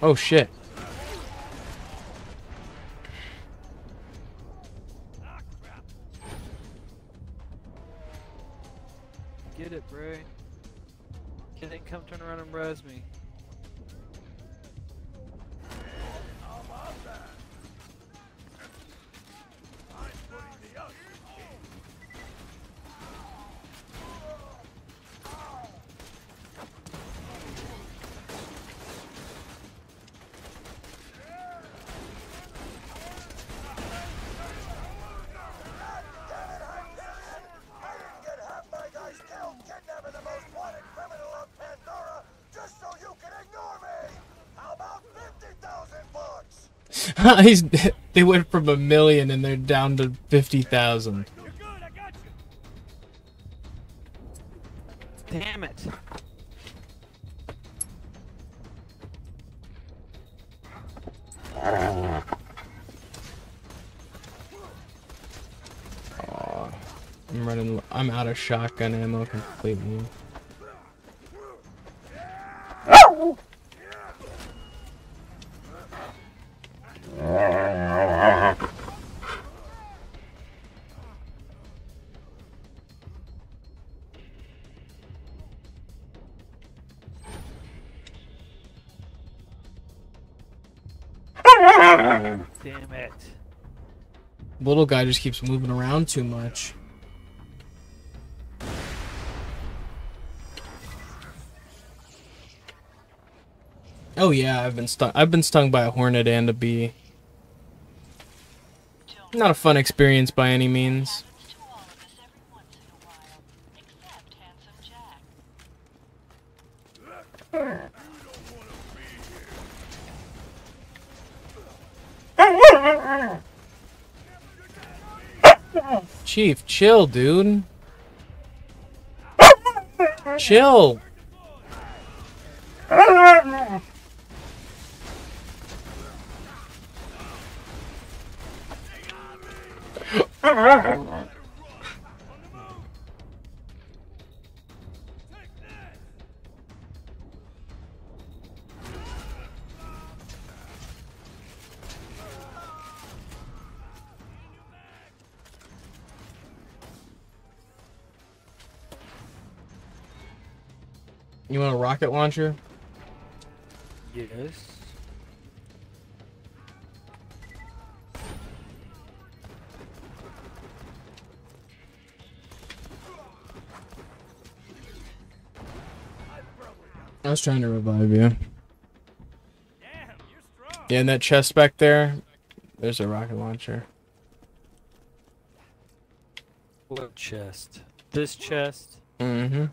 Oh shit. Get it, Bray. Get it, come turn around and res me. He's, they went from 1 million and they're down to 50,000. Damn it. Aw, I'm out of shotgun ammo completely. Damn it. Little guy just keeps moving around too much. Oh yeah, I've been stung. I've been stung by a hornet and a bee. Not a fun experience by any means. Chief, chill, dude. Chill. You want a rocket launcher? Yes. I was trying to revive you. Yeah, in that chest back there, there's a rocket launcher. What chest? This chest? Mm-hmm.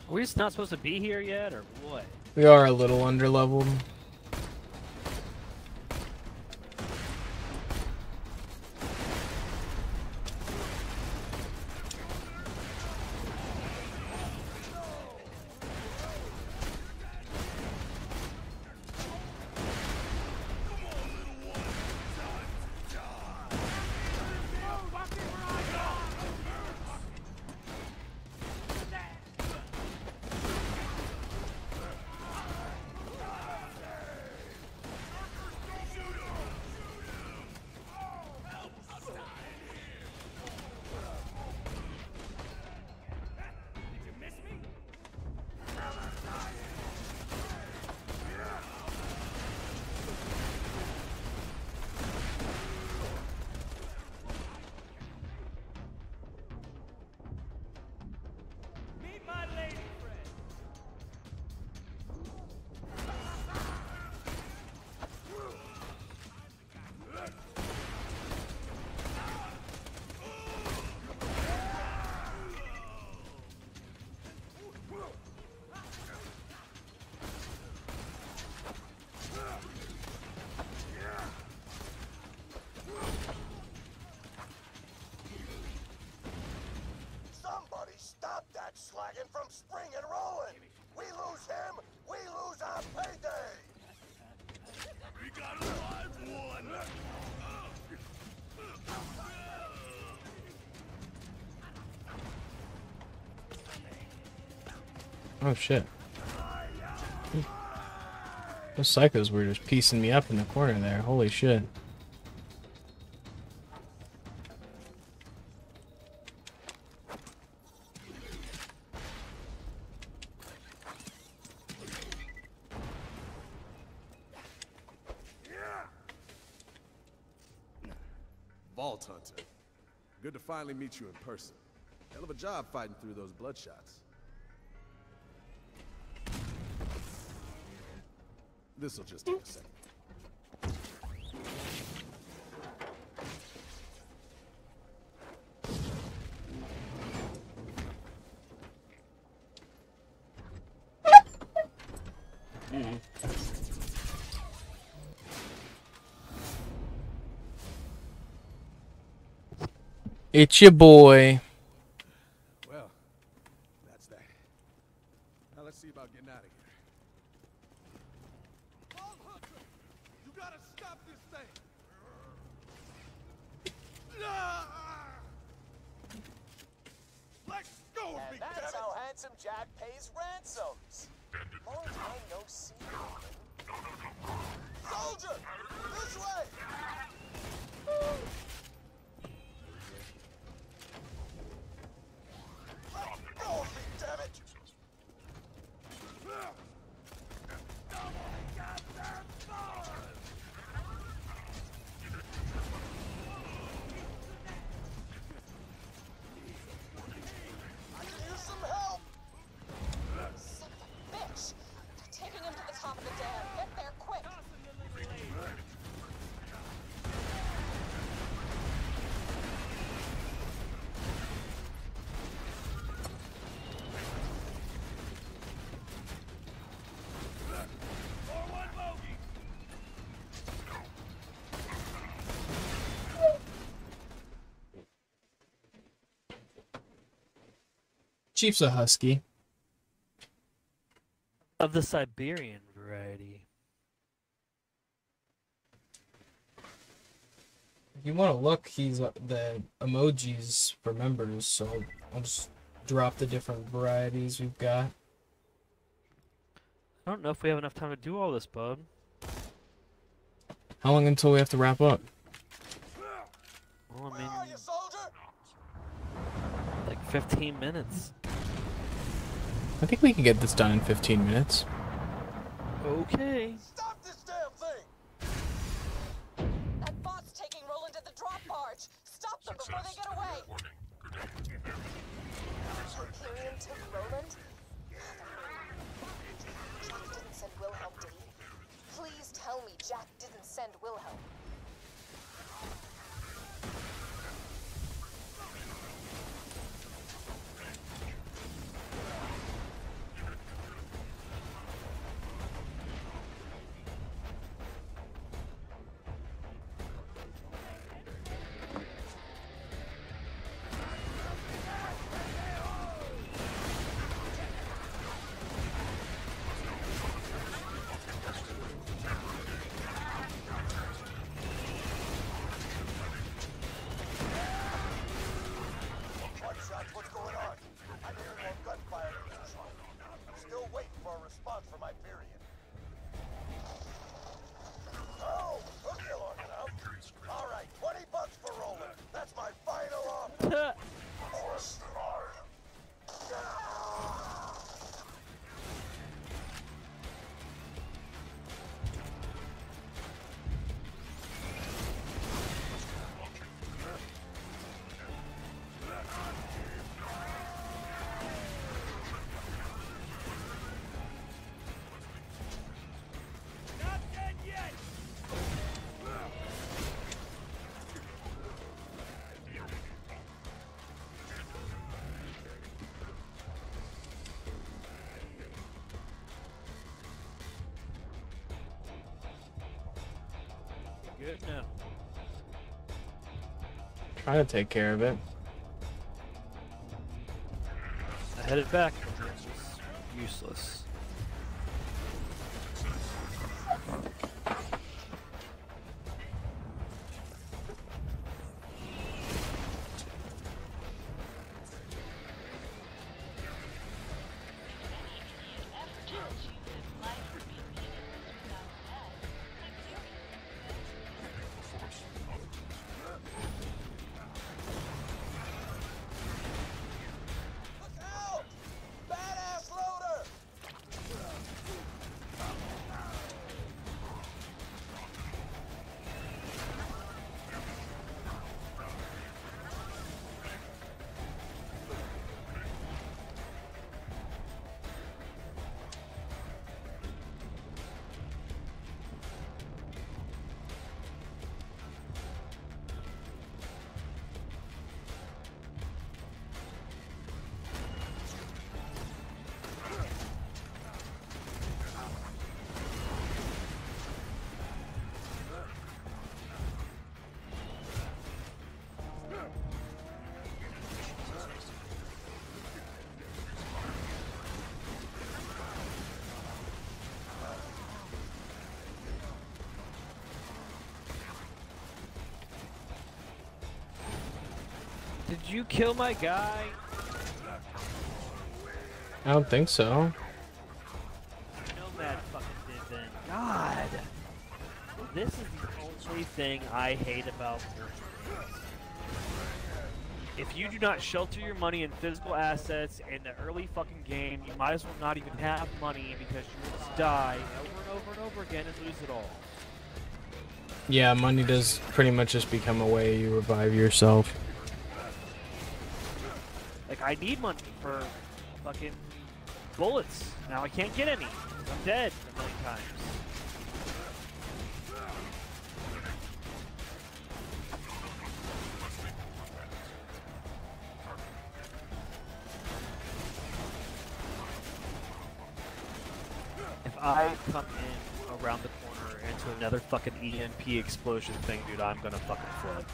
Are we just not supposed to be here yet, or what? We are a little underleveled. Somebody stop that slagging from spring and rolling! We lose him, we lose our payday! We got a live one! Oh shit. Those psychos were just piecing me up in the corner there. Holy shit. Vault Hunter. Good to finally meet you in person. Hell of a job fighting through those bloodshots. This'll just take a second. It's your boy. Well, that's that. Now let's see about getting out of here. Let go of me, And that's how Handsome Jack pays ransoms. Long time no see. Soldier! This way! Let go of me, damn it! I can use some help! Son of a bitch! They're taking him to the top of the dam. Get there quick! Chief's a husky. Of the Siberian variety. If you want to look, he's the emojis for members, so I'll just drop the different varieties we've got. I don't know if we have enough time to do all this, bud. How long until we have to wrap up? Well, I Where are you, mean, soldier? like 15 minutes. I think we can get this done in 15 minutes. Okay. Stop this damn thing! That bot's taking Roland to the drop barge. Stop them before they get away. Hyperion took Roland? Jack didn't send Wilhelm, did he? Please tell me Jack didn't send Wilhelm. What's going on? I'm hearing more gunfire than usual. I'm still waiting for a response from Hyperion. Oh, took you long enough. All right, $20 for Roland. That's my final offer. Good now. Try to take care of it. I headed back, but it's just useless. Look out! Badass loader! Did you kill my guy? I don't think so. Nomad fucking did then. God! This is the only thing I hate about Borderlands. If you do not shelter your money in physical assets in the early fucking game, you might as well not even have money because you will just die over and over and over again and lose it all. Yeah, money does pretty much just become a way you revive yourself. Like, I need money for fucking bullets. Now I can't get any. I'm dead a million times. If I come in around the corner into another fucking EMP explosion thing, dude, I'm gonna fucking flip.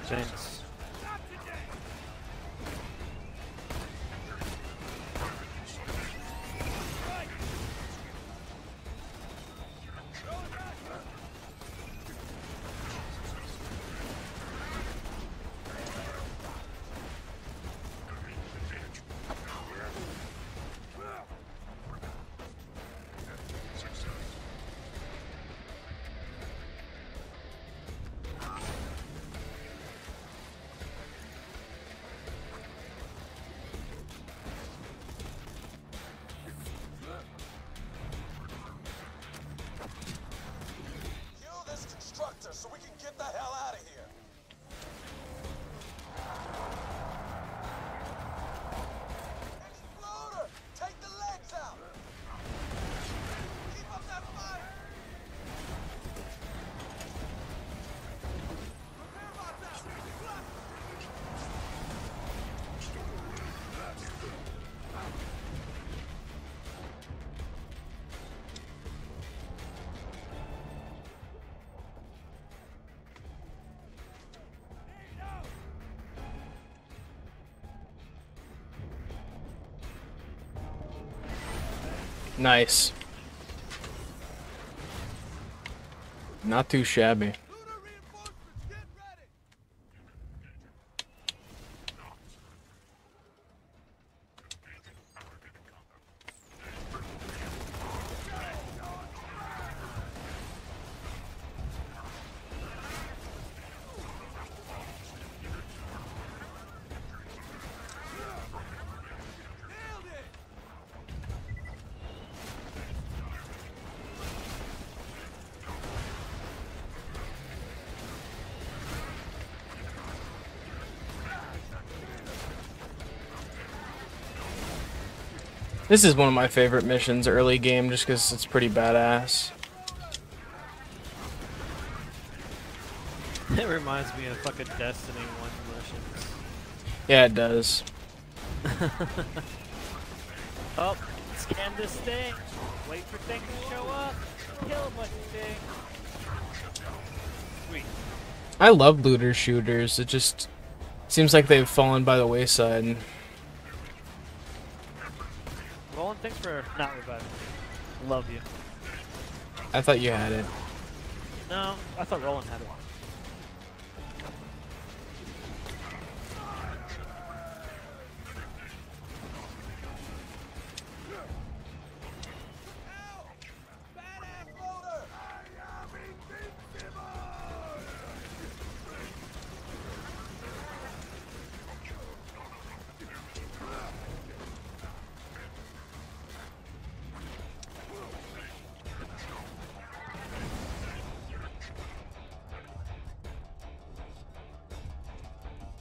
Thanks. So we can get the hell out of here. Exploder! Take the legs out! Keep up that fire! Nice. Not too shabby. This is one of my favorite missions early game just because it's pretty badass. It reminds me of fucking Destiny 1 missions. Yeah, it does. Oh, scan this thing. Wait for things to show up. Kill a bunch of things. Sweet. I love looter shooters. It just seems like they've fallen by the wayside. Roland, thanks for not reviving me. Love you. I thought you had it. No, I thought Roland had it.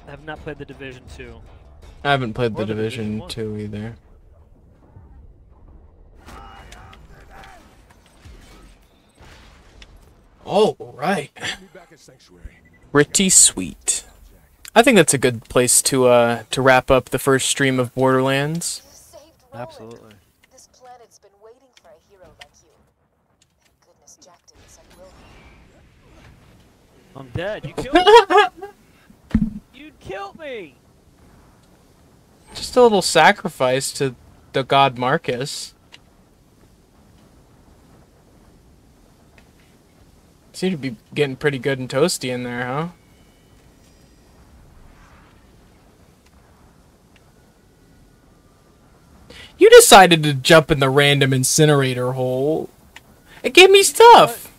I have not played the Division 2. I haven't played the Or the Division Division 2 either. Oh, right. Be back at Sanctuary. Pretty sweet. I think that's a good place to wrap up the first stream of Borderlands. You saved Roland. Absolutely. This planet's been waiting for a hero like you. Thank goodness Jack didn't send Wilhelm. I'm dead. You killed me. You killed me. Just a little sacrifice to the god Marcus. Seem to be getting pretty good and toasty in there, huh? You decided to jump in the random incinerator hole. It gave me stuff.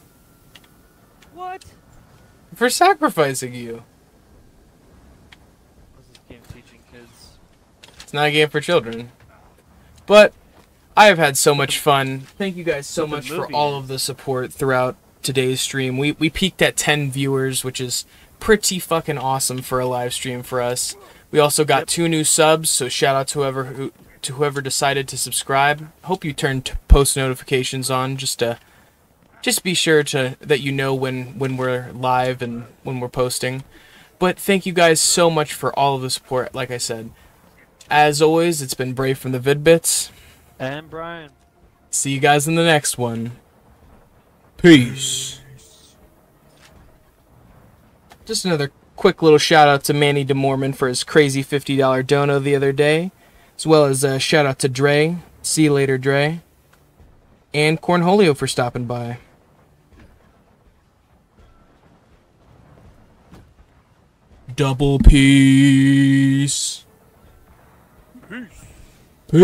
What? For sacrificing you. What's this game teaching kids? It's not a game for children. But I have had so much fun. Thank you guys so much for all of the support throughout today's stream. We peaked at 10 viewers, which is pretty fucking awesome for a live stream for us. We also got 2 new subs, so shout out to whoever decided to subscribe. Hope you turned post notifications on just be sure that you know when we're live and when we're posting. But thank you guys so much for all of the support. Like I said, as always, it's been Brave from the Vid-Bits. And Brian. See you guys in the next one. Peace. Just another quick little shout out to Manny DeMorman for his crazy $50 dono the other day, as well as a shout out to Dre. See you later, Dre. And Cornholio for stopping by. Double peace. Peace. Peace.